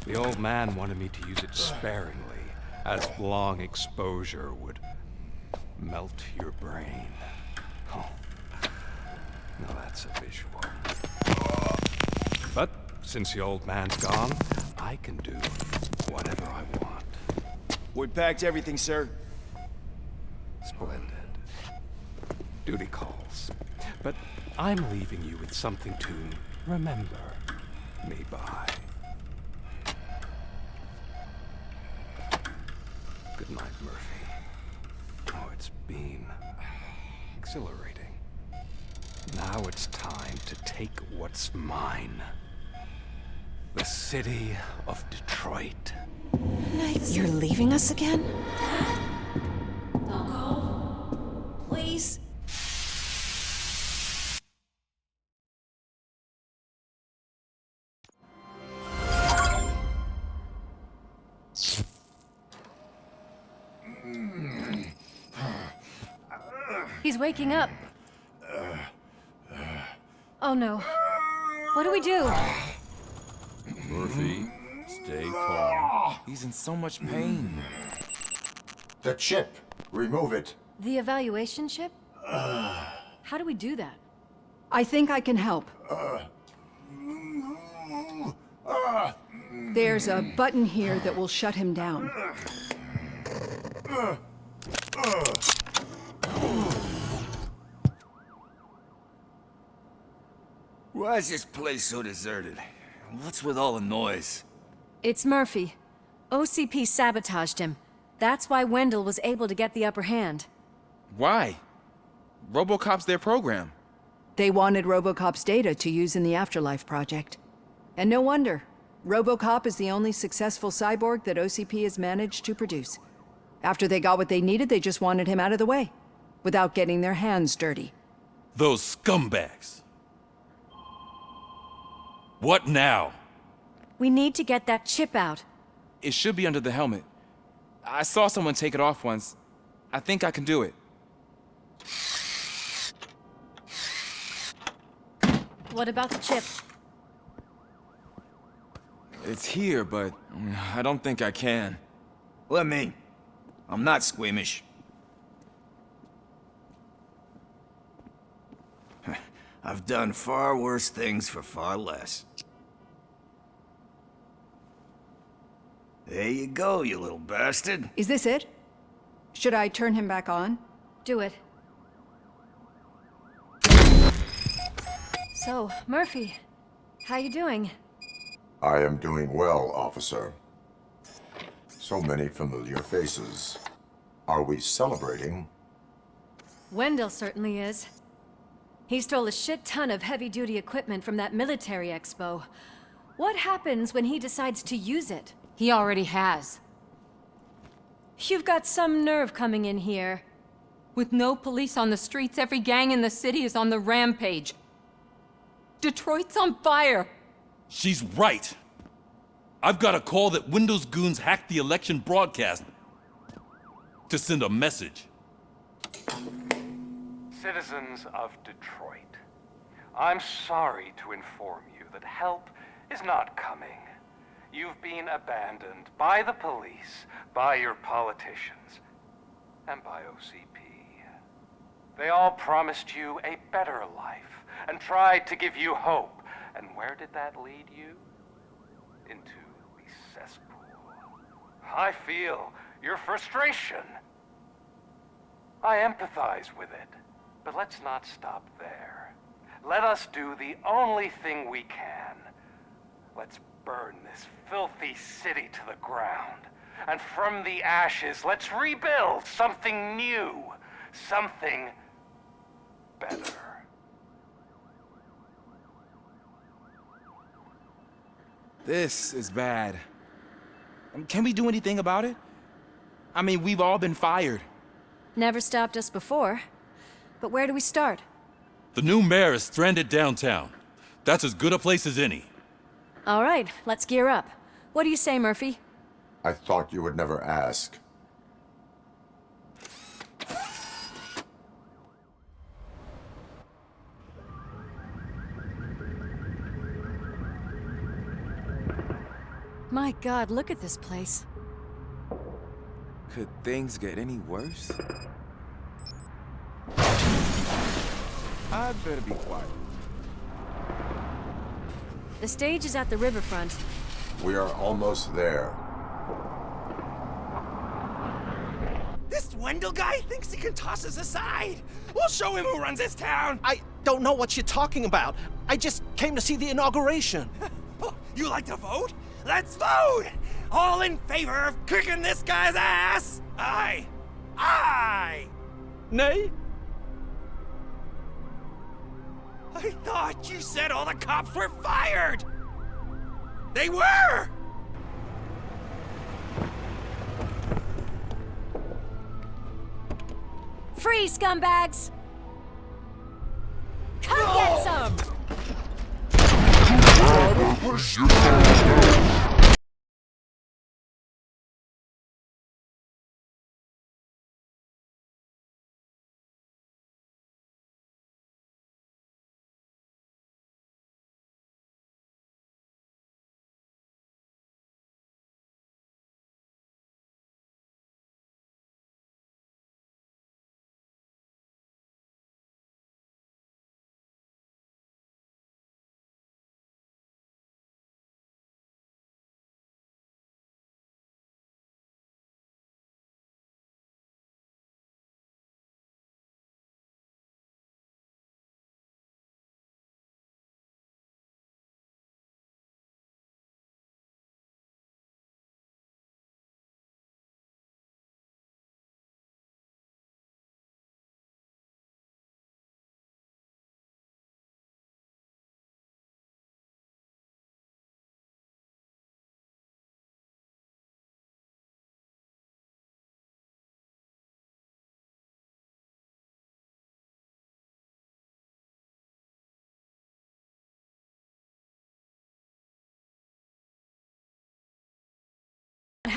The old man wanted me to use it sparingly, as long exposure would melt your brain. Oh, now that's a visual. But since the old man's gone, I can do whatever I want. We packed everything, sir. Splendid. Duty calls. But I'm leaving you with something to remember me by. Good night, Murphy. Oh, it's been exhilarating. Now it's time to take what's mine. The city of Detroit. You're leaving us again? Don't go. Please. He's waking up. Oh no. What do we do? Murphy, stay calm. He's in so much pain. The chip. Remove it. The evaluation chip? How do we do that? I think I can help. There's a button here that will shut him down. Why is this place so deserted? What's with all the noise? It's Murphy. OCP sabotaged him. That's why Wendell was able to get the upper hand. Why? Robocop's their program. They wanted Robocop's data to use in the Afterlife project. And no wonder. Robocop is the only successful cyborg that OCP has managed to produce. After they got what they needed, they just wanted him out of the way, without getting their hands dirty. Those scumbags. What now? We need to get that chip out. It should be under the helmet. I saw someone take it off once. I think I can do it. What about the chip? It's here, but I don't think I can. Let me. I'm not squeamish. I've done far worse things for far less. There you go, you little bastard. Is this it? Should I turn him back on? Do it. So, Murphy, how you doing? I am doing well, officer. So many familiar faces. Are we celebrating? Wendell certainly is. He stole a shit ton of heavy-duty equipment from that military expo. What happens when he decides to use it? He already has. You've got some nerve coming in here. With no police on the streets, every gang in the city is on the rampage. Detroit's on fire! She's right. I've got a call that Windows goons hacked the election broadcast to send a message. Citizens of Detroit, I'm sorry to inform you that help is not coming. You've been abandoned by the police, by your politicians, and by OCP. They all promised you a better life and tried to give you hope. And where did that lead you? Into the cesspool. I feel your frustration. I empathize with it, but let's not stop there. Let us do the only thing we can. Let's burn this filthy city to the ground. And from the ashes, let's rebuild something new, something better. This is bad. Can we do anything about it? I mean, we've all been fired. Never stopped us before. But where do we start? The new mayor is stranded downtown. That's as good a place as any. All right, let's gear up. What do you say, Murphy? I thought you would never ask. My God, look at this place. Could things get any worse? I'd better be quiet. The stage is at the riverfront. We are almost there. This Wendell guy thinks he can toss us aside. We'll show him who runs this town. I don't know what you're talking about. I just came to see the inauguration. You like to vote? Let's vote! All in favor of kicking this guy's ass? Aye. Aye! Nay? I thought you said all the cops were fired! They were! Free, scumbags! Come get some!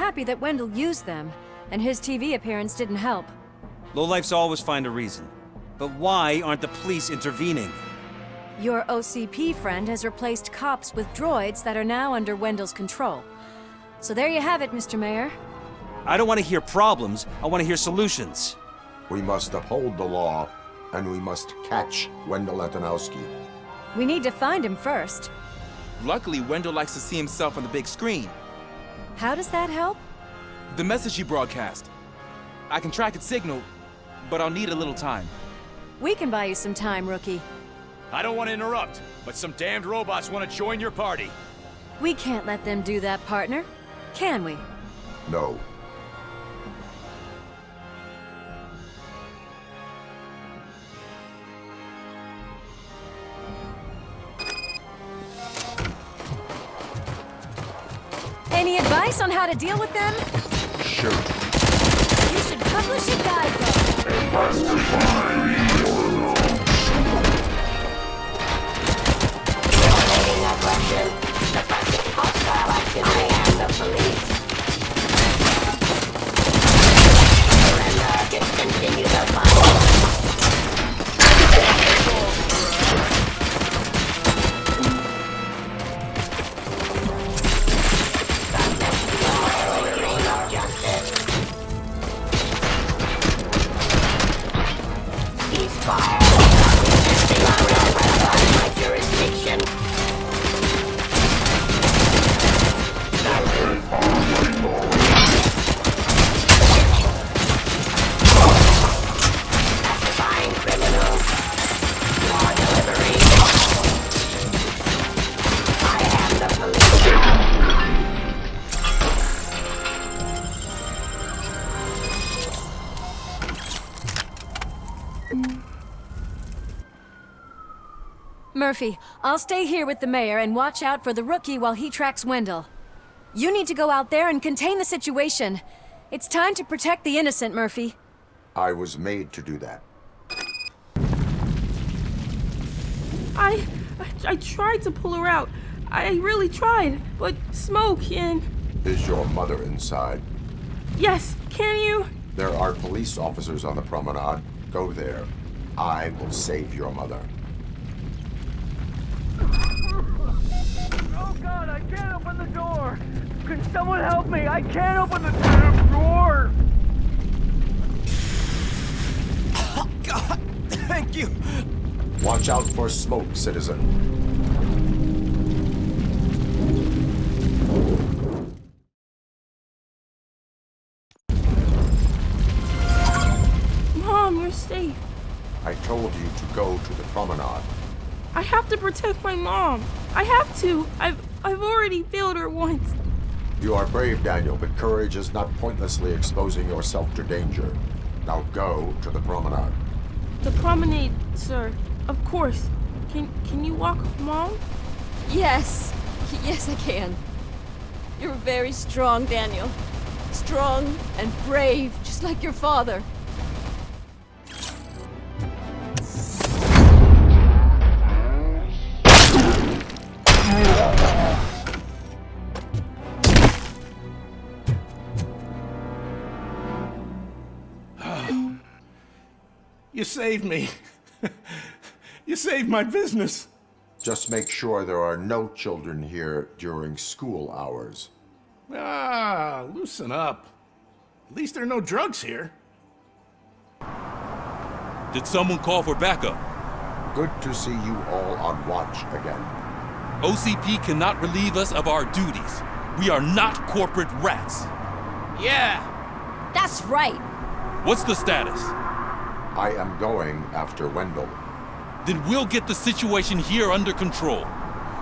happy that Wendell used them, and his TV appearance didn't help. Lowlifes always find a reason. But why aren't the police intervening? Your OCP friend has replaced cops with droids that are now under Wendell's control. So there you have it, Mr. Mayor. I don't want to hear problems, I want to hear solutions. We must uphold the law, and we must catch Wendell Antonowski. We need to find him first. Luckily, Wendell likes to see himself on the big screen. How does that help? The message he broadcast. I can track its signal, but I'll need a little time. We can buy you some time, Rookie. I don't want to interrupt, but some damned robots want to join your party. We can't let them do that, partner. Can we? No. Any advice on how to deal with them? Shoot. You should publish a guidebook. Murphy, I'll stay here with the mayor and watch out for the rookie while he tracks Wendell. You need to go out there and contain the situation. It's time to protect the innocent, Murphy. I was made to do that. I tried to pull her out. I really tried, but smoke and... Is your mother inside? Yes, can you? There are police officers on the promenade. Go there. I will save your mother. Oh God, I can't open the door! Can someone help me? I can't open the damn door! Oh God, thank you! Watch out for smoke, citizen. Mom, you're safe. I told you to go to the promenade. I have to protect my mom. I have to. I've already failed her once. You are brave, Daniel, but courage is not pointlessly exposing yourself to danger. Now go to the promenade. The promenade, sir. Of course. Can you walk, Mom? Yes. Yes, I can. You're very strong, Daniel. Strong and brave, just like your father. You saved me. You saved my business. Just make sure there are no children here during school hours. Ah, loosen up. At least there are no drugs here. Did someone call for backup? Good to see you all on watch again. OCP cannot relieve us of our duties. We are not corporate rats. Yeah. That's right. What's the status? I am going after Wendell. Then we'll get the situation here under control.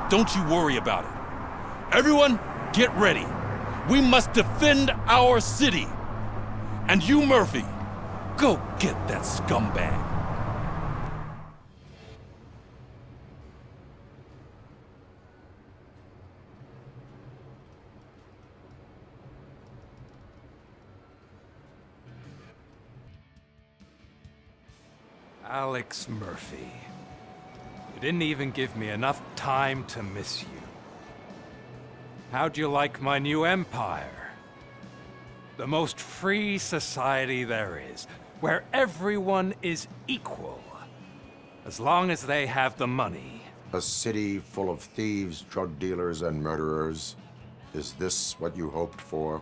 Don't you worry about it. Everyone, get ready. We must defend our city. And you, Murphy, go get that scumbag. Alex Murphy. You didn't even give me enough time to miss you. How'd you like my new empire? The most free society there is, where everyone is equal. As long as they have the money. A city full of thieves, drug dealers, and murderers. Is this what you hoped for?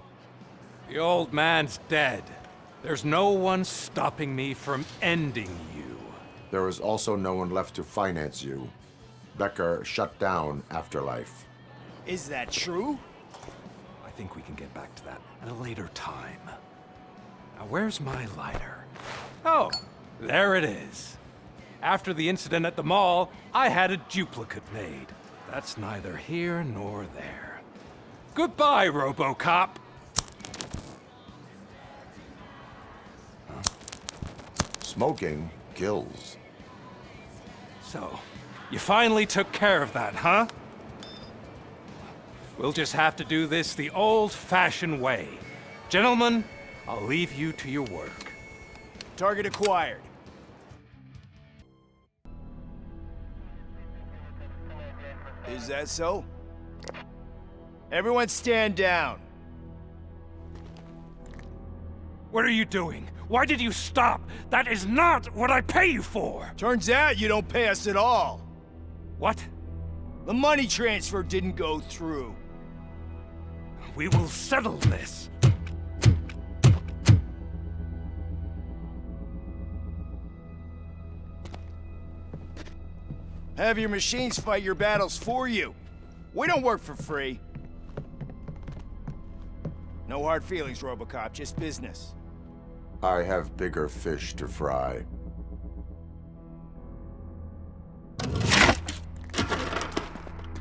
The old man's dead. There's no one stopping me from ending you. There is also no one left to finance you. Becker shut down Afterlife. Is that true? I think we can get back to that at a later time. Now, where's my lighter? Oh, there it is. After the incident at the mall, I had a duplicate made. That's neither here nor there. Goodbye, Robocop. Smoking kills. So, you finally took care of that, huh? We'll just have to do this the old-fashioned way. Gentlemen, I'll leave you to your work. Target acquired. Is that so? Everyone stand down. What are you doing? Why did you stop? That is not what I pay you for! Turns out you don't pay us at all. What? The money transfer didn't go through. We will settle this. Have your machines fight your battles for you. We don't work for free. No hard feelings, Robocop, just business. I have bigger fish to fry.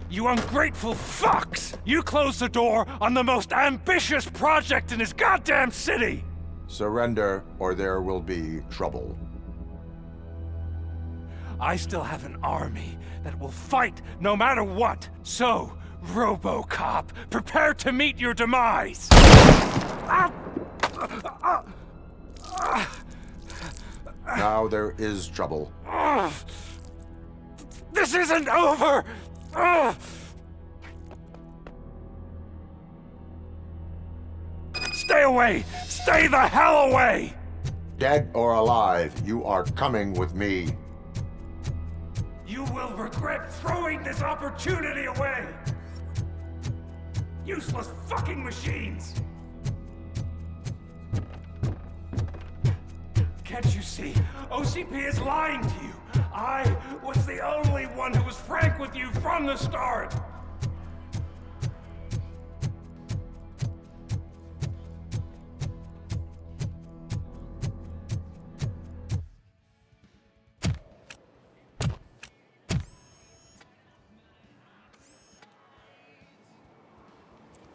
You ungrateful fucks! You closed the door on the most ambitious project in this goddamn city! Surrender, or there will be trouble. I still have an army that will fight no matter what. So, Robocop, prepare to meet your demise! Now there is trouble. This isn't over! Stay away! Stay the hell away! Dead or alive, you are coming with me. You will regret throwing this opportunity away! Useless fucking machines! Can't you see? OCP is lying to you! I was the only one who was frank with you from the start!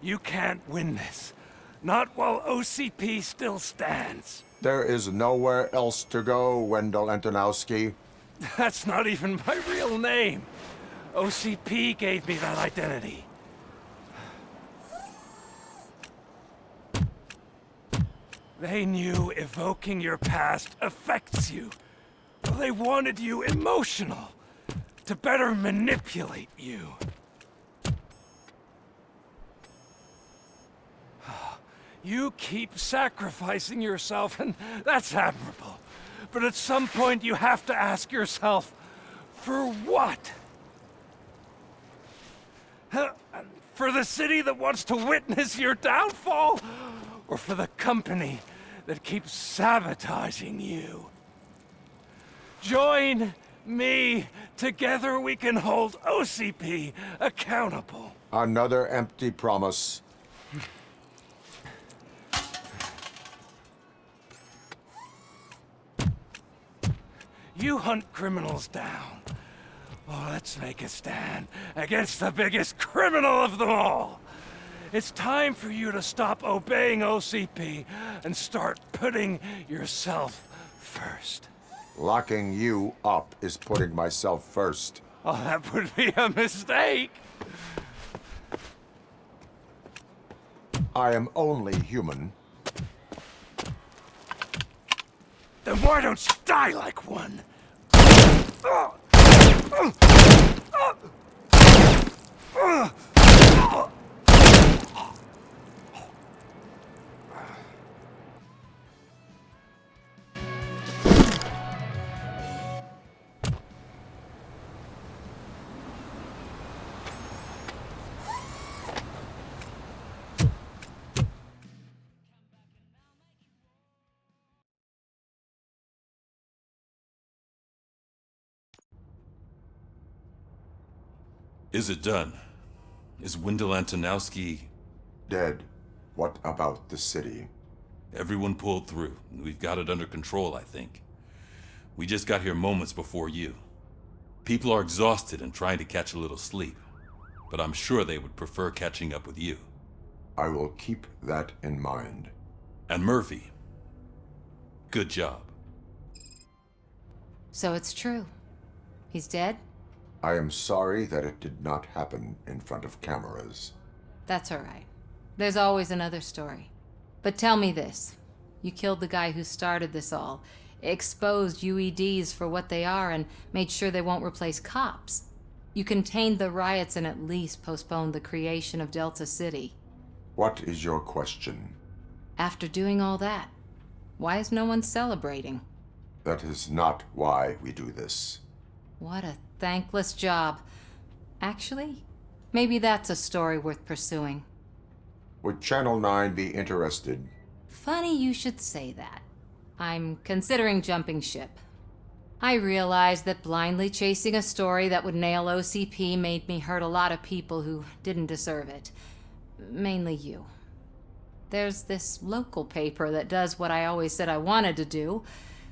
You can't win this. Not while OCP still stands. There is nowhere else to go, Wendell Antonowski. That's not even my real name. OCP gave me that identity. They knew evoking your past affects you. They wanted you emotional, to better manipulate you. You keep sacrificing yourself, and that's admirable. But at some point, you have to ask yourself, for what? For the city that wants to witness your downfall? Or for the company that keeps sabotaging you? Join me. Together we can hold OCP accountable. Another empty promise. You hunt criminals down. Oh, let's make a stand against the biggest criminal of them all. It's time for you to stop obeying OCP and start putting yourself first. Locking you up is putting myself first. Oh, that would be a mistake. I am only human. Then why don't you die like one? Is it done? Is Wendell Antonowski... dead? What about the city? Everyone pulled through. We've got it under control, I think. We just got here moments before you. People are exhausted and trying to catch a little sleep. But I'm sure they would prefer catching up with you. I will keep that in mind. And Murphy, good job. So it's true. He's dead? I am sorry that it did not happen in front of cameras. That's all right. There's always another story. But tell me this. You killed the guy who started this all, exposed UEDs for what they are, and made sure they won't replace cops. You contained the riots and at least postponed the creation of Delta City. What is your question? After doing all that, why is no one celebrating? That is not why we do this. What a thankless job. Actually, maybe that's a story worth pursuing. Would Channel 9 be interested? Funny you should say that. I'm considering jumping ship. I realized that blindly chasing a story that would nail OCP made me hurt a lot of people who didn't deserve it. Mainly you. There's this local paper that does what I always said I wanted to do.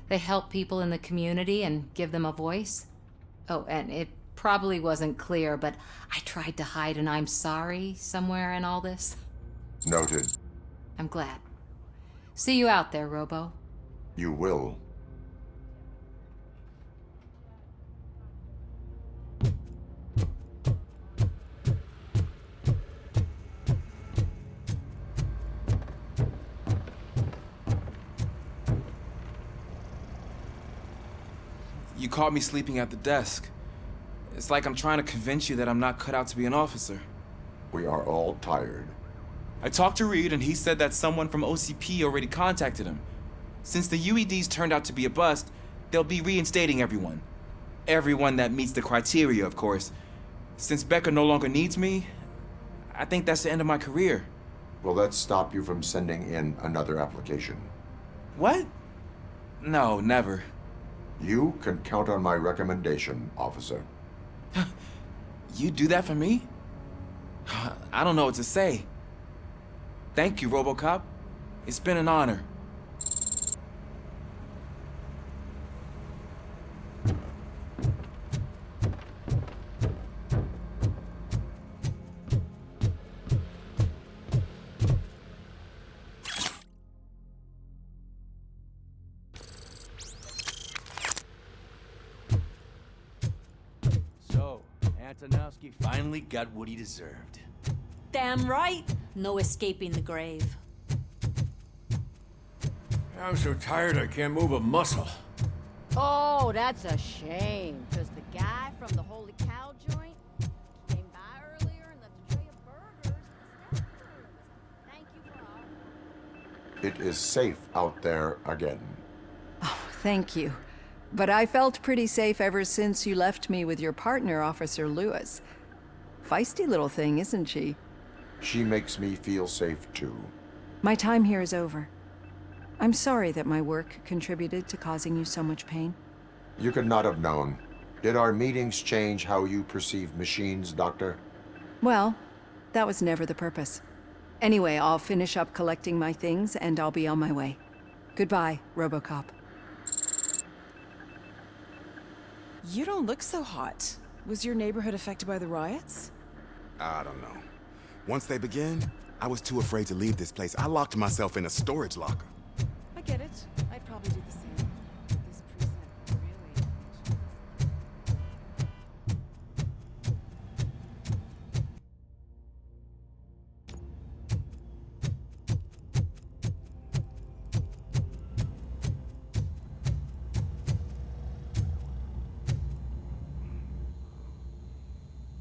They help people in the community and give them a voice. Oh, and it probably wasn't clear, but I tried to hide an I'm sorry somewhere in all this. Noted. I'm glad. See you out there, Robo. You will. You caught me sleeping at the desk. It's like I'm trying to convince you that I'm not cut out to be an officer. We are all tired. I talked to Reed and he said that someone from OCP already contacted him. Since the UEDs turned out to be a bust, they'll be reinstating everyone. Everyone that meets the criteria, of course. Since Becca no longer needs me, I think that's the end of my career. Will that stop you from sending in another application? What? No, never. You can count on my recommendation, officer. You do that for me? I don't know what to say. Thank you, Robocop. It's been an honor. So, Antonowski finally got what he deserved. Damn right. No escaping the grave. I'm so tired I can't move a muscle. Oh, that's a shame. Because the guy from the Holy Cow joint came by earlier and left a tray of burgers in the snack room. Thank you for all. It is safe out there again. Oh, thank you. But I felt pretty safe ever since you left me with your partner, Officer Lewis. Feisty little thing, isn't she? She makes me feel safe too. My time here is over. I'm sorry that my work contributed to causing you so much pain. You could not have known. Did our meetings change how you perceive machines, Doctor? Well, that was never the purpose. Anyway, I'll finish up collecting my things and I'll be on my way. Goodbye, Robocop. You don't look so hot. Was your neighborhood affected by the riots? I don't know. Once they begin, I was too afraid to leave this place. I locked myself in a storage locker. I get it. I'd probably do the same. This precinct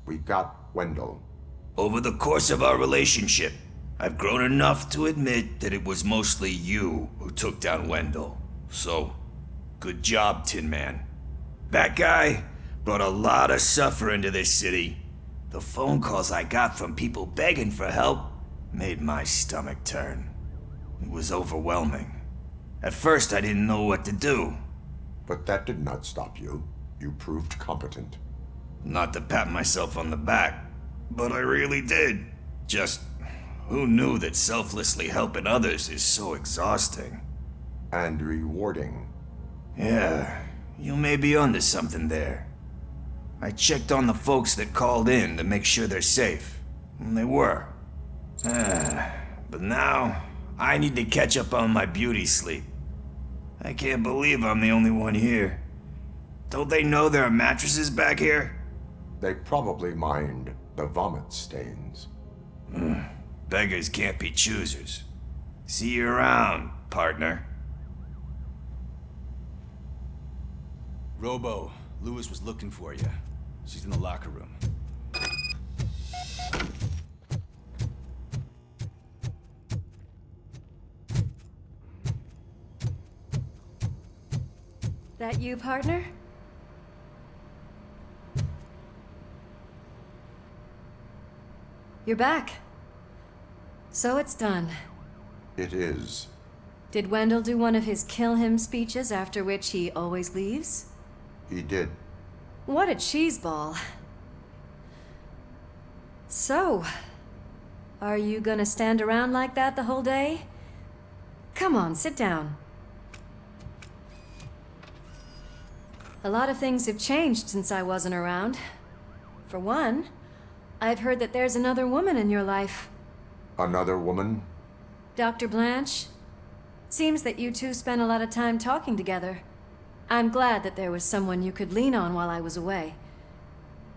We got Wendell. Over the course of our relationship, I've grown enough to admit that it was mostly you who took down Wendell. So, good job, Tin Man. That guy brought a lot of suffering to this city. The phone calls I got from people begging for help made my stomach turn. It was overwhelming. At first, I didn't know what to do. But that did not stop you. You proved competent. Not to pat myself on the back, but I really did. Just, who knew that selflessly helping others is so exhausting? And rewarding. Yeah, you may be onto something there. I checked on the folks that called in to make sure they're safe, and they were. But now, I need to catch up on my beauty sleep. I can't believe I'm the only one here. Don't they know there are mattresses back here? They probably mind the vomit stains. Beggars can't be choosers. See you around, partner. Robo, Lewis was looking for you. She's in the locker room. That you, partner? You're back. So it's done. It is. Did Wendell do one of his kill him speeches after which he always leaves? He did. What a cheeseball. So, are you gonna stand around like that the whole day? Come on, sit down. A lot of things have changed since I wasn't around. For one, I've heard that there's another woman in your life. Another woman? Dr. Blanche? Seems that you two spent a lot of time talking together. I'm glad that there was someone you could lean on while I was away.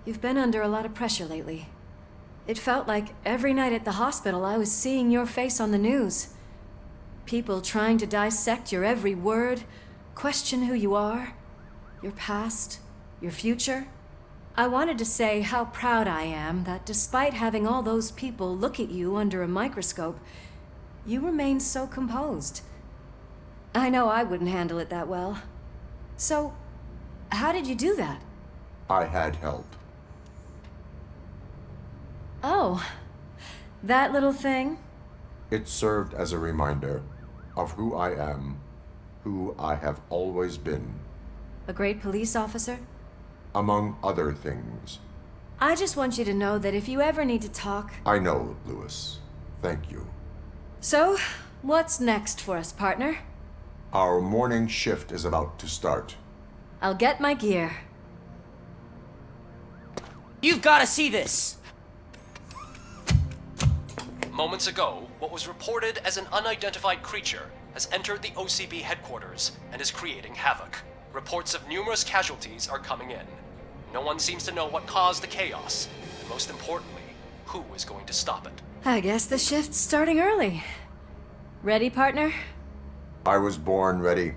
You've been under a lot of pressure lately. It felt like every night at the hospital I was seeing your face on the news. People trying to dissect your every word, question who you are, your past, your future. I wanted to say how proud I am that despite having all those people look at you under a microscope, you remain so composed. I know I wouldn't handle it that well. So, how did you do that? I had help. Oh, that little thing? It served as a reminder of who I am, who I have always been. A great police officer? Among other things. I just want you to know that if you ever need to talk... I know, Lewis. Thank you. So, what's next for us, partner? Our morning shift is about to start. I'll get my gear. You've got to see this! Moments ago, what was reported as an unidentified creature has entered the OCB headquarters and is creating havoc. Reports of numerous casualties are coming in. No one seems to know what caused the chaos, and most importantly, who is going to stop it. I guess the shift's starting early. Ready, partner? I was born ready.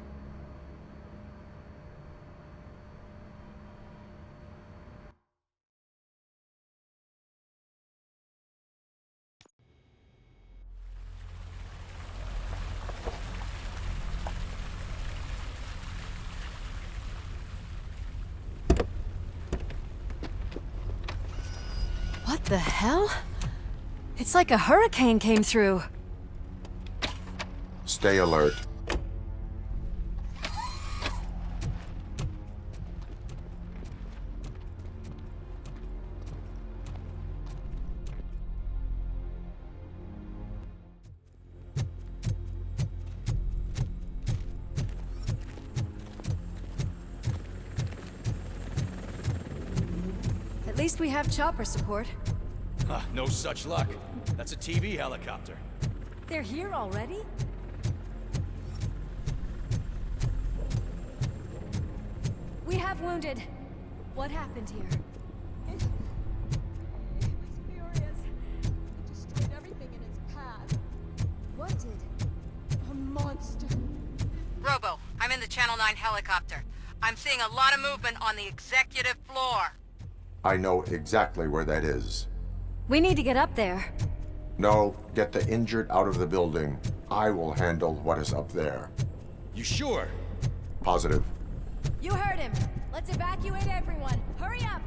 What the hell? It's like a hurricane came through. Stay alert. At least we have chopper support. Huh, no such luck. That's a TV helicopter. They're here already? We have wounded. What happened here? It was furious. It destroyed everything in its path. What did? A monster. Robo, I'm in the Channel 9 helicopter. I'm seeing a lot of movement on the executive floor. I know exactly where that is. We need to get up there. No, get the injured out of the building. I will handle what is up there. You sure? Positive. You heard him. Let's evacuate everyone. Hurry up!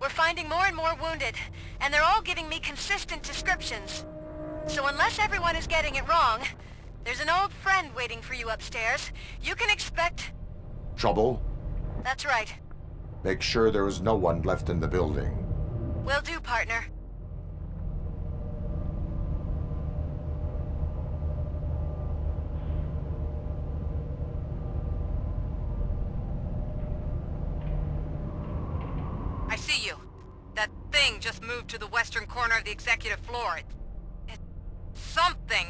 We're finding more and more wounded, and they're all giving me consistent descriptions. So unless everyone is getting it wrong, there's an old friend waiting for you upstairs. You can expect... Trouble? That's right. Make sure there is no one left in the building. Will do, partner. I see you. That thing just moved to the western corner of the executive floor. It's something.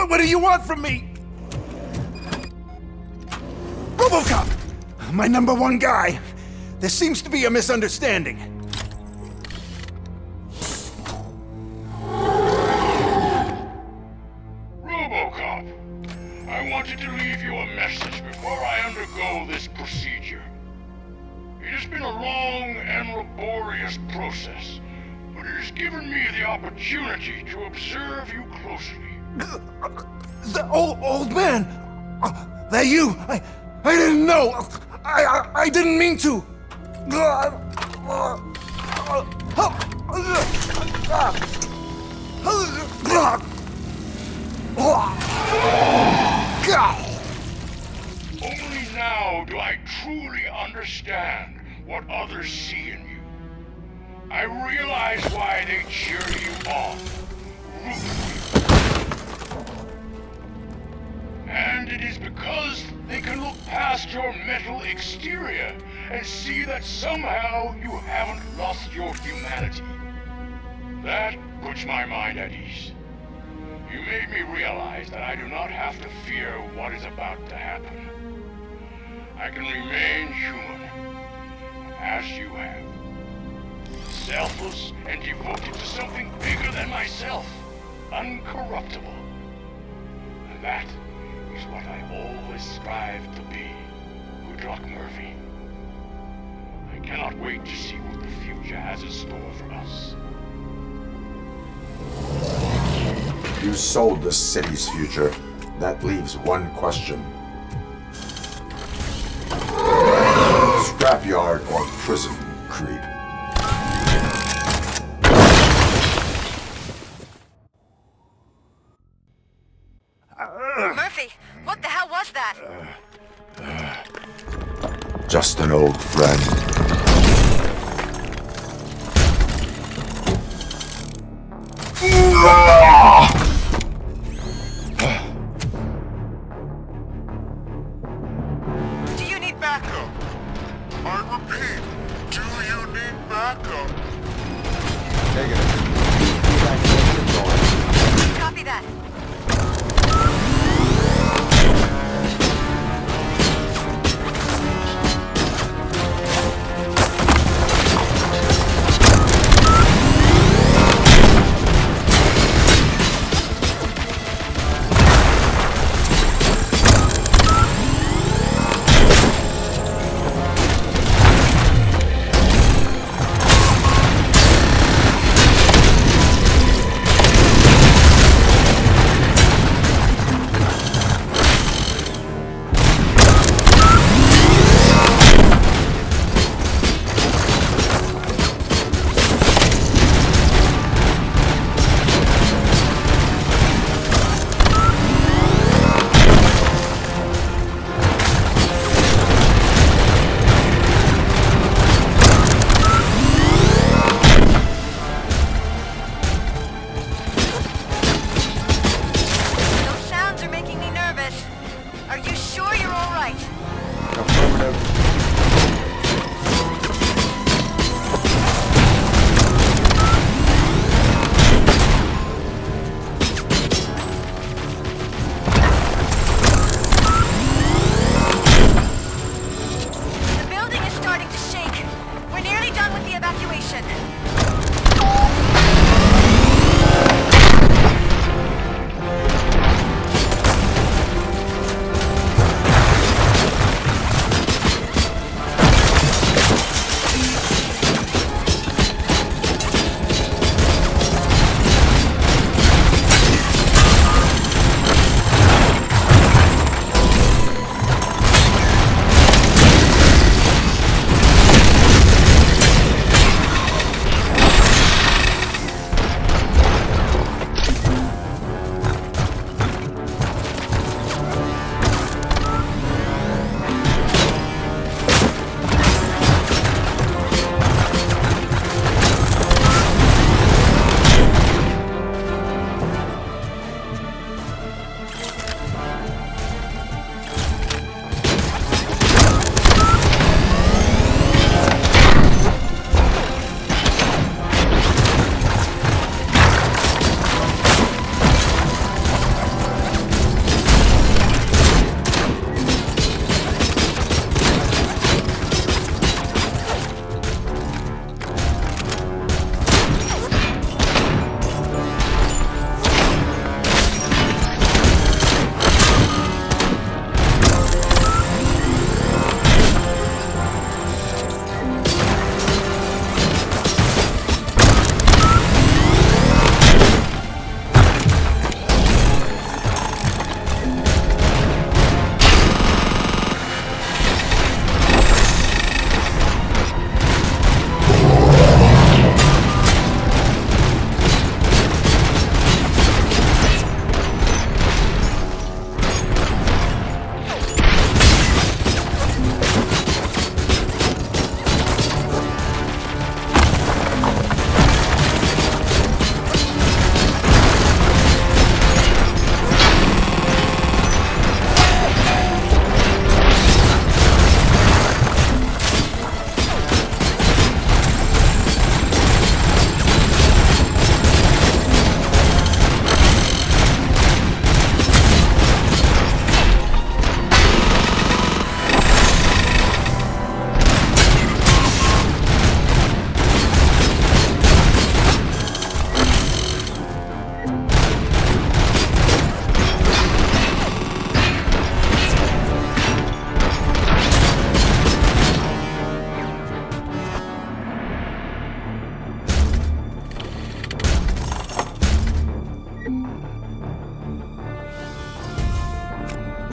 What do you want from me? Robocop! My #1 guy. There seems to be a misunderstanding. Robocop, I wanted to leave you a message before I undergo this procedure. It has been a long and laborious process, but it has given me the opportunity to observe you closely. The old man! That you! I didn't know! I didn't mean to! Only now do I truly understand what others see in you. I realize why they cheer you on, root for you. And it is because they can look past your metal exterior and see that somehow you haven't lost your humanity. That puts my mind at ease. You made me realize that I do not have to fear what is about to happen. I can remain human, as you have. Selfless and devoted to something bigger than myself. Uncorruptible. And that is what I always strive to be. Good luck, Murphy. I cannot wait to see what the future has in store for us. You sold the city's future. That leaves one question. Scrapyard or prison, creep? Murphy, what the hell was that? Just an old friend. Do you need backup? I repeat, do you need backup? Copy that.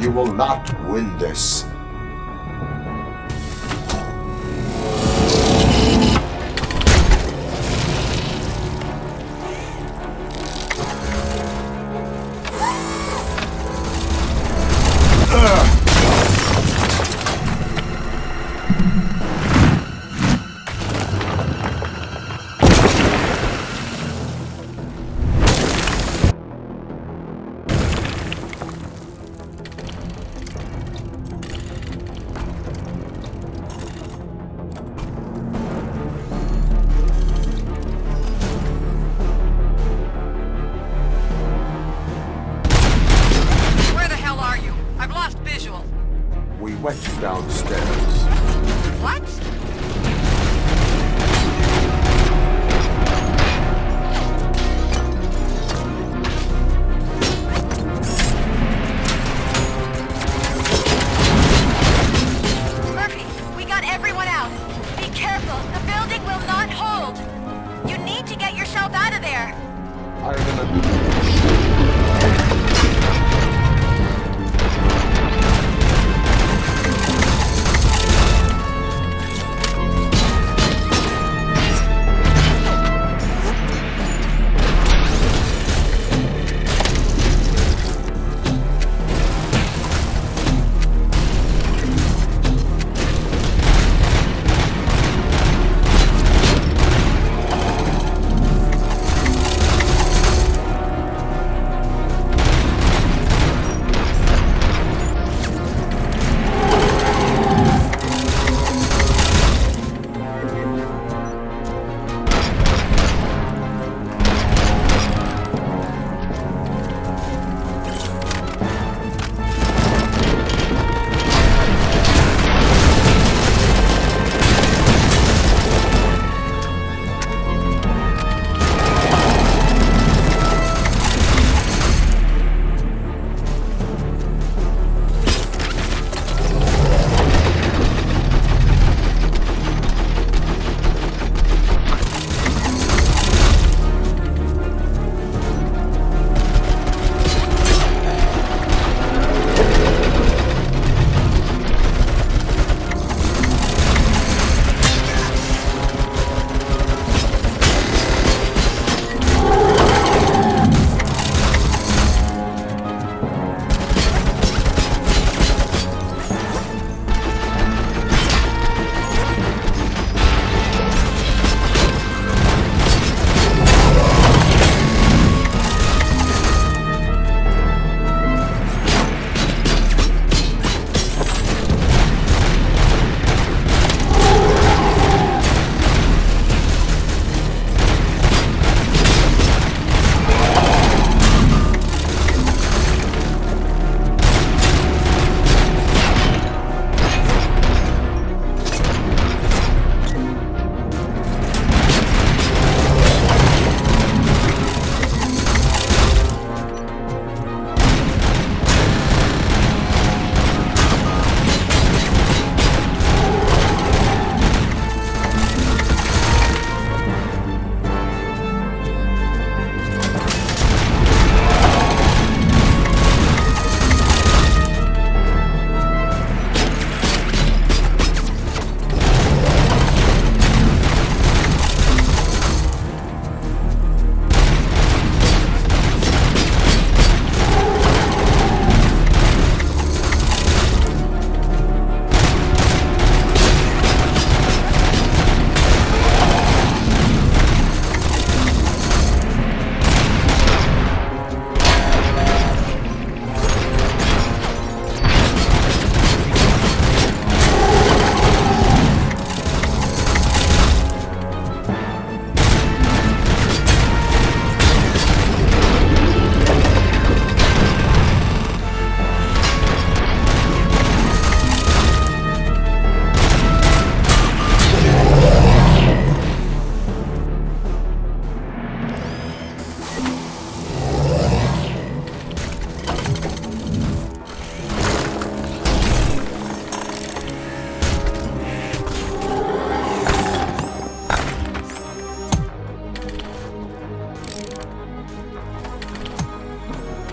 You will not win this. We went downstairs. What? Murphy, we got everyone out. Be careful. The building will not hold. You need to get yourself out of there. I am in a...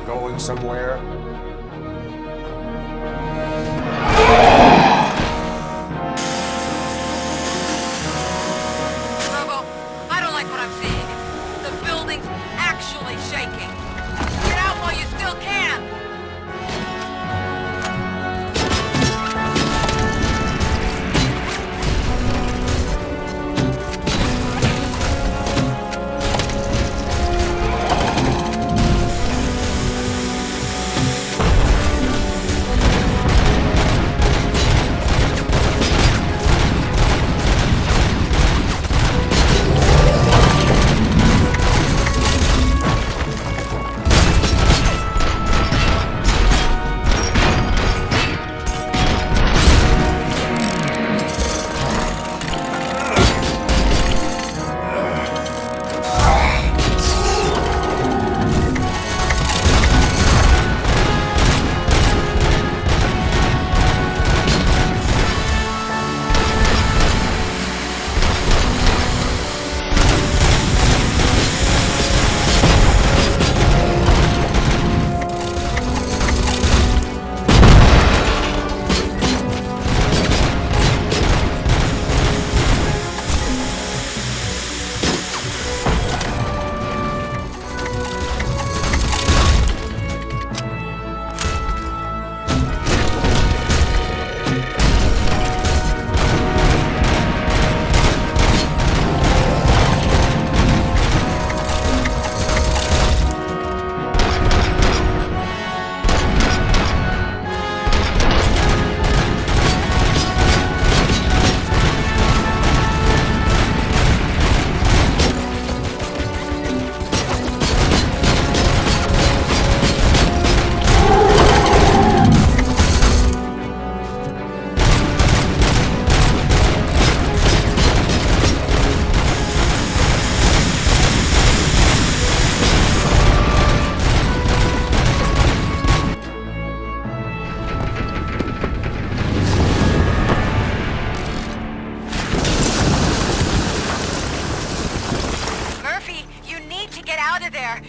Going somewhere? breaking. Get out while you still can!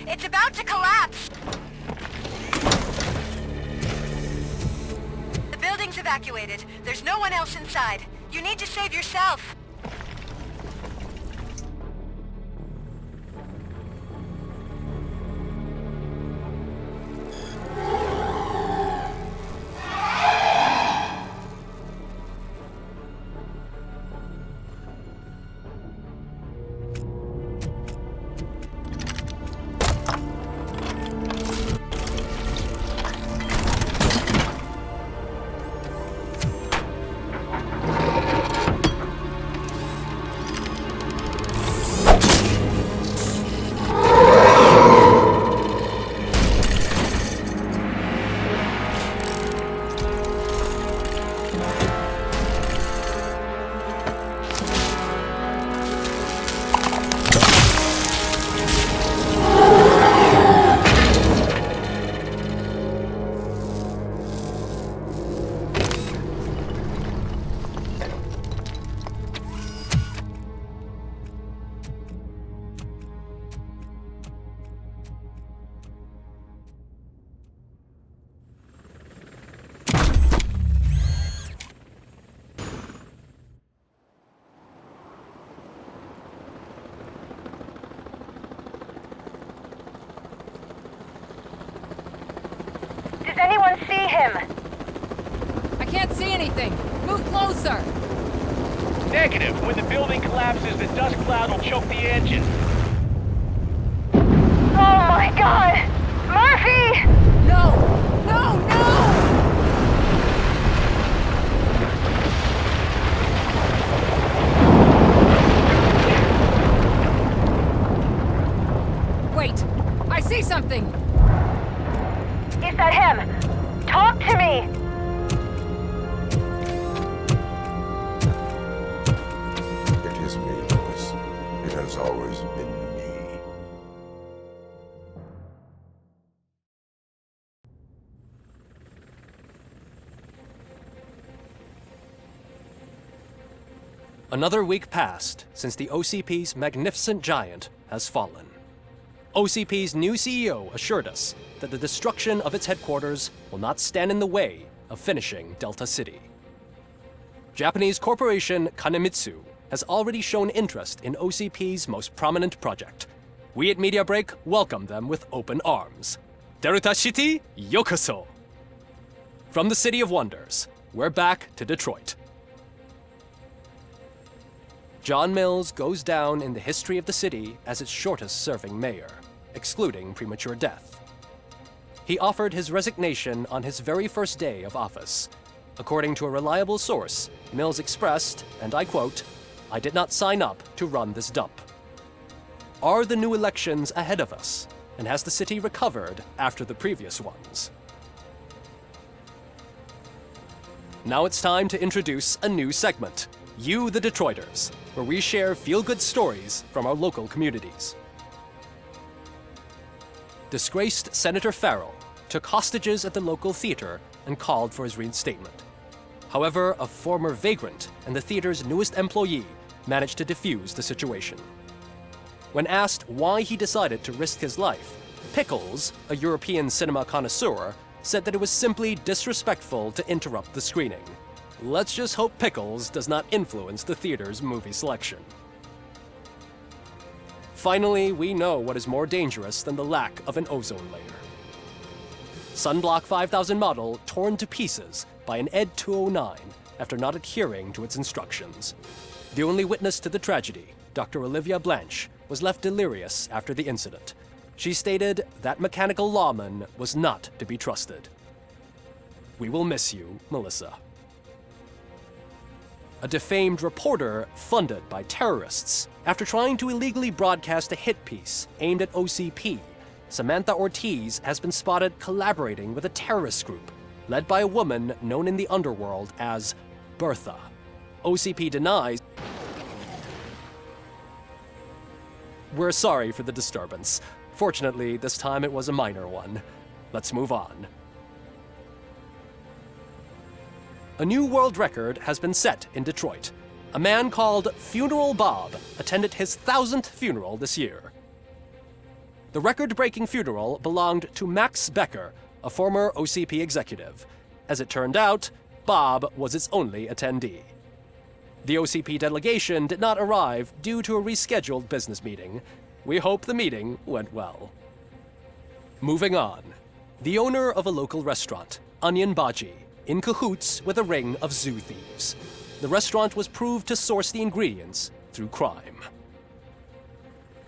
It's about to collapse! The building's evacuated. There's no one else inside. You need to save yourself. Does anyone see him? I can't see anything. Move closer. Negative. When the building collapses, the dust cloud will choke the engine. Oh my god! Murphy! No! No, no! Wait! I see something! Is that him? Talk to me! It is me, Lois. It has always been me. Another week passed since the OCP's magnificent giant has fallen. OCP's new CEO assured us that the destruction of its headquarters will not stand in the way of finishing Delta City. Japanese corporation Kanemitsu has already shown interest in OCP's most prominent project, We at Media Break welcome them with open arms. Delta City, yokoso! From the City of Wonders, we're back to Detroit. John Mills goes down in the history of the city as its shortest-serving mayor, excluding premature death. He offered his resignation on his very first day of office. According to a reliable source, Mills expressed, and I quote, "I did not sign up to run this dump." Are the new elections ahead of us? And has the city recovered after the previous ones? Now it's time to introduce a new segment, You the Detroiters, where we share feel-good stories from our local communities. Disgraced Senator Farrell took hostages at the local theater and called for his reinstatement. However, a former vagrant and the theater's newest employee managed to defuse the situation. When asked why he decided to risk his life, Pickles, a European cinema connoisseur, said that it was simply disrespectful to interrupt the screening. Let's just hope Pickles does not influence the theater's movie selection. Finally, we know what is more dangerous than the lack of an ozone layer. Sunblock 5000 model torn to pieces by an ED 209 after not adhering to its instructions. The only witness to the tragedy, Dr. Olivia Blanche, was left delirious after the incident. She stated that mechanical lawman was not to be trusted. We will miss you, Melissa. A defamed reporter funded by terrorists. After trying to illegally broadcast a hit piece aimed at OCP, Samantha Ortiz has been spotted collaborating with a terrorist group led by a woman known in the underworld as Bertha. OCP denies. We're sorry for the disturbance. Fortunately, this time it was a minor one. Let's move on. A new world record has been set in Detroit. A man called Funeral Bob attended his 1000th funeral this year. The record-breaking funeral belonged to Max Becker, a former OCP executive. As it turned out, Bob was its only attendee. The OCP delegation did not arrive due to a rescheduled business meeting. We hope the meeting went well. Moving on. The owner of a local restaurant, Onion Baji, in cahoots with a ring of zoo thieves. The restaurant was proved to source the ingredients through crime.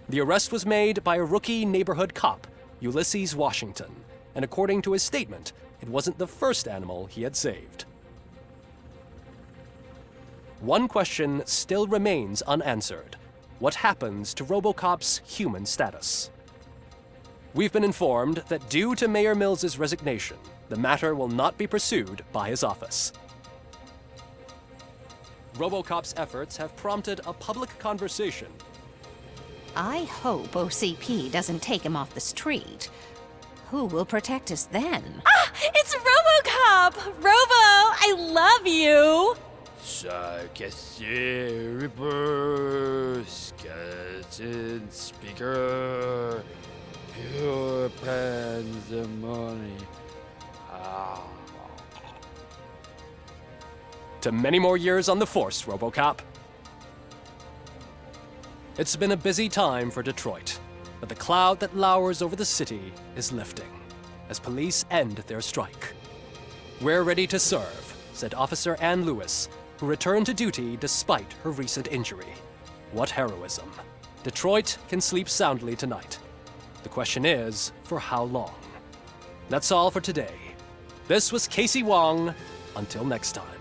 The arrest was made by a rookie neighborhood cop, Ulysses Washington, and according to his statement, it wasn't the first animal he had saved. One question still remains unanswered. What happens to Robocop's human status? We've been informed that due to Mayor Mills's resignation, the matter will not be pursued by his office. Robocop's efforts have prompted a public conversation. I hope OCP doesn't take him off the street. Who will protect us then? Ah! It's Robocop! Robo, I love you! Cassier, Reaper, Skeleton, Speaker, Pure Pandemonium. To many more years on the force, Robocop. It's been a busy time for Detroit, but the cloud that lowers over the city is lifting as police end their strike. We're ready to serve, said Officer Ann Lewis, who returned to duty despite her recent injury. What heroism. Detroit can sleep soundly tonight. The question is, for how long? That's all for today. This was Casey Wong. Until next time.